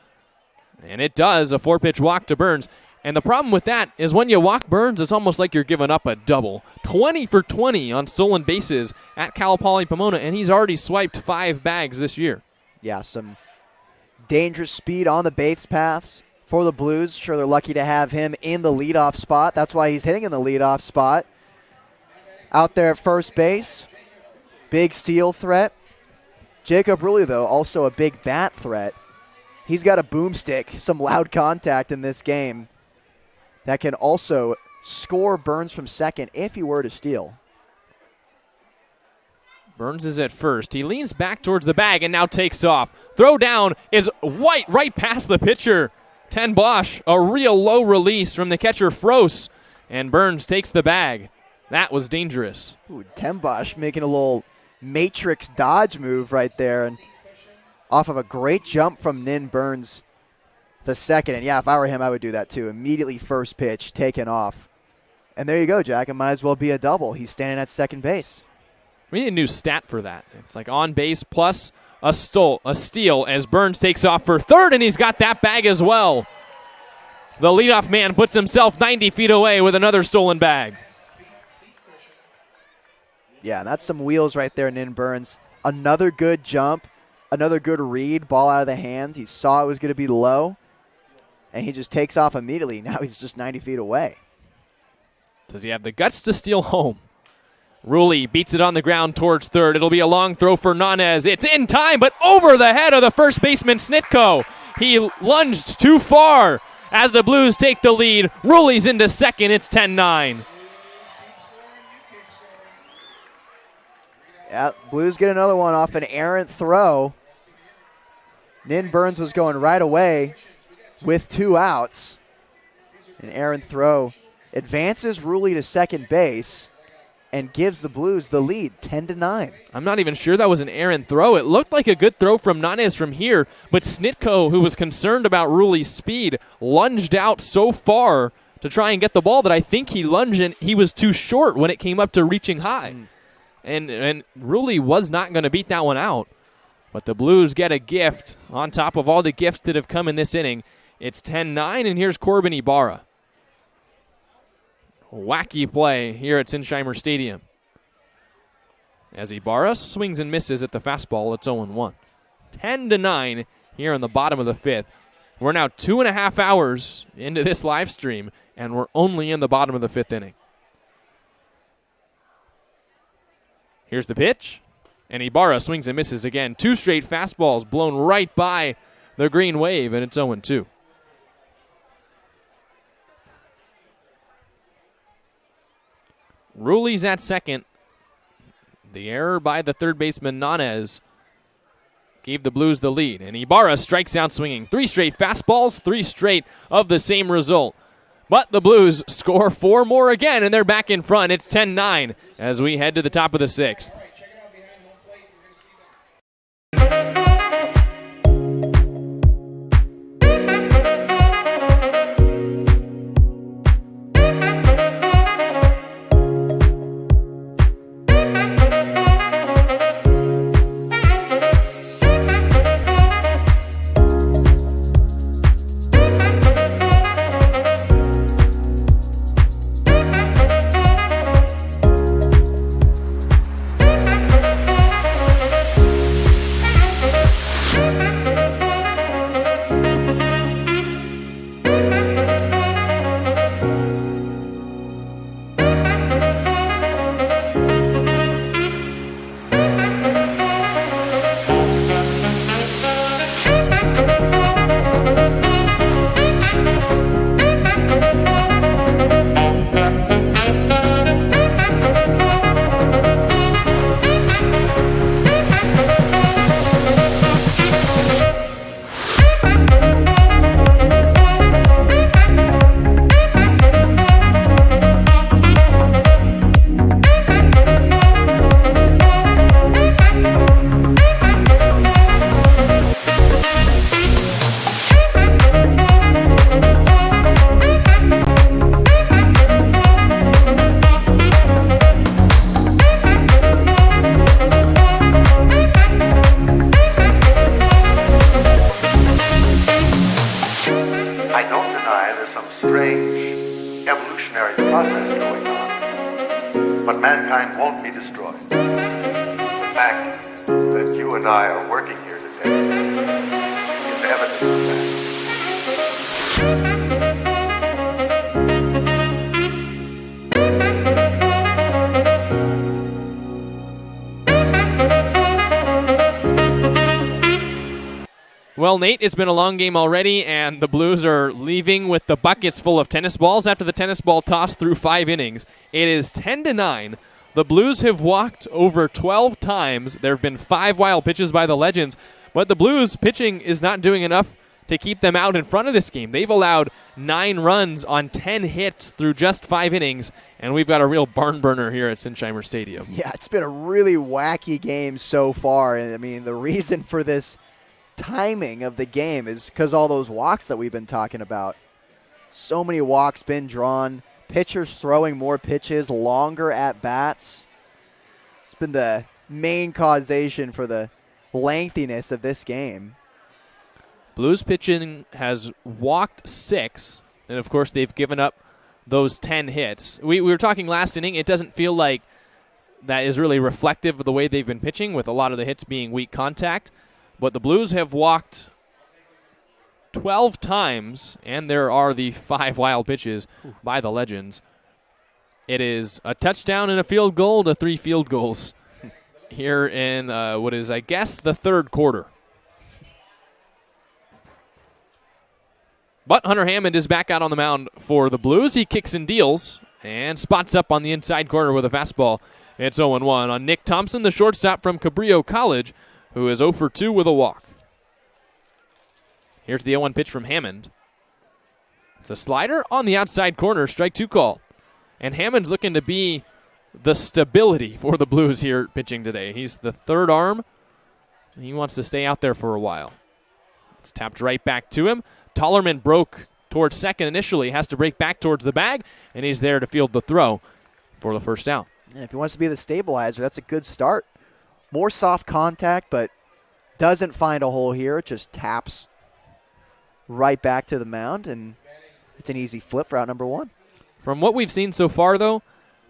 And it does, a 4-pitch walk to Burns. And the problem with that is when you walk Burns, it's almost like you're giving up a double. 20 for 20 on stolen bases at Cal Poly Pomona, and he's already swiped 5 bags this year. Yeah, some dangerous speed on the base paths for the Blues. Sure, they're lucky to have him in the leadoff spot. That's why he's hitting in the leadoff spot. Out there at first base, big steal threat. Jacob Rulli, though, also a big bat threat. He's got a boomstick, some loud contact in this game that can also score Burns from second if he were to steal. Burns is at first. He leans back towards the bag and now takes off. Throw down is White right past the pitcher. Ten Bosch, a real low release from the catcher Froese, and Burns takes the bag. That was dangerous. Ooh, Ten Bosch making a little matrix dodge move right there, and off of a great jump from Nin Burns the second. And yeah, if I were him, I would do that too. Immediately first pitch, taken off. And there you go, Jack. It might as well be a double. He's standing at second base. We need a new stat for that. It's like on base plus a steal as Burns takes off for third, and he's got that bag as well. The leadoff man puts himself 90 feet away with another stolen bag. Yeah, that's some wheels right there, Nin Burns. Another good jump, another good read, ball out of the hands. He saw it was going to be low, and he just takes off immediately. Now he's just 90 feet away. Does he have the guts to steal home? Rulli beats it on the ground towards third. It'll be a long throw for Nanez. It's in time, but over the head of the first baseman, Snitko. He lunged too far as the Blues take the lead. Rulli's into second. It's 10-9. Yeah, Blues get another one off an errant throw. Nin Burns was going right away with 2 outs. An errant throw advances Rulli to second base and gives the Blues the lead, 10-9. I'm not even sure that was an errant throw. It looked like a good throw from Nanez from here, but Snitko, who was concerned about Rulli's speed, lunged out so far to try and get the ball that I think he lunged and he was too short when it came up to reaching high. And Rulli was not going to beat that one out. But the Blues get a gift on top of all the gifts that have come in this inning. It's 10-9, and here's Corbin Ibarra. Wacky play here at Sinsheimer Stadium. As Ibarra swings and misses at the fastball, it's 0-1. 10-9 here in the bottom of the 5th. We're now 2.5 hours into this live stream, and we're only in the bottom of the 5th inning. Here's the pitch. And Ibarra swings and misses again. 2 straight fastballs blown right by the green wave, and it's 0-2. Ruley's at second. The error by the third baseman, Nanez, gave the Blues the lead. And Ibarra strikes out swinging. 3 straight fastballs, 3 straight of the same result. But the Blues score 4 more again, and they're back in front. It's 10-9 as we head to the top of the 6th. But mankind won't be destroyed. The fact that you and I are working here today is evidence of that. Well, Nate, it's been a long game already, and the Blues are leaving with the buckets full of tennis balls after the tennis ball toss through 5 innings. It is 10-9. The Blues have walked over 12 times. There have been 5 wild pitches by the Legends, but the Blues pitching is not doing enough to keep them out in front of this game. They've allowed 9 runs on 10 hits through just 5 innings, and we've got a real barn burner here at Sinsheimer Stadium. Yeah, it's been a really wacky game so far, and I mean, the reason for this timing of the game is because all those walks that we've been talking about. So many walks been drawn, pitchers throwing more pitches, longer at bats. It's been the main causation for the lengthiness of this game. Blues pitching has walked 6, and of course they've given up those 10 hits. We were talking last inning. It doesn't feel like that is really reflective of the way they've been pitching, with a lot of the hits being weak contact. But the Blues have walked 12 times, and there are the 5 wild pitches by the Legends. It is a touchdown and a field goal to 3 field goals here in what is, I guess, the third quarter. But Hunter Hammond is back out on the mound for the Blues. He kicks and deals and spots up on the inside corner with a fastball. It's 0-1 on Nick Thompson, the shortstop from Cabrillo College, who is 0 for 2 with a walk. Here's the 0-1 pitch from Hammond. It's a slider on the outside corner, strike 2 call. And Hammond's looking to be the stability for the Blues here pitching today. He's the third arm, and he wants to stay out there for a while. It's tapped right back to him. Tollerman broke towards second initially, has to break back towards the bag, and he's there to field the throw for the first out. And if he wants to be the stabilizer, that's a good start. More soft contact, but doesn't find a hole here. It just taps right back to the mound, and it's an easy flip for out number 1. From what we've seen so far, though,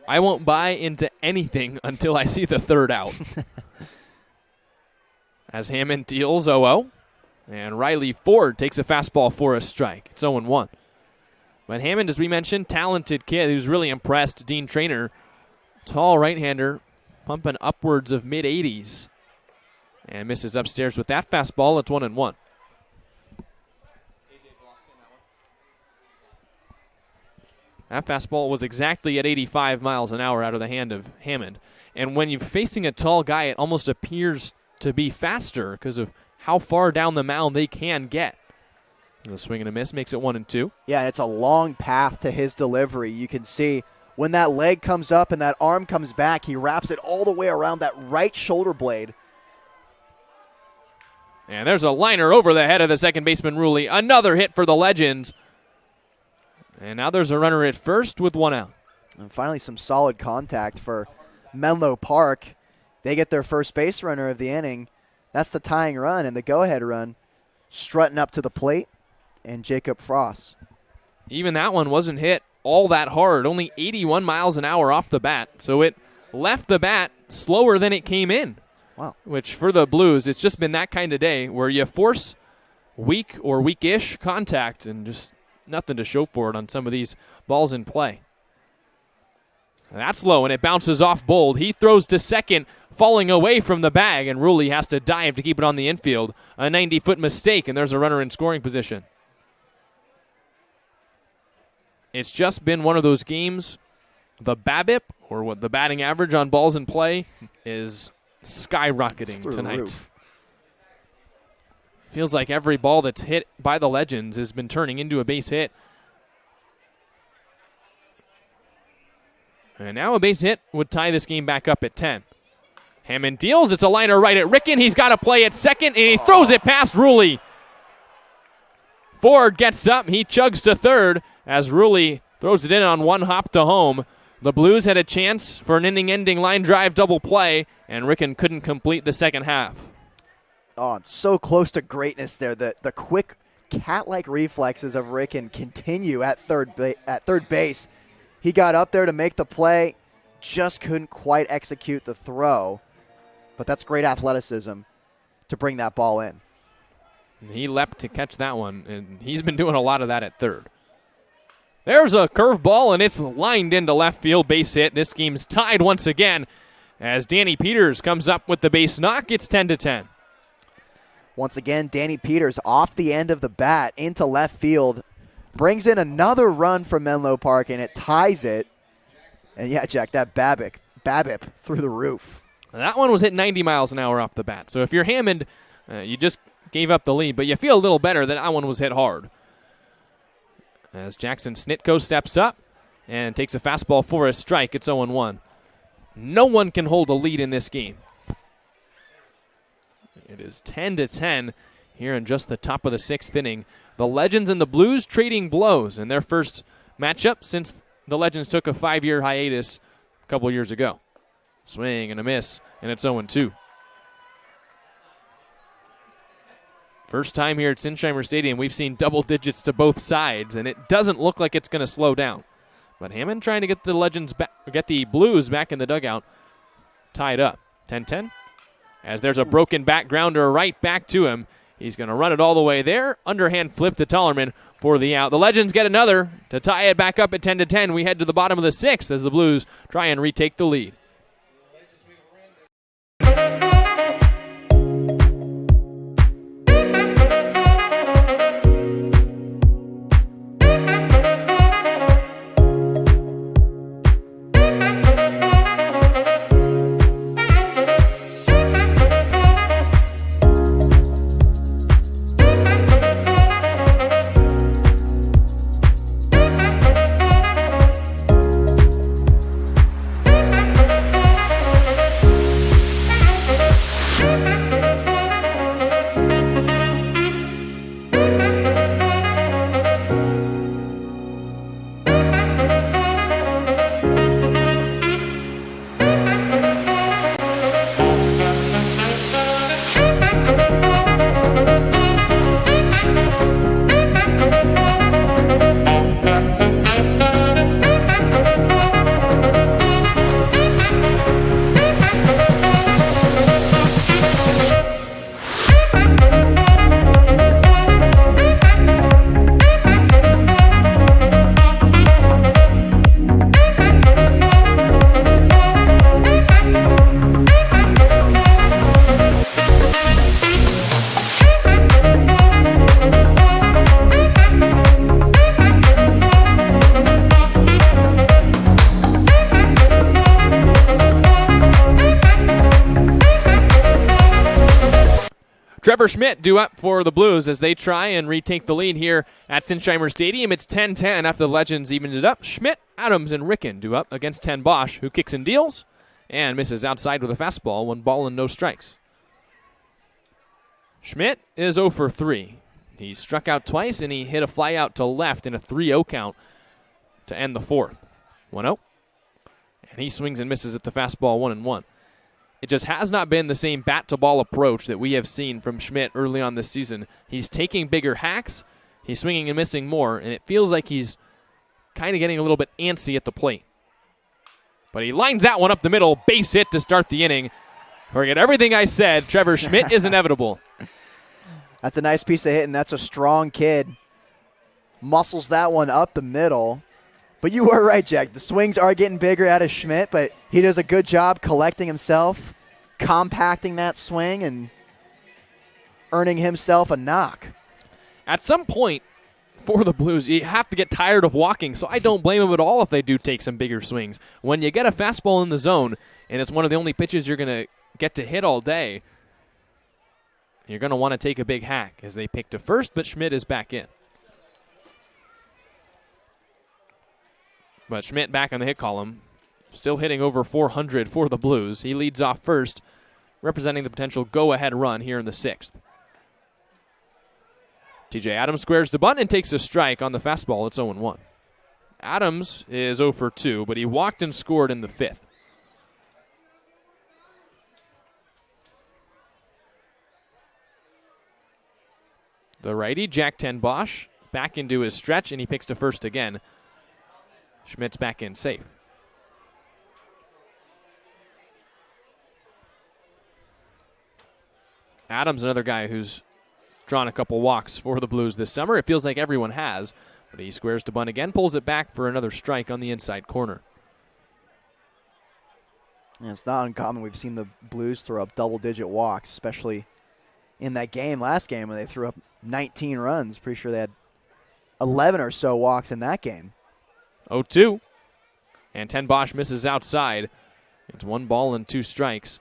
I won't buy into anything until I see the third out. As Hammond deals 0-0, and Riley Ford takes a fastball for a strike. It's 0-1. But Hammond, as we mentioned, talented kid who's really impressed Dean Traynor. Tall right-hander. pumping upwards of mid-80s. And misses upstairs with that fastball. It's 1-1. That fastball was exactly at 85 miles an hour out of the hand of Hammond. And when you're facing a tall guy, it almost appears to be faster because of how far down the mound they can get. The swing and a miss makes it 1-2. Yeah, it's a long path to his delivery. You can see when that leg comes up and that arm comes back, he wraps it all the way around that right shoulder blade. And there's a liner over the head of the second baseman, Ruley. Another hit for the Legends. And now there's a runner at first with 1 out. And finally some solid contact for Menlo Park. They get their first base runner of the inning. That's the tying run and the go-ahead run. Strutting up to the plate, and Jacob Frost. Even that one wasn't hit all that hard, only 81 miles an hour off the bat. So it left the bat slower than it came in. Wow. Which for the Blues, it's just been that kind of day where you force weak or weakish contact and just nothing to show for it on some of these balls in play. And that's low, and it bounces off Bold. He throws to second, falling away from the bag, and Ruley has to dive to keep it on the infield. A 90-foot mistake, and there's a runner in scoring position. It's just been one of those games. The BABIP, or what the batting average on balls in play, is skyrocketing tonight. Feels like every ball that's hit by the Legends has been turning into a base hit. And now a base hit would tie this game back up at 10. Hammond deals. It's a liner right at Ricken. He's got to play at second, and he throws it past Ruley. Ford gets up. He chugs to third as Ruley throws it in on one hop to home. The Blues had a chance for an inning-ending line drive double play, and Ricken couldn't complete the second half. Oh, it's so close to greatness there. The quick cat-like reflexes of Ricken continue at third base. He got up there to make the play, just couldn't quite execute the throw. But that's great athleticism to bring that ball in. He leapt to catch that one, and he's been doing a lot of that at third. There's a curveball, and it's lined into left field, base hit. This game's tied once again as Danny Peters comes up with the base knock. It's 10-10. Once again, Danny Peters off the end of the bat into left field. Brings in another run from Menlo Park, and it ties it. And yeah, Jack, that BABIP through the roof. That one was hit 90 miles an hour off the bat. So if you're Hammond, you just gave up the lead, but you feel a little better that that one was hit hard. As Jackson Snitko steps up and takes a fastball for a strike, it's 0-1. No one can hold a lead in this game. It is 10-10 here in just the top of the sixth inning. The Legends and the Blues trading blows in their first matchup since the Legends took a 5-year hiatus a couple years ago. Swing and a miss, and it's 0-2. First time here at Sinsheimer Stadium, we've seen double digits to both sides, and it doesn't look like it's going to slow down. But Hammond trying to get the Legends back, get the Blues back in the dugout, tied up. 10-10. As there's a broken back grounder right back to him. He's going to run it all the way there. Underhand flip to Tollerman for the out. The Legends get another to tie it back up at 10-10. We head to the bottom of the sixth as the Blues try and retake the lead. Trevor Schmidt due up for the Blues as they try and retake the lead here at Sinsheimer Stadium. It's 10-10 after the Legends evened it up. Schmidt, Adams, and Ricken due up against Ten Bosch, who kicks and deals and misses outside with a fastball, 1 ball and no strikes. Schmidt is 0 for 3. He struck out twice, and he hit a fly out to left in a 3-0 count to end the 4th. 1-0. And he swings and misses at the fastball 1-1. It just has not been the same bat-to-ball approach that we have seen from Schmidt early on this season. He's taking bigger hacks, he's swinging and missing more, and it feels like he's kind of getting a little bit antsy at the plate. But he lines that one up the middle, base hit to start the inning. Forget everything I said, Trevor Schmidt is inevitable. That's a nice piece of hitting. That's a strong kid. Muscles that one up the middle. But you were right, Jack. The swings are getting bigger out of Schmidt, but he does a good job collecting himself, compacting that swing, and earning himself a knock. At some point for the Blues, you have to get tired of walking, so I don't blame them at all if they do take some bigger swings. When you get a fastball in the zone, and it's one of the only pitches you're going to get to hit all day, you're going to want to take a big hack as they pick to first, but Schmidt is back in. But Schmidt back on the hit column, still hitting over 400 for the Blues. He leads off first, representing the potential go-ahead run here in the 6th. TJ Adams squares the bunt and takes a strike on the fastball. It's 0-1. Adams is 0 for 2, but he walked and scored in the 5th. The righty, Jack Ten Bosch, back into his stretch, and he picks to first again. Schmidt's back in safe. Adams, another guy who's drawn a couple walks for the Blues this summer. It feels like everyone has, but he squares to bunt again, pulls it back for another strike on the inside corner. Yeah, it's not uncommon. We've seen the Blues throw up double-digit walks, especially in that game, last game, when they threw up 19 runs. Pretty sure they had 11 or so walks in that game. 0-2. And Ten Bosch misses outside. It's 1 ball and 2 strikes.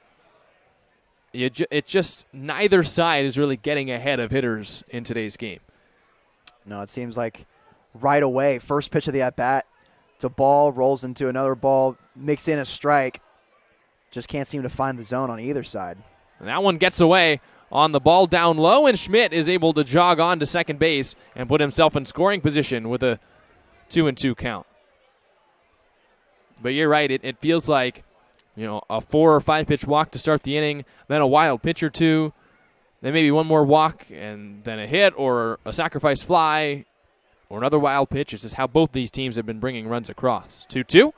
It's just neither side is really getting ahead of hitters in today's game. No, it seems like right away, first pitch of the at-bat, it's a ball, rolls into another ball, mix in a strike. Just can't seem to find the zone on either side. And that one gets away on the ball down low, and Schmidt is able to jog on to second base and put himself in scoring position with a 2-2 count. But you're right, it feels like, a 4 or 5 pitch walk to start the inning, then a wild pitch or two, then maybe one more walk, and then a hit or a sacrifice fly or another wild pitch. It's just how both these teams have been bringing runs across. 2-2,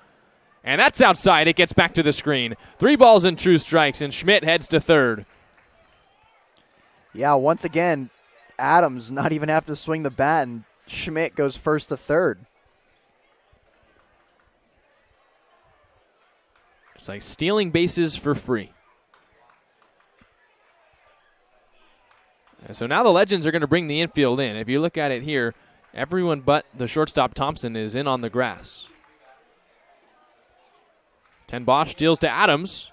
and that's outside. It gets back to the screen. 3 balls and 2 strikes, and Schmidt heads to third. Yeah, once again, Adams not even have to swing the bat, and Schmidt goes first to third. It's like stealing bases for free. And so now the Legends are going to bring the infield in. If you look at it here, everyone but the shortstop Thompson is in on the grass. Ten Bosch deals to Adams.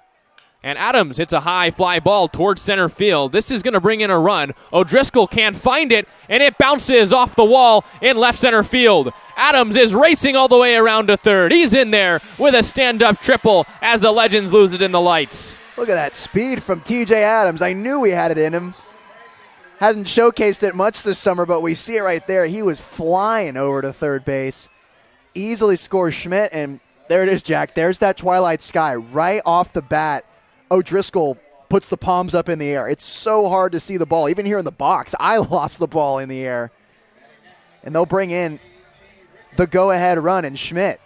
And Adams hits a high fly ball towards center field. This is going to bring in a run. O'Driscoll can't find it, and it bounces off the wall in left center field. Adams is racing all the way around to third. He's in there with a stand-up triple as the Legends lose it in the lights. Look at that speed from T.J. Adams. I knew he had it in him. Hasn't showcased it much this summer, but we see it right there. He was flying over to third base. Easily scores Schmidt, and there it is, Jack. There's that twilight sky right off the bat. O'Driscoll puts the palms up in the air. It's so hard to see the ball. Even here in the box, I lost the ball in the air. And they'll bring in the go-ahead run in Schmidt.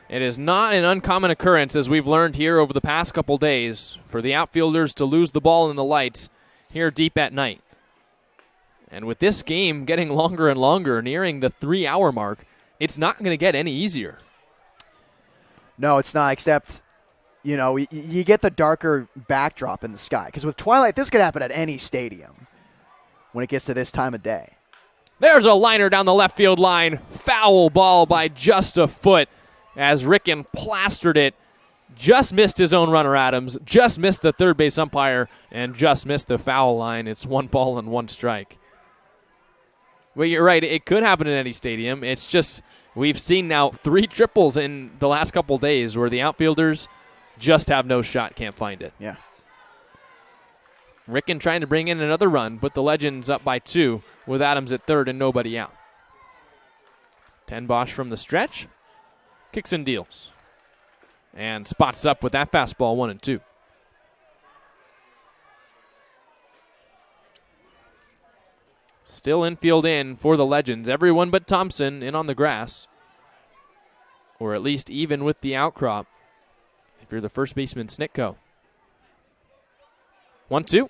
It is not an uncommon occurrence, as we've learned here over the past couple days, for the outfielders to lose the ball in the lights here deep at night. And with this game getting longer and longer, nearing the 3-hour mark, it's not going to get any easier. No, it's not, except, you get the darker backdrop in the sky. Because with twilight, this could happen at any stadium when it gets to this time of day. There's a liner down the left field line. Foul ball by just a foot as Ricken plastered it just missed his own runner, Adams, just missed the third base umpire, and just missed the foul line. It's 1 ball and 1 strike. Well, you're right. It could happen in any stadium. It's just we've seen now 3 triples in the last couple days where the outfielders just have no shot, can't find it. Yeah. Ricken trying to bring in another run, but the Legends up by 2 with Adams at third and nobody out. 10 Bosch from the stretch. Kicks and deals. And spots up with that fastball 1-2. Still infield in for the Legends. Everyone but Thompson in on the grass. Or at least even with the outcrop if you're the first baseman, Snitko. 1-2.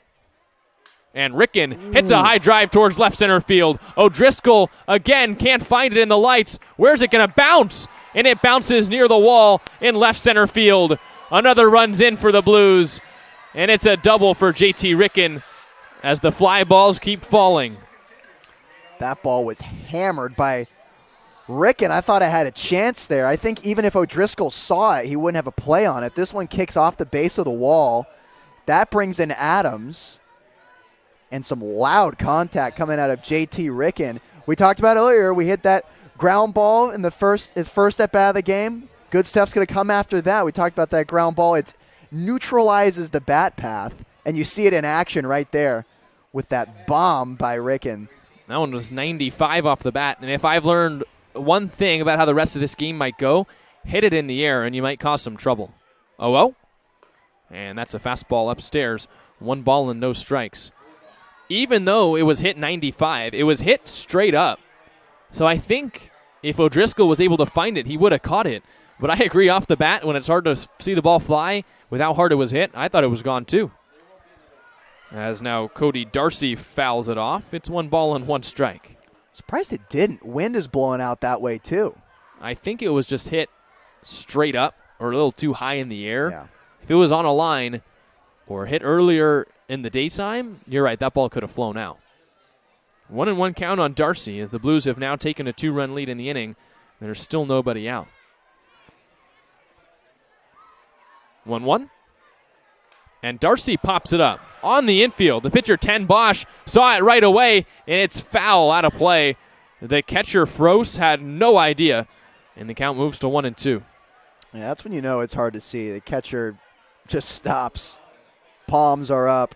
And Ricken hits a high drive towards left center field. O'Driscoll again can't find it in the lights. Where's it going to bounce? And it bounces near the wall in left center field. Another runs in for the Blues. And it's a double for JT Ricken as the fly balls keep falling. That ball was hammered by Ricken. I thought I had a chance there. I think even if O'Driscoll saw it, he wouldn't have a play on it. This one kicks off the base of the wall. That brings in Adams. And some loud contact coming out of JT Ricken. We talked about earlier, we hit that ground ball in his first at bat of the game. Good stuff's going to come after that. We talked about that ground ball. It neutralizes the bat path, and you see it in action right there with that bomb by Ricken. That one was 95 off the bat, and if I've learned one thing about how the rest of this game might go, hit it in the air, and you might cause some trouble. 0-0, and that's a fastball upstairs. 1 ball and no strikes. Even though it was hit 95, it was hit straight up. So I think if O'Driscoll was able to find it, he would have caught it. But I agree off the bat, when it's hard to see the ball fly with how hard it was hit, I thought it was gone too. As now Cody Darcy fouls it off. It's 1 ball and 1 strike. Surprised it didn't. Wind is blowing out that way too. I think it was just hit straight up or a little too high in the air. Yeah. If it was on a line or hit earlier in the daytime, you're right, that ball could have flown out. 1-1 count on Darcy as the Blues have now taken a 2-run lead in the inning. There's still nobody out. 1-1. And Darcy pops it up on the infield. The pitcher, 10 Bosch, saw it right away, and it's foul out of play. The catcher, Froese, had no idea, and the count moves to 1-2. Yeah, that's when you know it's hard to see. The catcher just stops. Palms are up.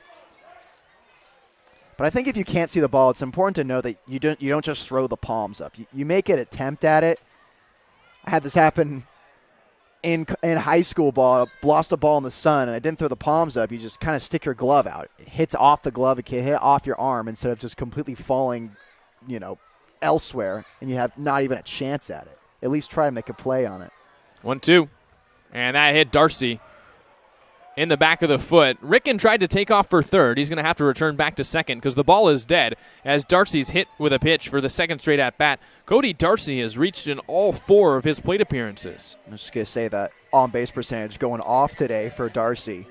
But I think if you can't see the ball, it's important to know that you don't just throw the palms up. You make an attempt at it. I had this happen in high school ball. I lost a ball in the sun, and I didn't throw the palms up. You just kind of stick your glove out. It hits off the glove. It can hit off your arm instead of just completely falling, elsewhere, and you have not even a chance at it. At least try to make a play on it. 1-2. And that hit Darcy in the back of the foot. Ricken tried to take off for third. He's going to have to return back to second because the ball is dead as Darcy's hit with a pitch for the second straight at-bat. Cody Darcy has reached in all 4 of his plate appearances. I'm just going to say that on-base percentage going off today for Darcy.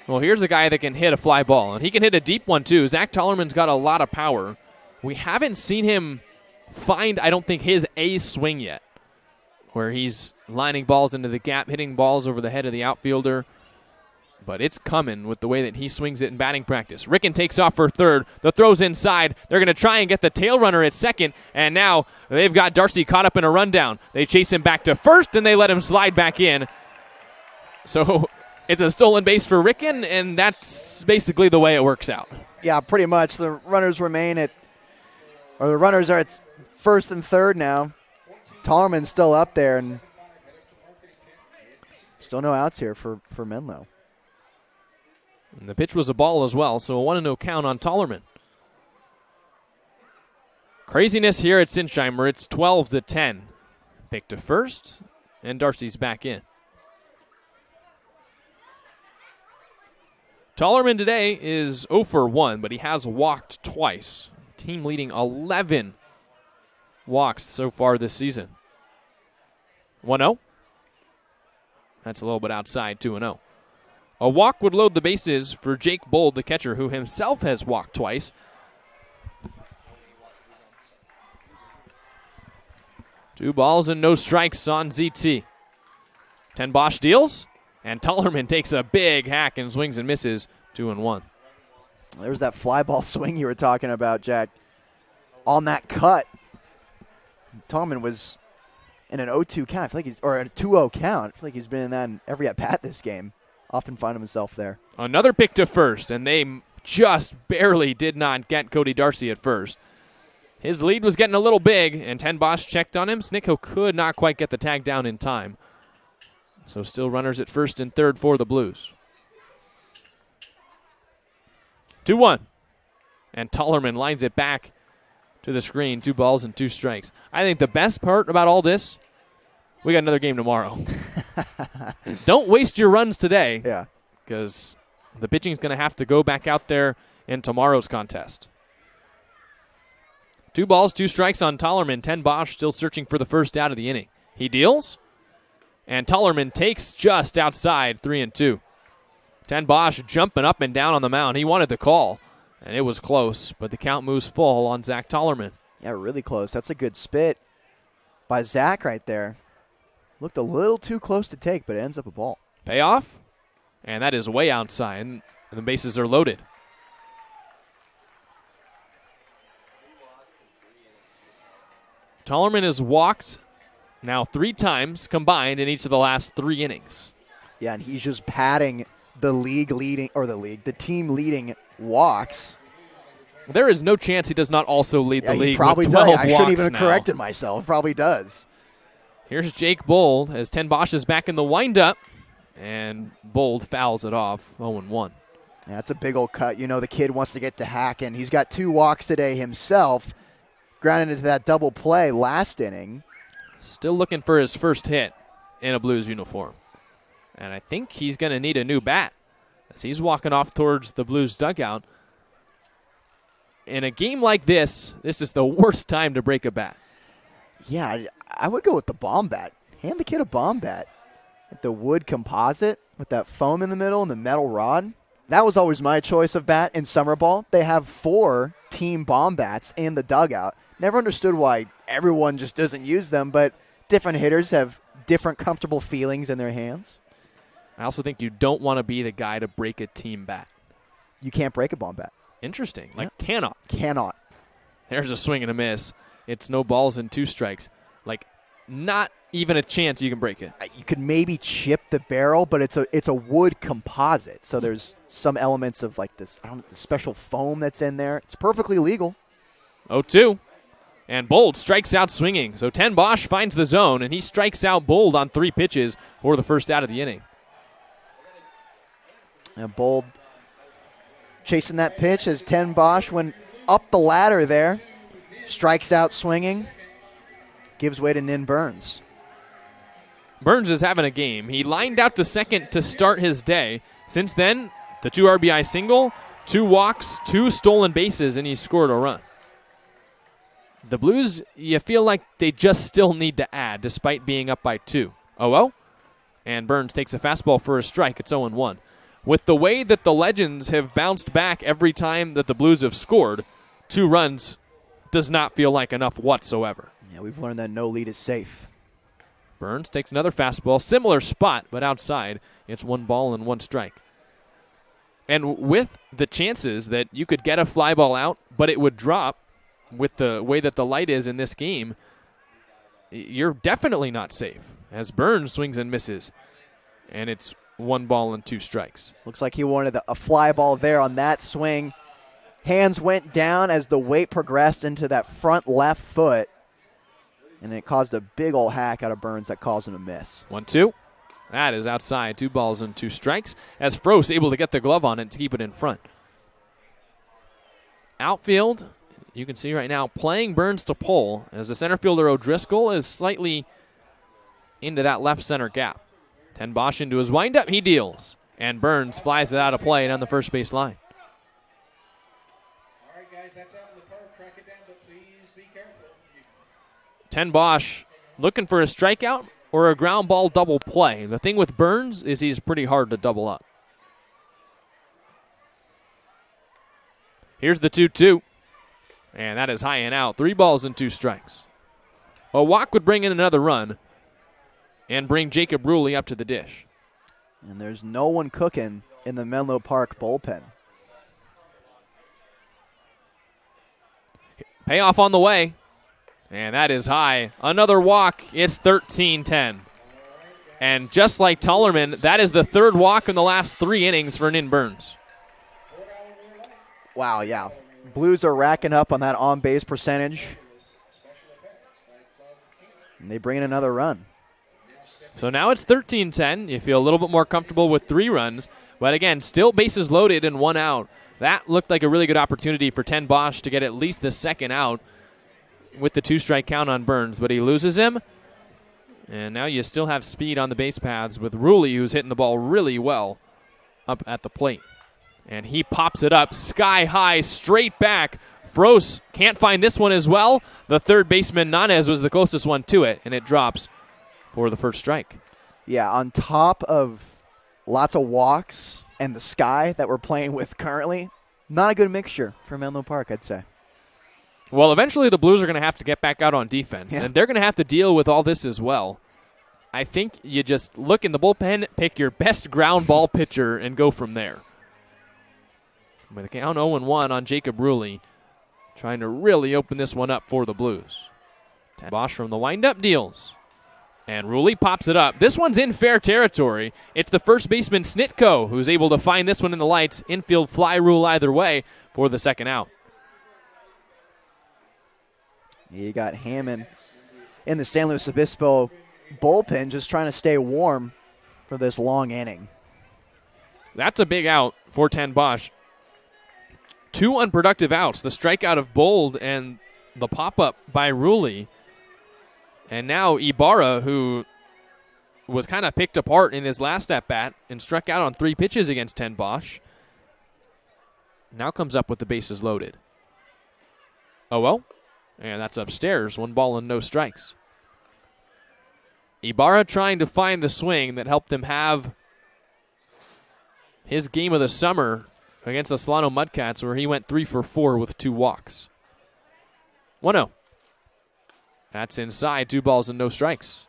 Well, here's a guy that can hit a fly ball, and he can hit a deep one too. Zach Tollerman's got a lot of power. We haven't seen him find, I don't think, his A swing yet, where he's lining balls into the gap, hitting balls over the head of the outfielder. But it's coming with the way that he swings it in batting practice. Ricken takes off for third. The throw's inside. They're going to try and get the tail runner at second, and now they've got Darcy caught up in a rundown. They chase him back to first, and they let him slide back in. So it's a stolen base for Ricken, and that's basically the way it works out. Yeah, pretty much. The runners are at first and third now. Tollerman's still up there, and still no outs here for Menlo. And the pitch was a ball as well, so a 1-0 count on Tollerman. Craziness here at Sinsheimer. It's 12-10. Pick to first, and Darcy's back in. Tollerman today is 0 for 1, but he has walked twice. Team leading 11 walks so far this season. 1-0. That's a little bit outside, 2-0. A walk would load the bases for Jake Bold, the catcher, who himself has walked twice. 2 balls and no strikes on ZT. Ten Bosch deals, and Tollerman takes a big hack and swings and misses. 2-1. There's that fly ball swing you were talking about, Jack. On that cut, Tollerman was in an 0-2 count. I feel like or a 2-0 count. I feel like he's been in that in every at-bat this game. Often find himself there. Another pick to first, and they just barely did not get Cody Darcy at first. His lead was getting a little big, and Ten Bosch checked on him. Snicko could not quite get the tag down in time. So still runners at first and third for the Blues. 2-1. And Tollerman lines it back to the screen. 2 balls and 2 strikes. I think the best part about all this, we got another game tomorrow. Don't waste your runs today. Yeah. Because the pitching is going to have to go back out there in tomorrow's contest. 2 balls, 2 strikes on Tollerman. Ten Bosch still searching for the first out of the inning. He deals, and Tollerman takes just outside 3-2. Ten Bosch jumping up and down on the mound. He wanted the call, and it was close, but the count moves full on Zach Tollerman. Yeah, really close. That's a good spit by Zach right there. Looked a little too close to take, but it ends up a ball. Payoff, and that is way outside, and the bases are loaded. Tollerman has walked now 3 times combined in each of the last 3 innings. Yeah, and he's just padding the team leading walks. There is no chance he does not also lead the league. He probably with 12 does. I shouldn't walks even now. have corrected myself. Probably does. Here's Jake Bold as Ten Bosch is back in the windup, and Bold fouls it off. 0-1. Yeah, that's a big old cut. You know the kid wants to get to hacking. He's got 2 walks today himself. Grounded into that double play last inning. Still looking for his first hit in a Blues uniform. And I think he's going to need a new bat as he's walking off towards the Blues dugout. In a game like this is the worst time to break a bat. Yeah, I would go with the bomb bat. Hand the kid a bomb bat. The wood composite with that foam in the middle and the metal rod. That was always my choice of bat in summer ball. They have 4 team bomb bats in the dugout. Never understood why everyone just doesn't use them, but different hitters have different comfortable feelings in their hands. I also think you don't want to be the guy to break a team bat. You can't break a bomb bat. Interesting. Yeah. Cannot. Cannot. There's a swing and a miss. It's no balls and 2 strikes. Not even a chance you can break it. You could maybe chip the barrel, but it's a wood composite, so there's some elements of this, the special foam that's in there. It's perfectly legal. 0-2. And Bold strikes out swinging. So Ten Bosch finds the zone, and he strikes out Bold on 3 pitches for the first out of the inning. And Bold chasing that pitch as Ten Bosch went up the ladder there. Strikes out swinging. Gives way to Nin Burns. Burns is having a game. He lined out to second to start his day. Since then, the 2 RBI single, 2 walks, 2 stolen bases, and he scored a run. The Blues, you feel like they just still need to add, despite being up by 2. 0-0. And Burns takes a fastball for a strike. It's 0-1. With the way that the Legends have bounced back every time that the Blues have scored, 2 runs does not feel like enough whatsoever. Yeah, we've learned that no lead is safe. Burns takes another fastball, similar spot, but outside. It's 1 ball and 1 strike. And with the chances that you could get a fly ball out, but it would drop with the way that the light is in this game, you're definitely not safe as Burns swings and misses. And it's 1 ball and 2 strikes. Looks like he wanted a fly ball there on that swing. Hands went down as the weight progressed into that front left foot. And it caused a big old hack out of Burns that caused him a miss. 1-2. That is outside. 2 balls and 2 strikes as Froese able to get the glove on it to keep it in front. Outfield, you can see right now, playing Burns to pull as the center fielder O'Driscoll is slightly into that left center gap. Ten Bosch into his windup. He deals. And Burns flies it out of play down the first base line. All right, guys, that's out in the park. Track it down, but please be careful. Ten Bosch looking for a strikeout or a ground ball double play. The thing with Burns is he's pretty hard to double up. Here's the 2-2. And that is high and out. 3 balls and 2 strikes. A walk would bring in another run and bring Jacob Ruley up to the dish. And there's no one cooking in the Menlo Park bullpen. Payoff on the way. And that is high. Another walk. It's 13-10. And just like Tollerman, that is the third walk in the last 3 innings for Nin Burns. Wow, yeah. Blues are racking up on that on-base percentage. And they bring in another run. So now it's 13-10. You feel a little bit more comfortable with 3 runs. But again, still bases loaded and 1 out. That looked like a really good opportunity for Ten Bosch to get at least the second out with the 2-strike count on Burns. But he loses him. And now you still have speed on the base paths with Ruley, who's hitting the ball really well up at the plate. And he pops it up sky high, straight back. Froese can't find this one as well. The third baseman, Nanez, was the closest one to it, and it drops for the first strike. Yeah, on top of lots of walks and the sky that we're playing with currently, not a good mixture for Menlo Park, I'd say. Well, eventually the Blues are going to have to get back out on defense, and they're going to have to deal with all this as well. I think you just look in the bullpen, pick your best ground ball pitcher, and go from there. With a count 0-1 on Jacob Ruley, trying to really open this one up for the Blues. Bosch from the windup deals. And Ruley pops it up. This one's in fair territory. It's the first baseman, Snitko, who's able to find this one in the lights. Infield fly rule either way for the second out. You got Hammond in the San Luis Obispo bullpen just trying to stay warm for this long inning. That's a big out for Ten Bosch. 2 unproductive outs, the strikeout of Bold and the pop-up by Ruley. And now Ibarra, who was kind of picked apart in his last at-bat and struck out on 3 pitches against Ten Bosch, now comes up with the bases loaded. Oh well, and that's upstairs, 1 ball and no strikes. Ibarra trying to find the swing that helped him have his game of the summer against the Solano Mudcats, where he went 3 for 4 with 2 walks. 1-0. That's inside, 2 balls and no strikes.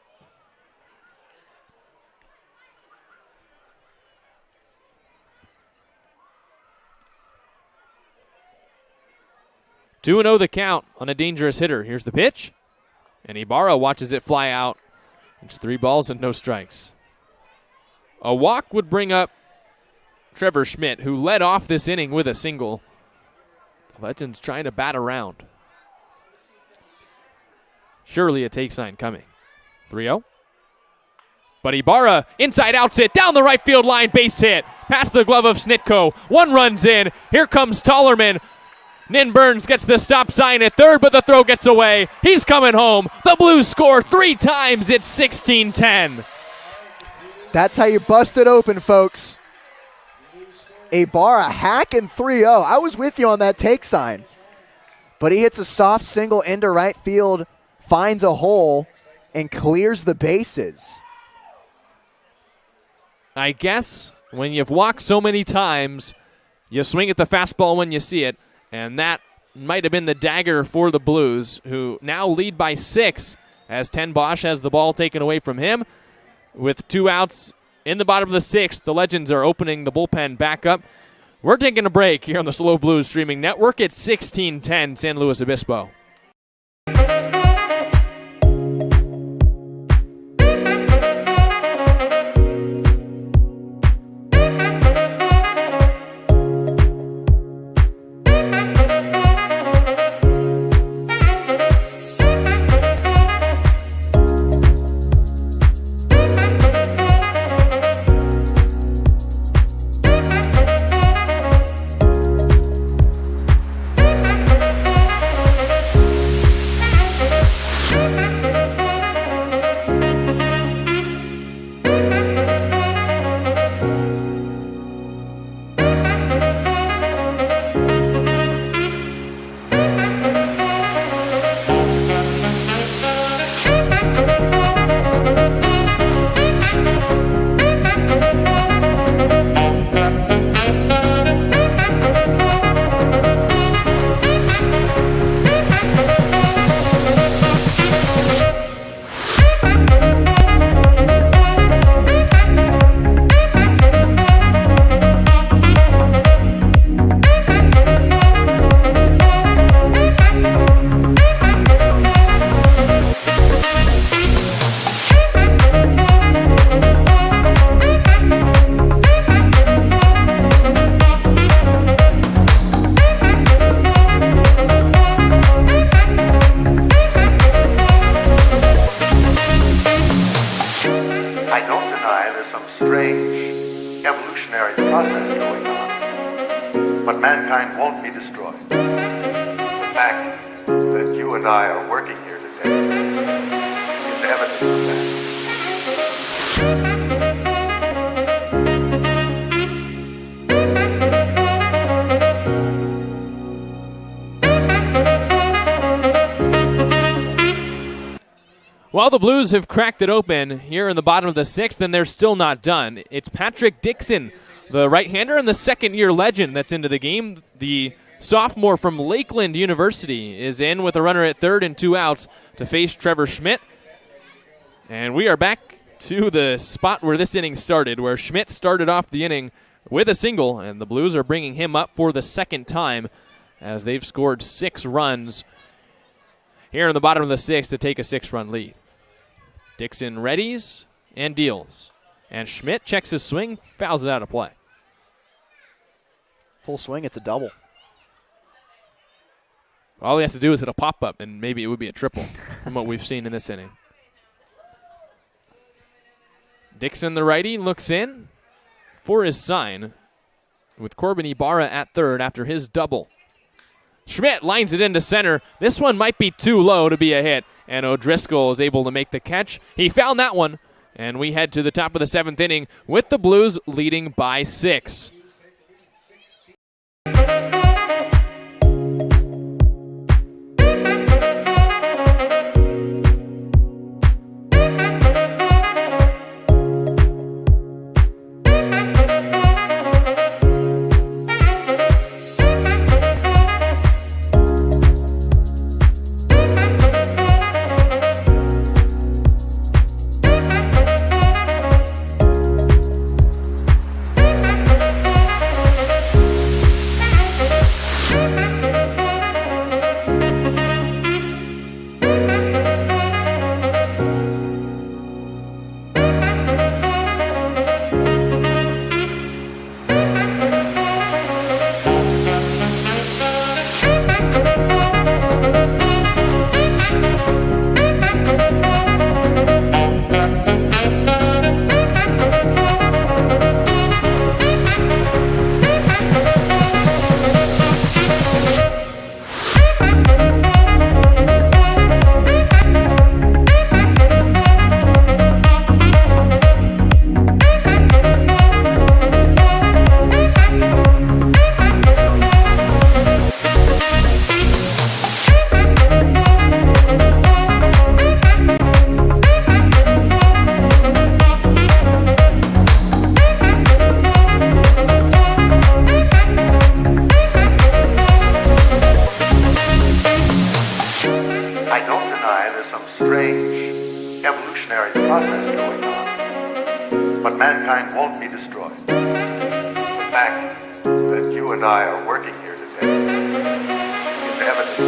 Two 2-0 the count on a dangerous hitter. Here's the pitch, and Ibarra watches it fly out. It's 3 balls and no strikes. A walk would bring up Trevor Schmidt, who led off this inning with a single. The Legends trying to bat around. Surely a take sign coming. 3-0. But Ibarra, inside outs it, down the right field line, base hit. Past the glove of Snitko. 1 runs in. Here comes Tollerman. Nin Burns gets the stop sign at third, but the throw gets away. He's coming home. The Blues score 3 times. It's 16-10. That's how you bust it open, folks. Ibarra hacking 3-0. I was with you on that take sign. But he hits a soft single into right field, finds a hole, and clears the bases. I guess when you've walked so many times, you swing at the fastball when you see it, and that might have been the dagger for the Blues, who now lead by 6 as Ten Bosch has the ball taken away from him. With 2 outs in the bottom of the 6th, the Legends are opening the bullpen back up. We're taking a break here on the SLO Blues streaming network. It's 16-10 San Luis Obispo. mankind won't be destroyed. The fact that you and I are working here today is evidence of that. Well, the Blues have cracked it open here in the bottom of the sixth, and they're still not done. It's Patrick Dixon, the right-hander and the second-year legend that's into the game. The sophomore from Lakeland University is in with a runner at third and 2 outs to face Trevor Schmidt. And we are back to the spot where this inning started, where Schmidt started off the inning with a single, and the Blues are bringing him up for the second time as they've scored 6 runs here in the bottom of the sixth to take a 6-run lead. Dixon readies and deals. And Schmidt checks his swing, fouls it out of play. Full swing, it's a double. All he has to do is hit a pop-up, and maybe it would be a triple from what we've seen in this inning. Dixon, the righty, looks in for his sign with Corbin Ibarra at third after his double. Schmidt lines it into center. This one might be too low to be a hit, and O'Driscoll is able to make the catch. He found that one, and we head to the top of the 7th inning with the Blues leading by 6. But mankind won't be destroyed. The fact that you and I are working here today is evidence of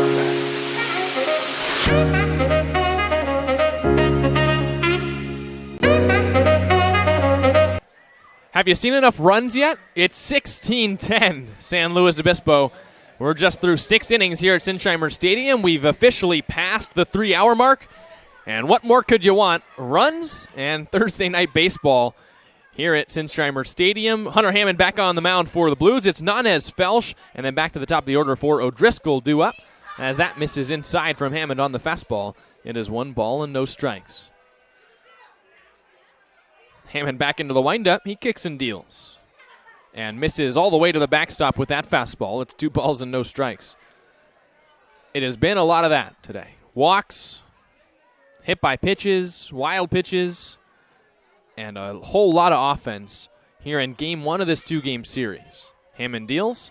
that. Have you seen enough runs yet? It's 16-10, San Luis Obispo. We're just through 6 innings here at Sinsheimer Stadium. We've officially passed the 3-hour mark. And what more could you want? Runs and Thursday night baseball here at Sinsheimer Stadium. Hunter Hammond back on the mound for the Blues. It's Nanez Felsch, and then back to the top of the order for O'Driscoll due up. As that misses inside from Hammond on the fastball. It is 1 ball and no strikes. Hammond back into the windup. He kicks and deals. And misses all the way to the backstop with that fastball. It's 2 balls and no strikes. It has been a lot of that today. Walks, hit by pitches, wild pitches, and a whole lot of offense here in Game 1 of this 2-game series. Hammond deals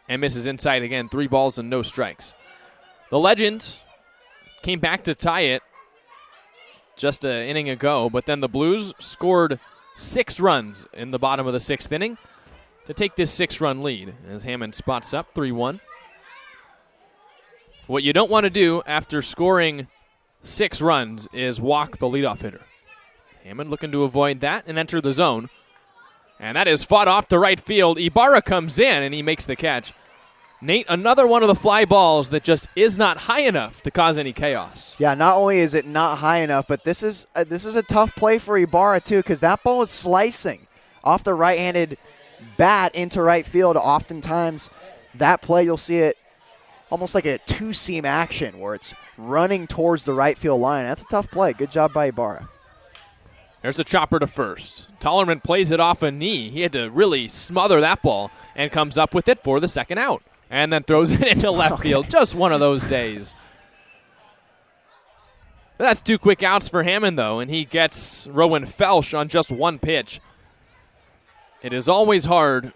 and misses inside again. 3 balls and no strikes. The Legends came back to tie it just an inning ago, but then the Blues scored 6 runs in the bottom of the 6th inning to take this 6-run lead as Hammond spots up 3-1. What you don't want to do after scoring 6 runs is walk the leadoff hitter. Hammond looking to avoid that and enter the zone. And that is fought off to right field. Ibarra comes in and he makes the catch. Nate, another one of the fly balls that just is not high enough to cause any chaos. Yeah, not only is it not high enough, but this is a tough play for Ibarra too, because that ball is slicing off the right-handed bat into right field. Oftentimes, that play, you'll see it almost like a two-seam action where it's running towards the right field line. That's a tough play. Good job by Ibarra. There's a chopper to first. Tollerman plays it off a knee. He had to really smother that ball and comes up with it for the second out. And then throws it into left field. Just one of those days. That's 2 quick outs for Hammond, though, and he gets Rowan Felsch on just one pitch. It is always hard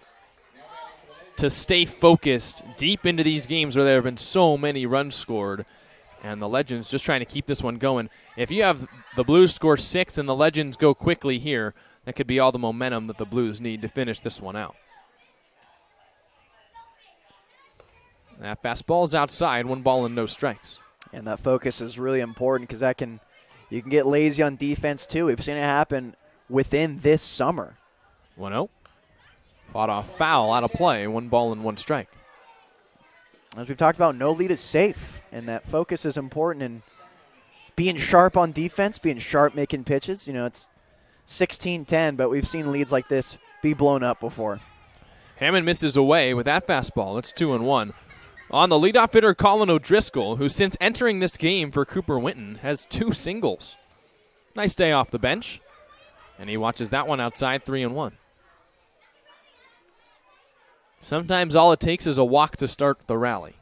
to stay focused deep into these games where there have been so many runs scored. And the Legends just trying to keep this one going. If you have the Blues score 6 and the Legends go quickly here, that could be all the momentum that the Blues need to finish this one out. That fastball's outside, 1 ball and no strikes. And that focus is really important because you can get lazy on defense too. We've seen it happen within this summer. 1-0. Fought off foul out of play, 1 ball and 1 strike. As we've talked about, no lead is safe, and that focus is important. And being sharp on defense, being sharp making pitches, it's 16-10, but we've seen leads like this be blown up before. Hammond misses away with that fastball. It's 2-1. On the leadoff hitter, Colin O'Driscoll, who since entering this game for Cooper Winton has 2 singles. Nice day off the bench. And he watches that one outside, 3-1. Sometimes all it takes is a walk to start the rally.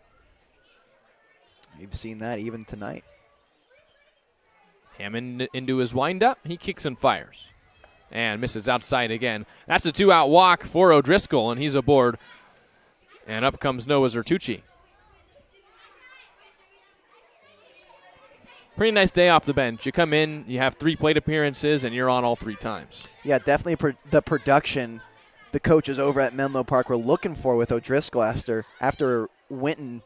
You've seen that even tonight. Hammond into his windup. He kicks and fires. And misses outside again. That's a 2-out walk for O'Driscoll, and he's aboard. And up comes Noah Zertucci. Pretty nice day off the bench. You come in, you have 3 plate appearances, and you're on all 3 times. Yeah, definitely the production the coaches over at Menlo Park were looking for with O'Driscoll after Winton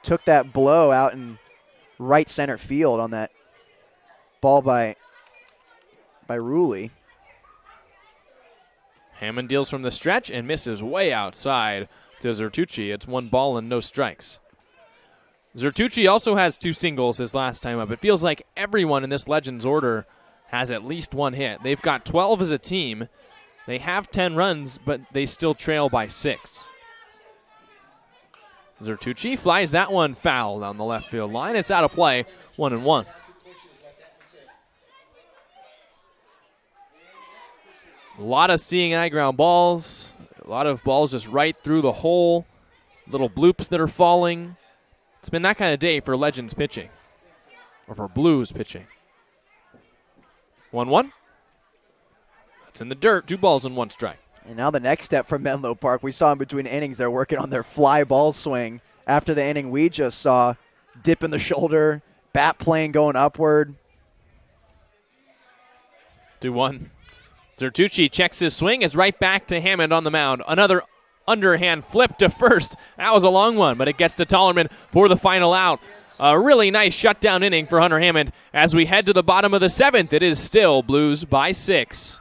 took that blow out in right center field on that ball by Ruley. Hammond deals from the stretch and misses way outside to Zertucci. It's 1 ball and no strikes. Zertucci also has 2 singles his last time up. It feels like everyone in this Legends order has at least 1 hit. They've got 12 as a team. They have 10 runs, but they still trail by 6. Zertucci flies that one foul down the left field line. It's out of play, 1-1. A lot of seeing eye ground balls. A lot of balls just right through the hole. Little bloops that are falling. It's been that kind of day for Legends pitching. Or for Blues pitching. 1-1. That's in the dirt. 2 balls and 1 strike. And now the next step from Menlo Park. We saw in between innings they're working on their fly ball swing after the inning we just saw. Dip in the shoulder, bat plane going upward. 2-1. Zertucci checks his swing. It's right back to Hammond on the mound. Another underhand flip to first. That was a long one, but it gets to Tollerman for the final out. A really nice shutdown inning for Hunter Hammond. As we head to the bottom of the 7th, it is still Blues by 6.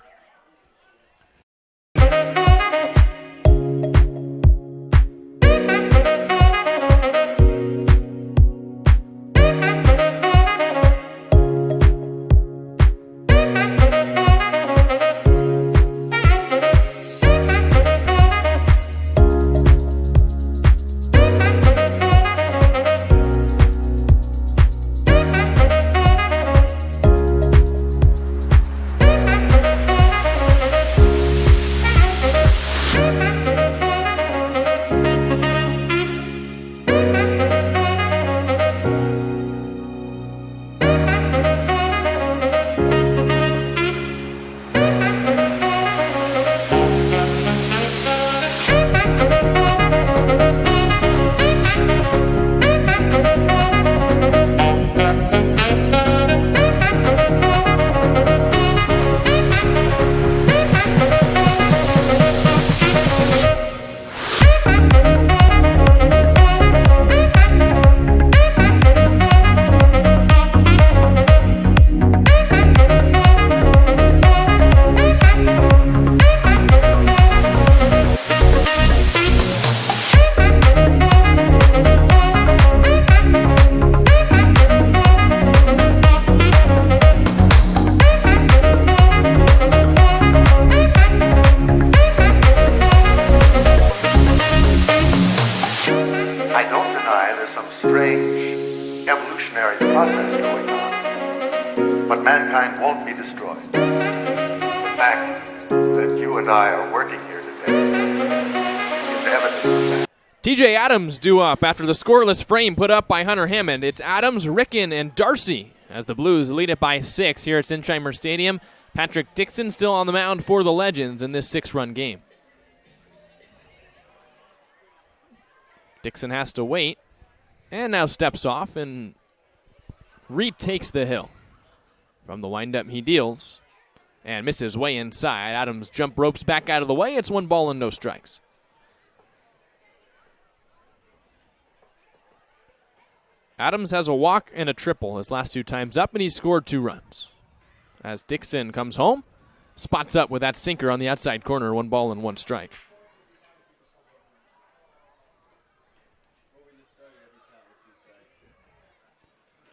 process going on, but mankind won't be destroyed. The fact that you and I are working here today is evidence of that. TJ Adams due up after the scoreless frame put up by Hunter Hammond. It's Adams, Ricken, and Darcy as the Blues lead it by 6 here at Sinsheimer Stadium. Patrick Dixon still on the mound for the Legends in this 6-run game. Dixon has to wait and now steps off and retakes the hill. From the windup he deals and misses way inside. Adams jump ropes back out of the way. It's 1 ball and no strikes. Adams has a walk and a triple his last 2 times up, and he scored 2 runs. As Dixon comes home, spots up with that sinker on the outside corner, 1 ball and 1 strike.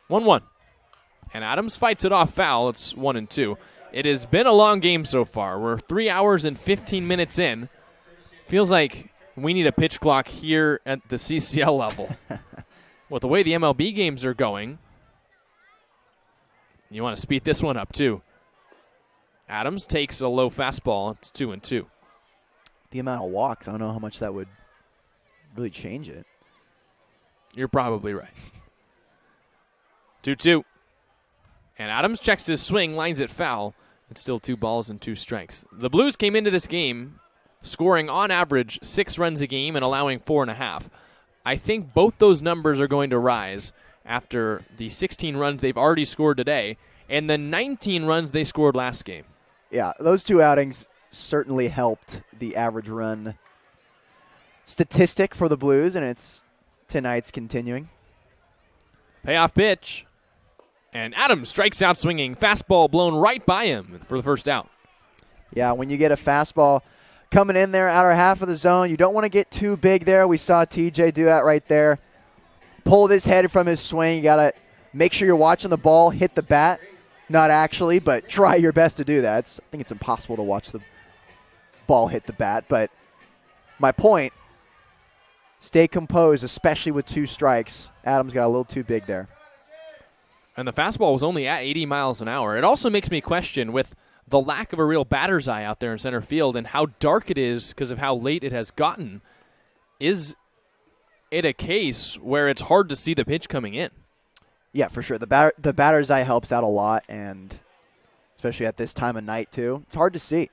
One. And Adams fights it off foul. It's 1-2. It has been a long game so far. We're 3 hours and 15 minutes in. Feels like we need a pitch clock here at the CCL level. With the way the MLB games are going, you want to speed this one up too. Adams takes a low fastball. It's 2-2. The amount of walks, I don't know how much that would really change it. You're probably right. 2-2. And Adams checks his swing, lines it foul. It's still 2 balls and 2 strikes. The Blues came into this game scoring on average 6 runs a game and allowing 4.5. I think both those numbers are going to rise after the 16 runs they've already scored today and the 19 runs they scored last game. Yeah, those 2 outings certainly helped the average run statistic for the Blues, and it's tonight's continuing. Payoff pitch. And Adams strikes out swinging. Fastball blown right by him for the first out. Yeah, when you get a fastball coming in there, outer half of the zone, you don't want to get too big there. We saw TJ do that right there. Pulled his head from his swing. You got to make sure you're watching the ball hit the bat. Not actually, but try your best to do that. I think it's impossible to watch the ball hit the bat. But my point, stay composed, especially with 2 strikes. Adams got a little too big there. And the fastball was only at 80 miles an hour. It also makes me question, with the lack of a real batter's eye out there in center field and how dark it is because of how late it has gotten, is it a case where it's hard to see the pitch coming in? Yeah, for sure. The batter's eye helps out a lot, and especially at this time of night, too. It's hard to see.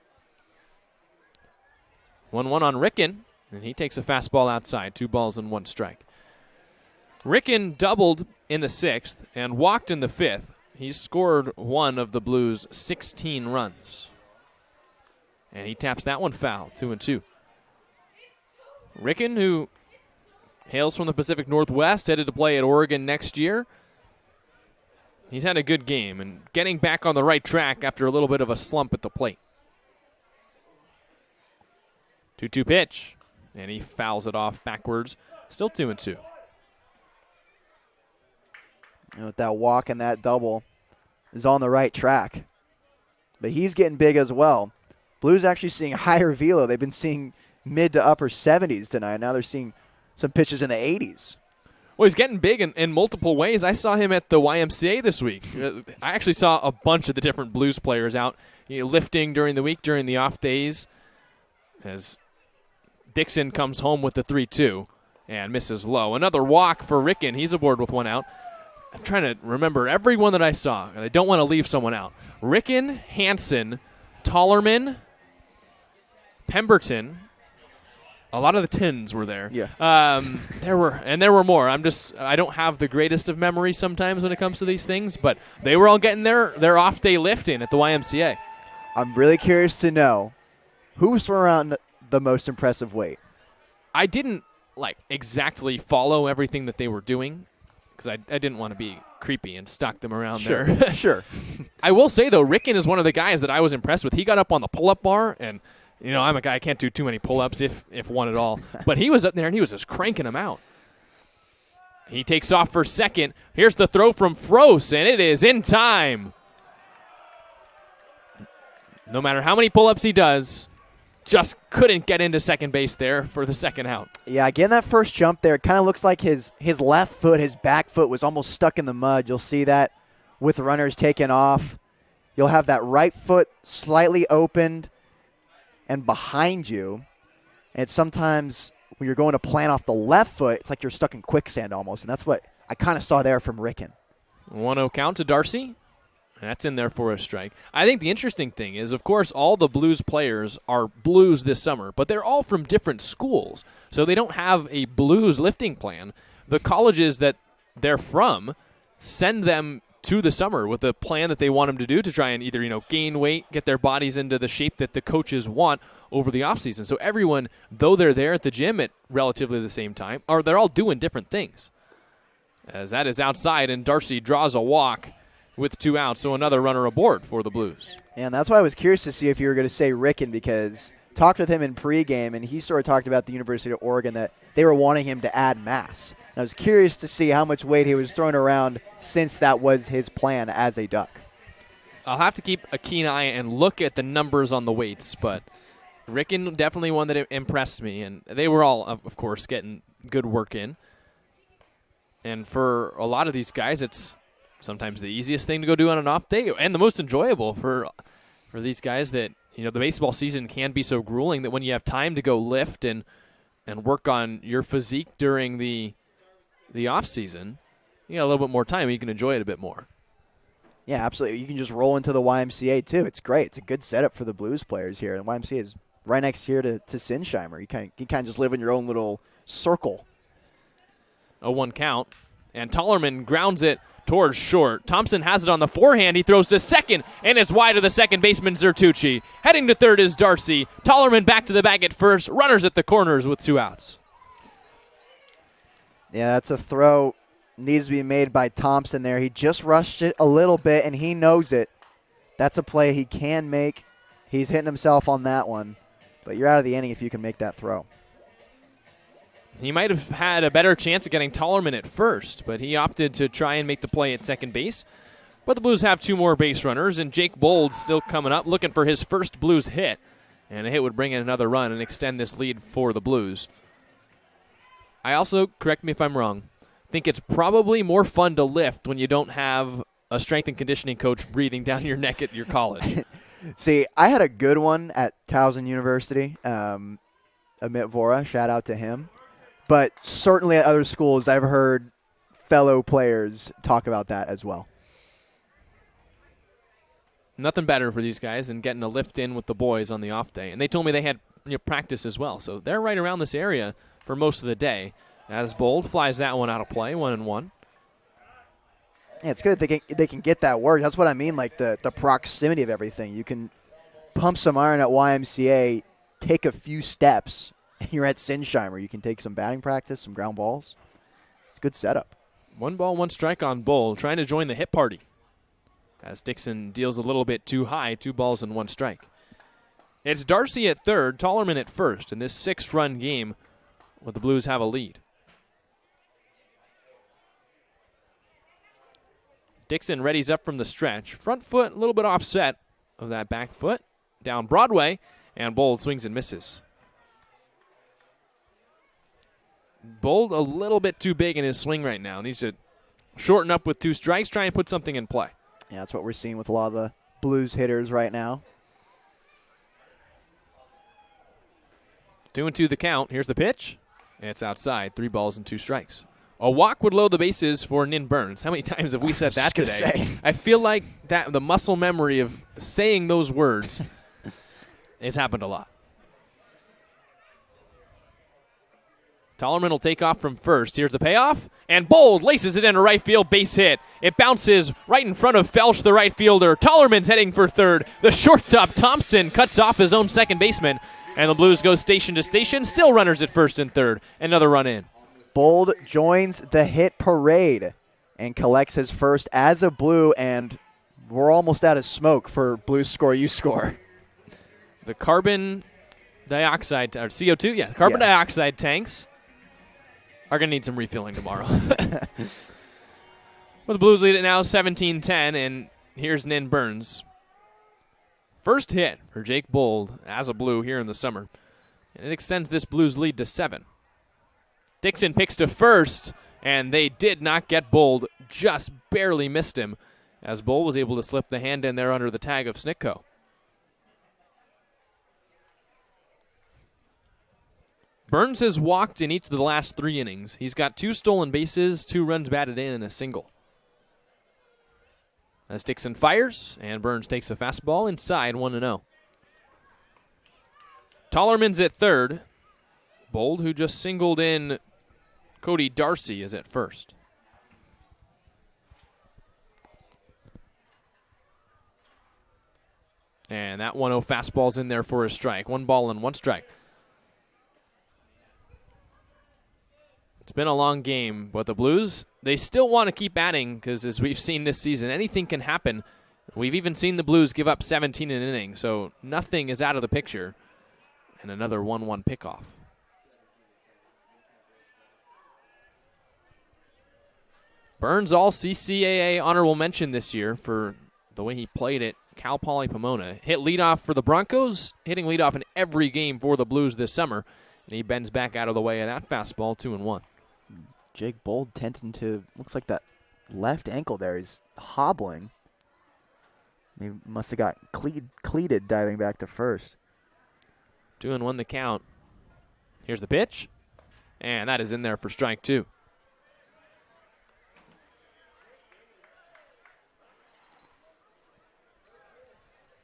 1-1 on Ricken, and he takes a fastball outside. 2 balls and 1 strike. Ricken doubled in the 6th and walked in the 5th. He's scored 1 of the Blues' 16 runs. And he taps that one foul, 2-2. Ricken, who hails from the Pacific Northwest, headed to play at Oregon next year. He's had a good game and getting back on the right track after a little bit of a slump at the plate. 2-2 pitch, and he fouls it off backwards. Still 2-2. And with that walk and that double, is on the right track. But he's getting big as well. Blues actually seeing higher velo. They've been seeing mid to upper 70s tonight. Now they're seeing some pitches in the 80s. Well, he's getting big in multiple ways. I saw him at the YMCA this week. I actually saw a bunch of the different Blues players out lifting during the week, during the off days, as Dixon comes home with the 3-2 and misses low. Another walk for Ricken. He's aboard with 1 out. I'm trying to remember everyone that I saw. I don't want to leave someone out. Ricken, Hansen, Tollerman, Pemberton. A lot of the 10s were there. Yeah. There were more. I don't have the greatest of memories sometimes when it comes to these things, but they were all getting their off day lift in at the YMCA. I'm really curious to know who's around the most impressive weight. I didn't exactly follow everything that they were doing, because I didn't want to be creepy and stalk them around there. Sure. I will say, though, Ricken is one of the guys that I was impressed with. He got up on the pull-up bar, and, I'm a guy, I can't do too many pull-ups, if one at all. But he was up there, and he was just cranking them out. He takes off for second. Here's the throw from Froese, and it is in time. No matter how many pull-ups he does, just couldn't get into second base there for the second out. Yeah, again, that first jump there, it kind of looks like his left foot, his back foot was almost stuck in the mud. You'll see that with runners taking off. You'll have that right foot slightly opened and behind you. And it's sometimes when you're going to plant off the left foot, it's like you're stuck in quicksand almost. And that's what I kind of saw there from Ricken. 1-0 count to Darcy. That's in there for a strike. I think the interesting thing is, of course, all the Blues players are Blues this summer, but they're all from different schools, so they don't have a Blues lifting plan. The colleges that they're from send them to the summer with a plan that they want them to do to try and either, gain weight, get their bodies into the shape that the coaches want over the offseason. So everyone, though they're there at the gym at relatively the same time, they're all doing different things. As that is outside, and Darcy draws a walk with 2 outs, so another runner aboard for the Blues. And that's why I was curious to see if you were going to say Ricken, because talked with him in pregame, and he sort of talked about the University of Oregon that they were wanting him to add mass. And I was curious to see how much weight he was throwing around since that was his plan as a Duck. I'll have to keep a keen eye and look at the numbers on the weights, but Ricken definitely one that impressed me, and they were all, of course, getting good work in. And for a lot of these guys, it's sometimes the easiest thing to go do on an off day, and the most enjoyable for these guys that, the baseball season can be so grueling that when you have time to go lift and work on your physique during the off season, you got a little bit more time. You can enjoy it a bit more. Yeah, absolutely. You can just roll into the YMCA too. It's great. It's a good setup for the Blues players here. The YMCA is right next here to Sinsheimer. You kind of just live in your own little circle. 0-1 count, and Tollerman grounds it towards short. Thompson has it on the forehand. He throws to second, and it's wide of the second baseman, Zertucci. Heading to third is Darcy. Tollerman back to the bag at first. Runners at the corners with 2 outs. Yeah, that's a throw. Needs to be made by Thompson there. He just rushed it a little bit, and he knows it. That's a play he can make. He's hitting himself on that one. But you're out of the inning if you can make that throw. He might have had a better chance of getting Tollerman at first, but he opted to try and make the play at second base. But the Blues have 2 more base runners, and Jake Bold still coming up, looking for his first Blues hit. And a hit would bring in another run and extend this lead for the Blues. I also, correct me if I'm wrong, think it's probably more fun to lift when you don't have a strength and conditioning coach breathing down your neck at your college. See, I had a good one at Towson University. Amit Vora, shout out to him. But certainly at other schools, I've heard fellow players talk about that as well. Nothing better for these guys than getting a lift in with the boys on the off day. And they told me they had practice as well. So they're right around this area for most of the day. As Bold flies that one out of play, 1-1. Yeah, it's good they can get that work. That's what I mean, like the proximity of everything. You can pump some iron at YMCA, take a few steps, and you're at Sinsheimer. You can take some batting practice, some ground balls. It's a good setup. 1 ball, 1 strike on Bold, trying to join the hit party. As Dixon deals a little bit too high, 2 balls and 1 strike. It's Darcy at third, Tollerman at first in this 6-run game where the Blues have a lead. Dixon readies up from the stretch. Front foot a little bit offset of that back foot. Down Broadway, and Bold swings and misses. Bold a little bit too big in his swing right now. Needs to shorten up with 2 strikes, try and put something in play. Yeah, that's what we're seeing with a lot of the Blues hitters right now. 2-2 the count. Here's the pitch. And it's outside. 3 balls and 2 strikes. A walk would load the bases for Nin Burns. How many times have we said that today? I feel like that the muscle memory of saying those words has happened a lot. Tollerman will take off from first. Here's the payoff. And Bold laces it into right field, base hit. It bounces right in front of Felsch, the right fielder. Tollerman's heading for third. The shortstop, Thompson, cuts off his own second baseman. And the Blues go station to station. Still runners at first and third. Another run in. Bold joins the hit parade and collects his first as a Blue, and we're almost out of smoke for Blues score, you score. The carbon dioxide, or CO2, carbon dioxide tanks are going to need some refilling tomorrow. Well, the Blues lead it now 17-10, and here's Nin Burns. First hit for Jake Bold as a Blue here in the summer. And it extends this Blues lead to 7. Dixon picks to first, and they did not get Bold. Just barely missed him as Bold was able to slip the hand in there under the tag of Snitko. Burns has walked in each of the last 3 innings. He's got 2 stolen bases, 2 runs batted in, and a single. As Dixon fires, and Burns takes a fastball inside 1-0. Tollerman's at third. Bold, who just singled in Cody Darcy, is at first. And that 1-0 fastball's in there for a strike. 1 ball and 1 strike. It's been a long game, but the Blues, they still want to keep adding because as we've seen this season, anything can happen. We've even seen the Blues give up 17 in an inning, so nothing is out of the picture. And another 1-1 pickoff. Burns all CCAA honorable mention this year for the way he played at Cal Poly Pomona. Hit leadoff for the Broncos, hitting leadoff in every game for the Blues this summer. And he bends back out of the way of that fastball, 2-1. Jake Bold tending to, looks like that left ankle there. He's hobbling. He must have got cleated diving back to first. 2-1 the count. Here's the pitch. And that is in there for strike 2.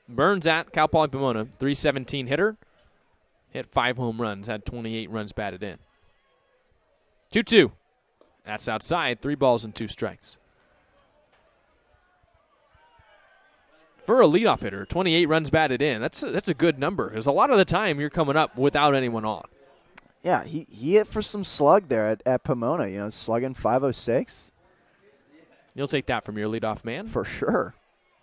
Burns at Cal Poly Pomona, .317 hitter. Hit 5 home runs, had 28 runs batted in. 2-2. That's outside, 3 balls and 2 strikes. For a leadoff hitter, 28 runs batted in. That's a good number. Because a lot of the time you're coming up without anyone on. Yeah, he hit for some slug there at Pomona. You know, slugging .506. You'll take that from your leadoff man. For sure.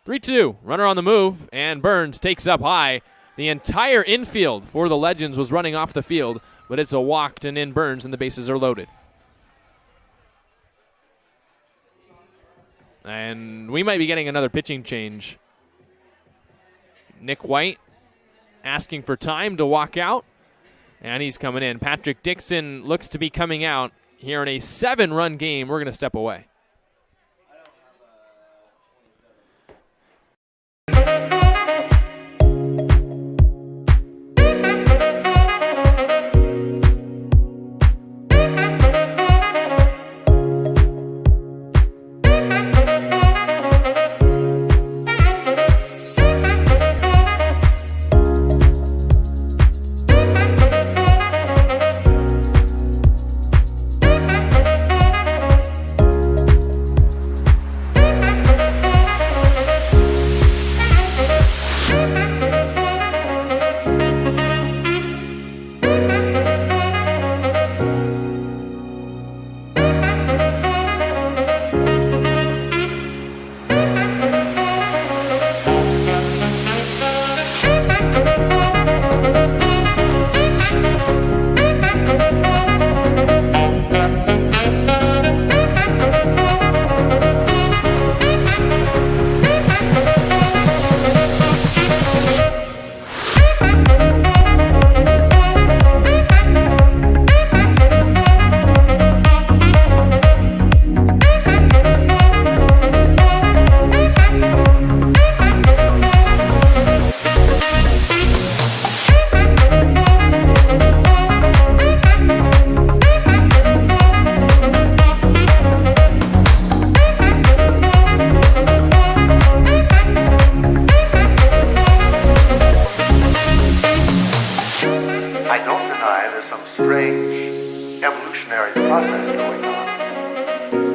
3-2, runner on the move, and Burns takes up high. The entire infield for the Legends was running off the field, but it's a walk to in Burns, and the bases are loaded. And we might be getting another pitching change. Nick White asking for time to walk out, and he's coming in. Patrick Dixon looks to be coming out here in a 7-run game. We're going to step away.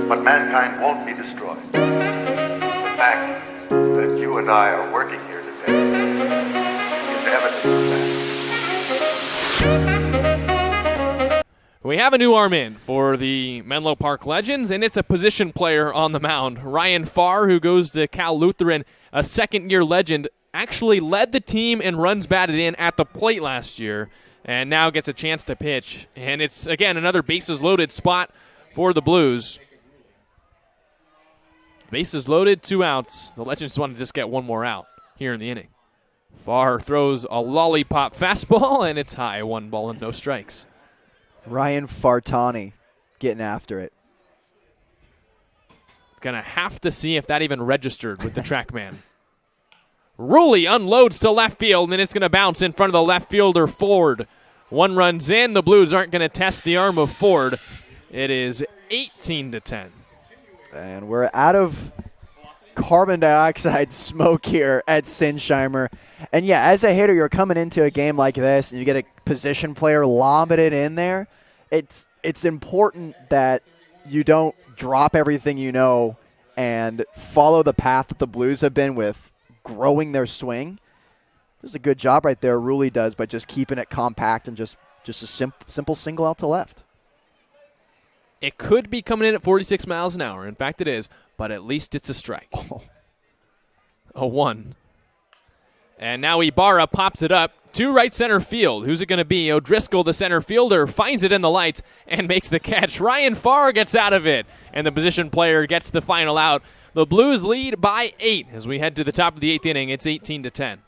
But mankind won't be destroyed. The fact that you and I are working here today is evidence of that. We have a new arm in for the Menlo Park Legends, and it's a position player on the mound. Ryan Farr, who goes to Cal Lutheran, a second-year legend, actually led the team in runs batted in at the plate last year, and now gets a chance to pitch. And it's, again, another bases-loaded spot for the Blues. Bases loaded, 2 outs. The Legends want to just get one more out here in the inning. Farr throws a lollipop fastball, and it's high. 1 ball and no strikes. Ryan Fartani getting after it. Gonna have to see if that even registered with the TrackMan. Ruley unloads to left field, and it's gonna bounce in front of the left fielder, Ford. 1 run's in. The Blues aren't gonna test the arm of Ford. It is 18-10. And we're out of carbon dioxide smoke here at Sinsheimer. And yeah, as a hitter, you're coming into a game like this and you get a position player lobbing it in there. It's important that you don't drop everything you know and follow the path that the Blues have been with growing their swing. There's a good job right there, Ruley does, by just keeping it compact and just a simple single out to left. It could be coming in at 46 miles an hour. In fact, it is, but at least it's a strike. A 1. And now Ibarra pops it up to right center field. Who's it going to be? O'Driscoll, the center fielder, finds it in the lights and makes the catch. Ryan Farr gets out of it, and the position player gets the final out. The Blues lead by 8 as we head to the top of the 8th inning. It's 18-10.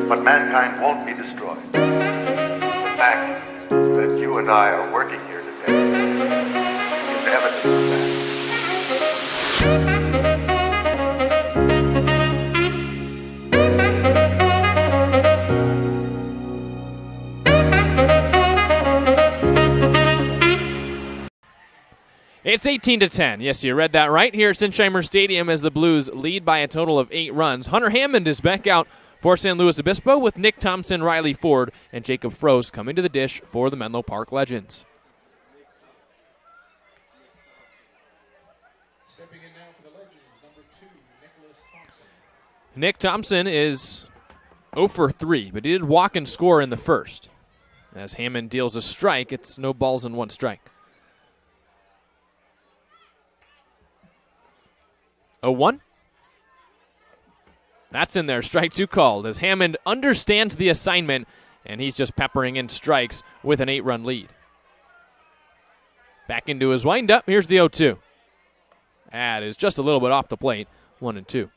But mankind won't be destroyed. The fact that you and I are working here today is evidence of that. It's 18-10. Yes, you read that right here at Sinsheimer Stadium as the Blues lead by a total of 8 runs. Hunter Hammond is back out for San Luis Obispo with Nick Thompson, Riley Ford, and Jacob Froese coming to the dish for the Menlo Park Legends. Stepping in now for the Legends, number 2, Nicholas Thompson. Nick Thompson is 0 for 3, but he did walk and score in the first. As Hammond deals a strike, it's no balls and 1 strike. 0-1. That's in there. Strike 2 called as Hammond understands the assignment, and he's just peppering in strikes with an 8-run lead. Back into his windup. Here's the 0-2. That is just a little bit off the plate. 1-2.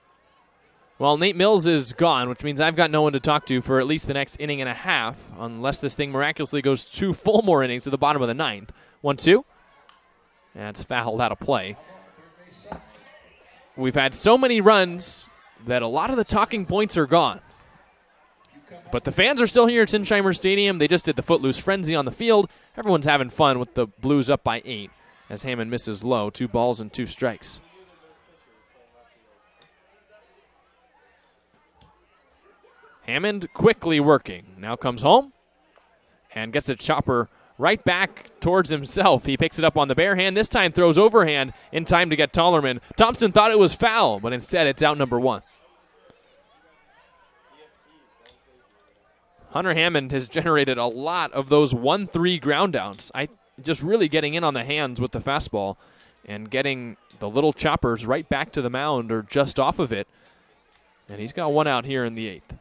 Well, Nate Mills is gone, which means I've got no one to talk to for at least the next inning and a half, unless this thing miraculously goes 2 full more innings to the bottom of the 9th. 1-2. That's fouled out of play. We've had so many runs that a lot of the talking points are gone. But the fans are still here at Sinsheimer Stadium. They just did the Footloose Frenzy on the field. Everyone's having fun with the Blues up by 8 as Hammond misses low. 2 balls and 2 strikes. Hammond quickly working. Now comes home and gets a chopper right back towards himself. He picks it up on the bare hand. This time throws overhand in time to get Tollerman. Thompson thought it was foul, but instead it's out number 1. Hunter Hammond has generated a lot of those 1-3 ground downs. Just really getting in on the hands with the fastball and getting the little choppers right back to the mound or just off of it. And he's got one out here in the 8th.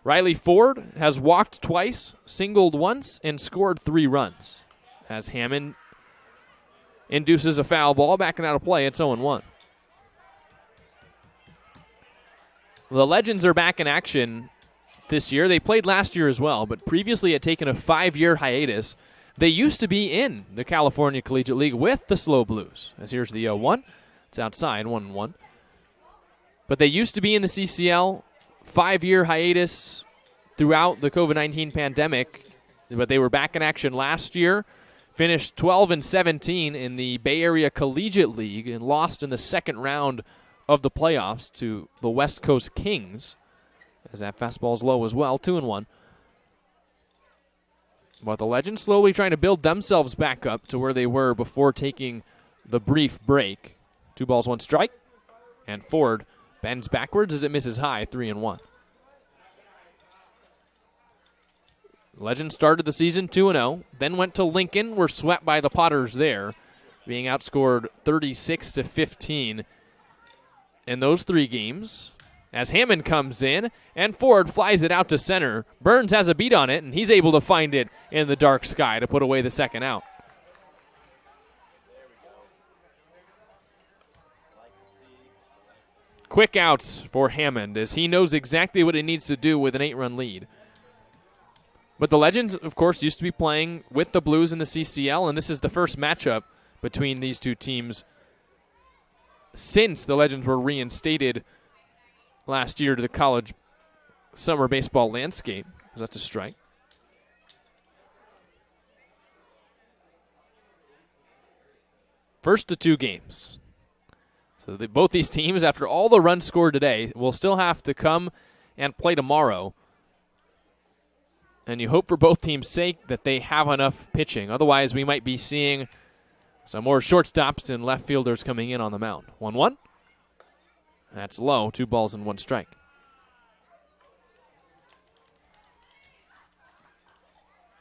Riley Ford has walked twice, singled once, and scored 3 runs. As Hammond induces a foul ball, backing out of play, it's 0-1. The Legends are back in action this year. They played last year as well, but previously had taken a 5-year hiatus. They used to be in the California Collegiate League with the SLO Blues. As here's the 0-1. It's outside, 1-1. But they used to be in the CCL, 5-year hiatus throughout the COVID-19 pandemic, but they were back in action last year, finished 12-17 in the Bay Area Collegiate League, and lost in the second round of the playoffs to the West Coast Kings, as that fastball's low as well, 2-1. But the Legends slowly trying to build themselves back up to where they were before taking the brief break. 2 balls, 1 strike, and Ford bends backwards as it misses high, 3-1. Legends started the season 2-0, then went to Lincoln, were swept by the Potters there, being outscored 36-15 in those 3 games. As Hammond comes in, and Ford flies it out to center. Burns has a beat on it, and he's able to find it in the dark sky to put away the second out. Quick outs for Hammond, as he knows exactly what he needs to do with an 8-run lead. But the Legends, of course, used to be playing with the Blues in the CCL, and this is the first matchup between these two teams since the Legends were reinstated last year to the college summer baseball landscape. That's a strike. First to 2 games. So both these teams, after all the runs scored today, will still have to come and play tomorrow. And you hope for both teams' sake that they have enough pitching. Otherwise, we might be seeing some more shortstops and left fielders coming in on the mound. 1-1. That's low. 2 balls and 1 strike.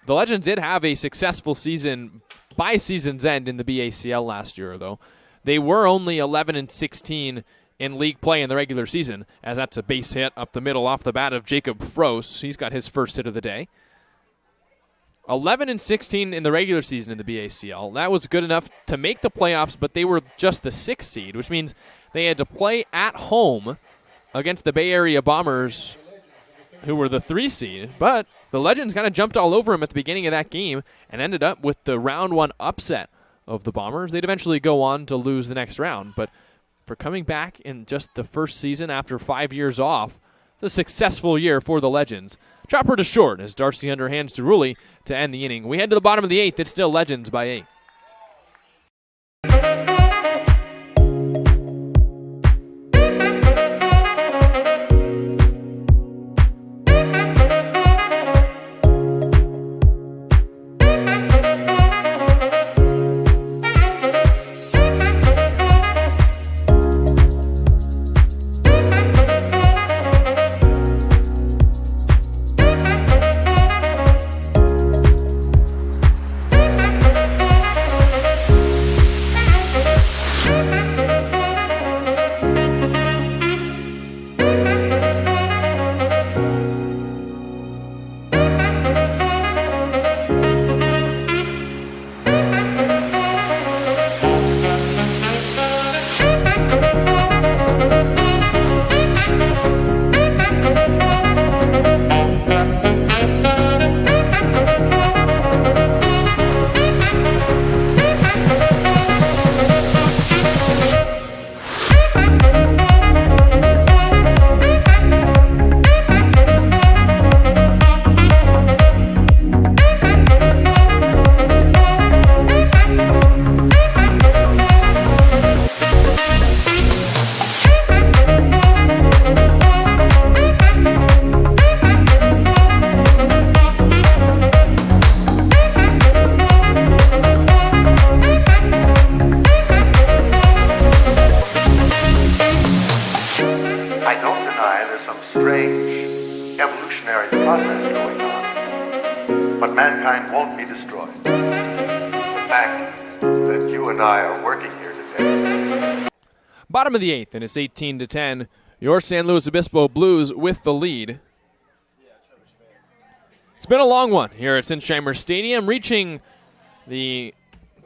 The Legends did have a successful season by season's end in the BACL last year, though. They were only 11-16 in league play in the regular season, as that's a base hit up the middle off the bat of Jacob Frost. He's got his first hit of the day. 11-16 in the regular season in the BACL. That was good enough to make the playoffs, but they were just the 6th seed, which means they had to play at home against the Bay Area Bombers, who were the 3 seed. But the Legends kind of jumped all over them at the beginning of that game and ended up with the round 1 upset of the Bombers. They'd eventually go on to lose the next round, but for coming back in just the first season after 5 years off, it's a successful year for the Legends. Chopper to short as Darcy underhands to Rulli to end the inning. We head to the bottom of the 8th. It's still Legends by 8. But mankind won't be destroyed. The fact that you and I are working here today. Bottom of the 8th, and it's 18-10. Your San Luis Obispo Blues with the lead. It's been a long one here at Sinsheimer Stadium, reaching the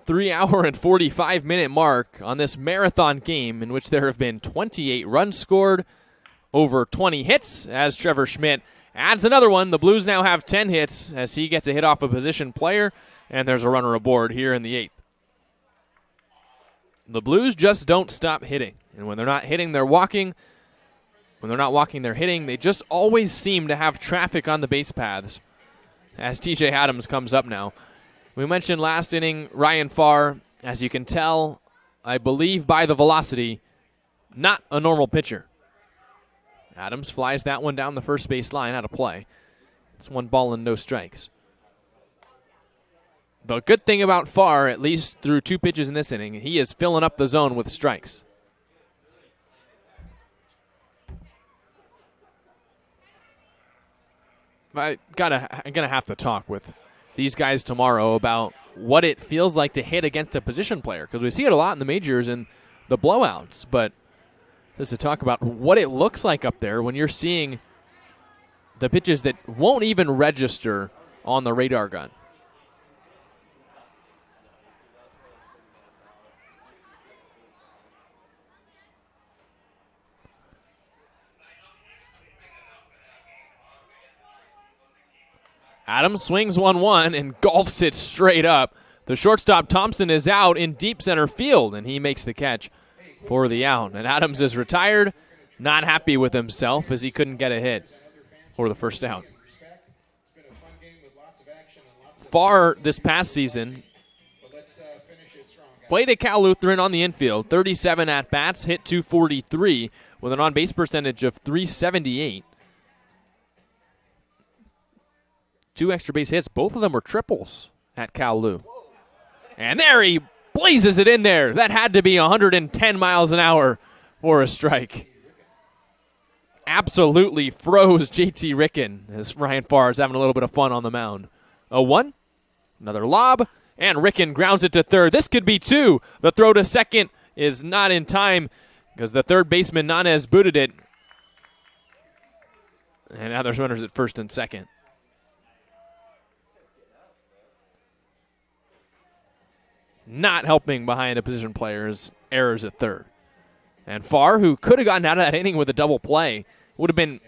3-hour and 45-minute mark on this marathon game in which there have been 28 runs scored, over 20 hits as Trevor Schmidt adds another one. The Blues now have 10 hits as he gets a hit off a position player, and there's a runner aboard here in the 8th. The Blues just don't stop hitting, and when they're not hitting, they're walking. When they're not walking, they're hitting. They just always seem to have traffic on the base paths as TJ Adams comes up now. We mentioned last inning Ryan Farr, as you can tell, I believe by the velocity, not a normal pitcher. Adams flies that one down the first base line out of play. It's 1 ball and no strikes. The good thing about Farr, at least through 2 pitches in this inning, he is filling up the zone with strikes. I'm gonna have to talk with these guys tomorrow about what it feels like to hit against a position player, because we see it a lot in the majors and the blowouts, but just to talk about what it looks like up there when you're seeing the pitches that won't even register on the radar gun. Adams swings 1-1 and golfs it straight up. The shortstop Thompson is out in deep center field, and he makes the catch for the out. And Adams is retired, not happy with himself as he couldn't get a hit for the first out. Farr this past season played at Cal Lutheran on the infield, 37 at-bats, hit .243 with an on-base percentage of .378. 2 extra base hits. Both of them were triples at Cal Lu. And there he blazes it in there. That had to be 110 miles an hour for a strike. Absolutely froze JT Ricken as Ryan Farr is having a little bit of fun on the mound. 0-1. Another lob. And Ricken grounds it to third. This could be 2. The throw to second is not in time because the third baseman Nanez booted it. And now there's runners at first and second. Not helping behind a position player's errors at third. And Farr, who could have gotten out of that inning with a double play, would have been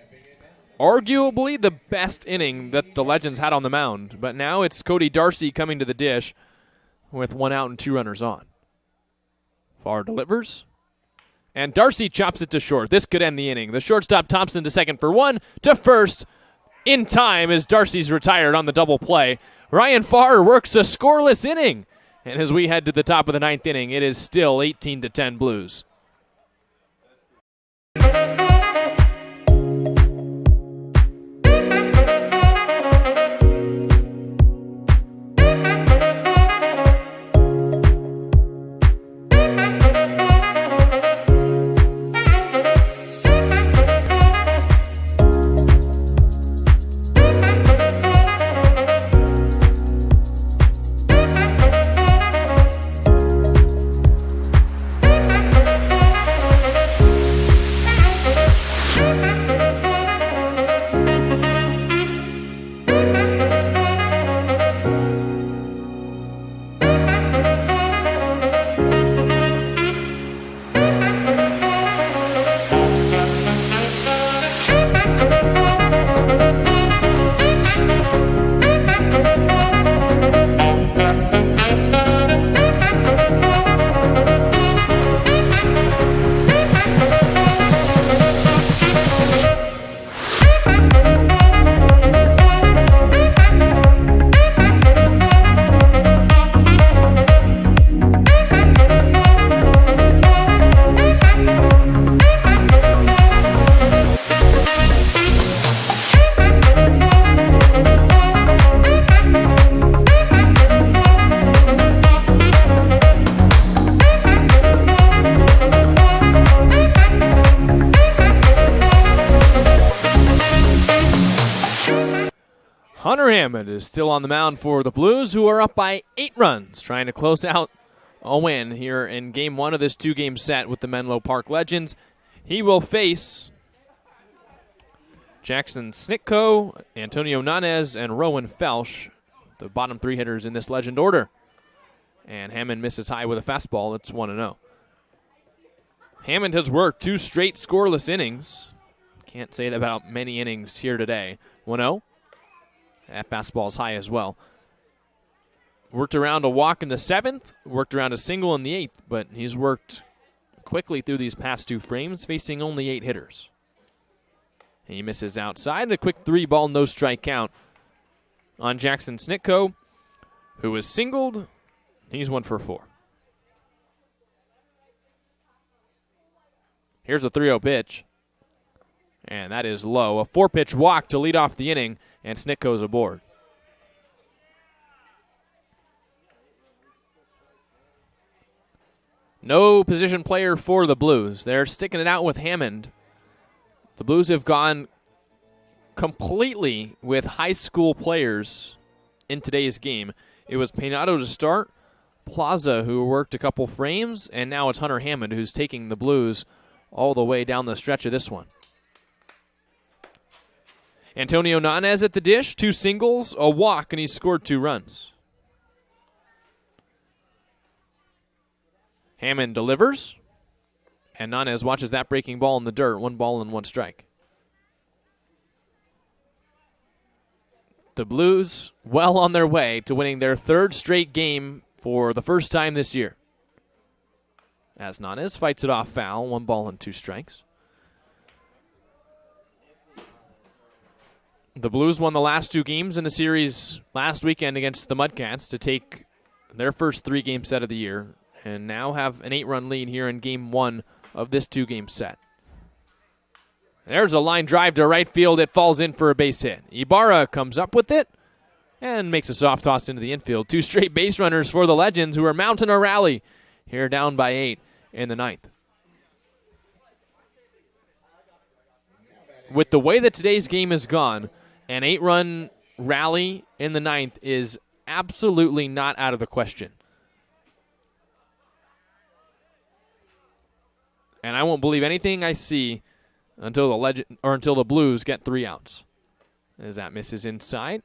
arguably the best inning that the Legends had on the mound. But now it's Cody Darcy coming to the dish with 1 out and 2 runners on. Farr delivers. And Darcy chops it to short. This could end the inning. The shortstop Thompson to second for 1. To first in time as Darcy's retired on the double play. Ryan Farr works a scoreless inning. And as we head to the top of the 9th inning, it is still 18-10 Blues. Hunter Hammond is still on the mound for the Blues, who are up by 8 runs, trying to close out a win here in Game 1 of this 2-game set with the Menlo Park Legends. He will face Jackson Snitko, Antonio Nanez, and Rowan Felsch, the bottom 3 hitters in this Legend order. And Hammond misses high with a fastball. It's 1-0. Hammond has worked 2 straight scoreless innings. Can't say that about many innings here today. 1-0. That fastball's high as well. Worked around a walk in the 7th, worked around a single in the 8th, but he's worked quickly through these past 2 frames, facing only 8 hitters. He misses outside. A quick 3-ball, no-strike count on Jackson Snitko, who was singled. He's 1 for 4. Here's a 3-0 pitch. And that is low. A 4-pitch walk to lead off the inning, and Snitko's aboard. No position player for the Blues. They're sticking it out with Hammond. The Blues have gone completely with high school players in today's game. It was Penato to start, Plaza, who worked a couple frames, and now it's Hunter Hammond, who's taking the Blues all the way down the stretch of this one. Antonio Nanez at the dish, 2 singles, a walk, and he scored 2 runs. Hammond delivers, and Nanez watches that breaking ball in the dirt. 1 ball and 1 strike. The Blues well on their way to winning their 3rd straight game for the first time this year. As Nanez fights it off foul, 1 ball and 2 strikes. The Blues won the last 2 games in the series last weekend against the Mudcats to take their first 3-game set of the year, and now have an 8-run lead here in Game 1 of this 2-game set. There's a line drive to right field. It falls in for a base hit. Ibarra comes up with it and makes a soft toss into the infield. 2 straight base runners for the Legends, who are mounting a rally here down by 8 in the 9th. With the way that today's game has gone, an 8-run rally in the 9th is absolutely not out of the question. And I won't believe anything I see until the Blues get 3 outs. As that misses inside.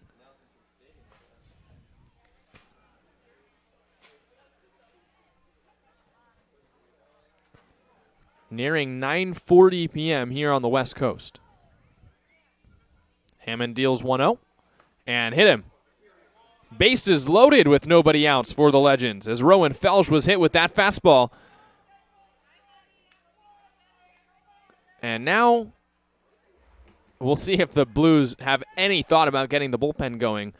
Nearing 9:40 p.m. here on the West Coast. Hammond deals 1-0 and hit him. Bases loaded with nobody outs for the Legends as Rowan Felsch was hit with that fastball. And now we'll see if the Blues have any thought about getting the bullpen going.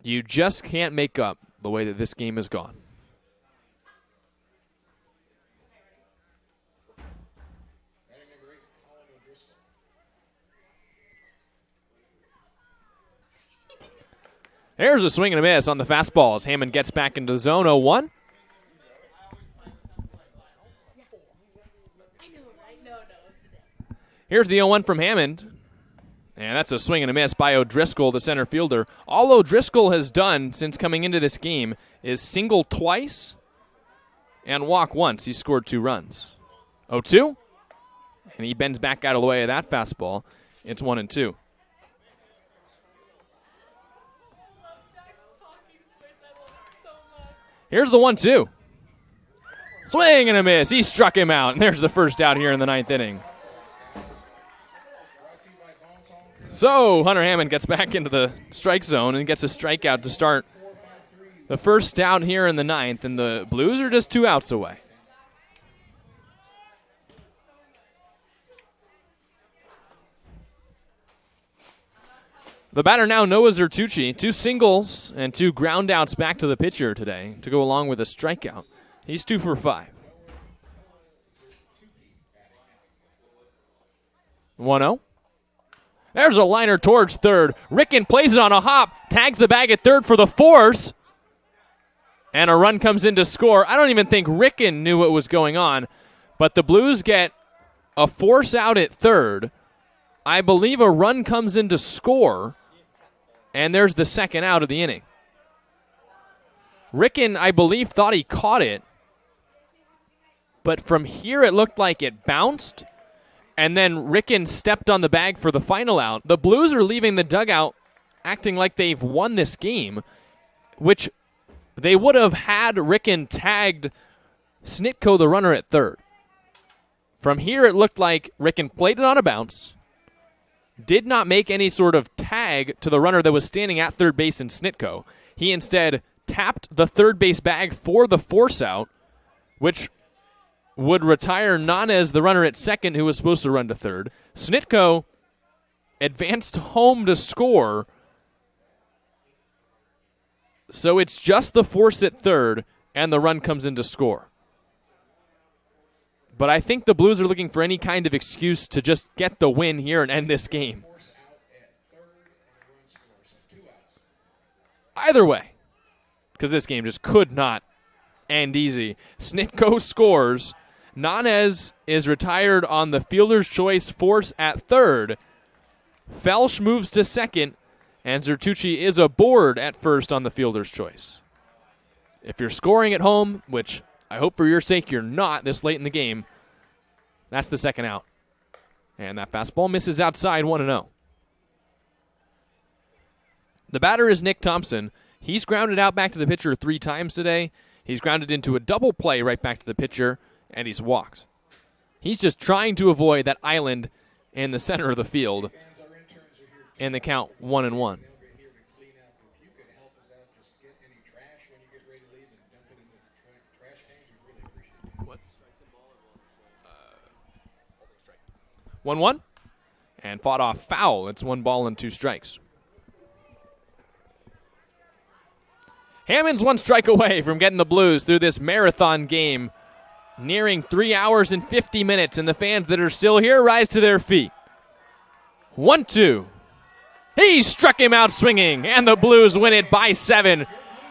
You just can't make up the way that this game has gone. There's a swing and a miss on the fastball as Hammond gets back into the zone. 0-1. Here's the 0-1 from Hammond. And that's a swing and a miss by O'Driscoll, the center fielder. All O'Driscoll has done since coming into this game is single twice and walk once. He scored 2 runs. 0-2. And he bends back out of the way of that fastball. It's 1-2. Here's the 1-2. Swing and a miss. He struck him out. And there's the first out here in the 9th inning. So Hunter Hammond gets back into the strike zone and gets a strikeout to start the first out here in the 9th. And the Blues are just 2 outs away. The batter now, Noah Zertucci, 2 singles and 2 ground outs back to the pitcher today to go along with a strikeout. He's 2 for 5. 1-0. There's a liner towards third. Ricken plays it on a hop, tags the bag at third for the force, and a run comes in to score. I don't even think Ricken knew what was going on, but the Blues get a force out at third. I believe a run comes in to score, and there's the second out of the inning. Ricken, I believe, thought he caught it, but from here it looked like it bounced, and then Ricken stepped on the bag for the final out. The Blues are leaving the dugout acting like they've won this game, which they would have had Ricken tagged Snitko, the runner, at third. From here, it looked like Ricken played it on a bounce, did not make any sort of tag to the runner that was standing at third base in Snitko. He instead tapped the third base bag for the force out, which would retire Nanez, the runner at second, who was supposed to run to third. Snitko advanced home to score. So it's just the force at third, and the run comes in to score. But I think the Blues are looking for any kind of excuse to just get the win here and end this game. Either way, because this game just could not end easy. Snitko scores. Nanez is retired on the fielder's choice force at third. Felsch moves to second, and Zertucci is aboard at first on the fielder's choice. If you're scoring at home, which I hope for your sake you're not this late in the game, that's the second out. And that fastball misses outside 1-0. The batter is Nick Thompson. He's grounded out back to the pitcher 3 times today. He's grounded into a double play right back to the pitcher, and he's walked. He's just trying to avoid that island in the center of the field, and the count 1-1. What? 1-1, and fought off foul. It's 1 ball and 2 strikes. Hammond's 1 strike away from getting the Blues through this marathon game, nearing 3 hours and 50 minutes, and the fans that are still here rise to their feet. 1-2. He struck him out swinging, and the Blues win it by 7.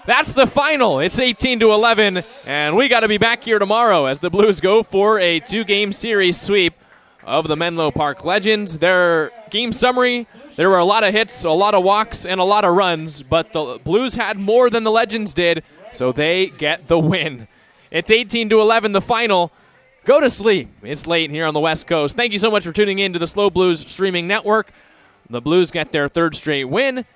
That's the final. It's 18-11, and we got to be back here tomorrow as the Blues go for a 2-game series sweep of the Menlo Park Legends. Their game summary: there were a lot of hits, a lot of walks, and a lot of runs, but the Blues had more than the Legends did, so they get the win. It's 18-11, the final. Go to sleep. It's late here on the West Coast. Thank you so much for tuning in to the SLO Blues streaming network. The Blues get their 3rd straight win,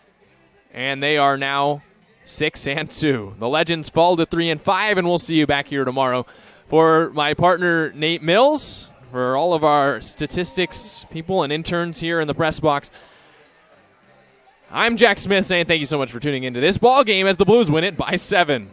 and they are now 6-2. The Legends fall to 3-5, and we'll see you back here tomorrow. For my partner, Nate Mills, for all of our statistics people and interns here in the press box, I'm Jack Smith saying thank you so much for tuning into this ball game as the Blues win it by 7.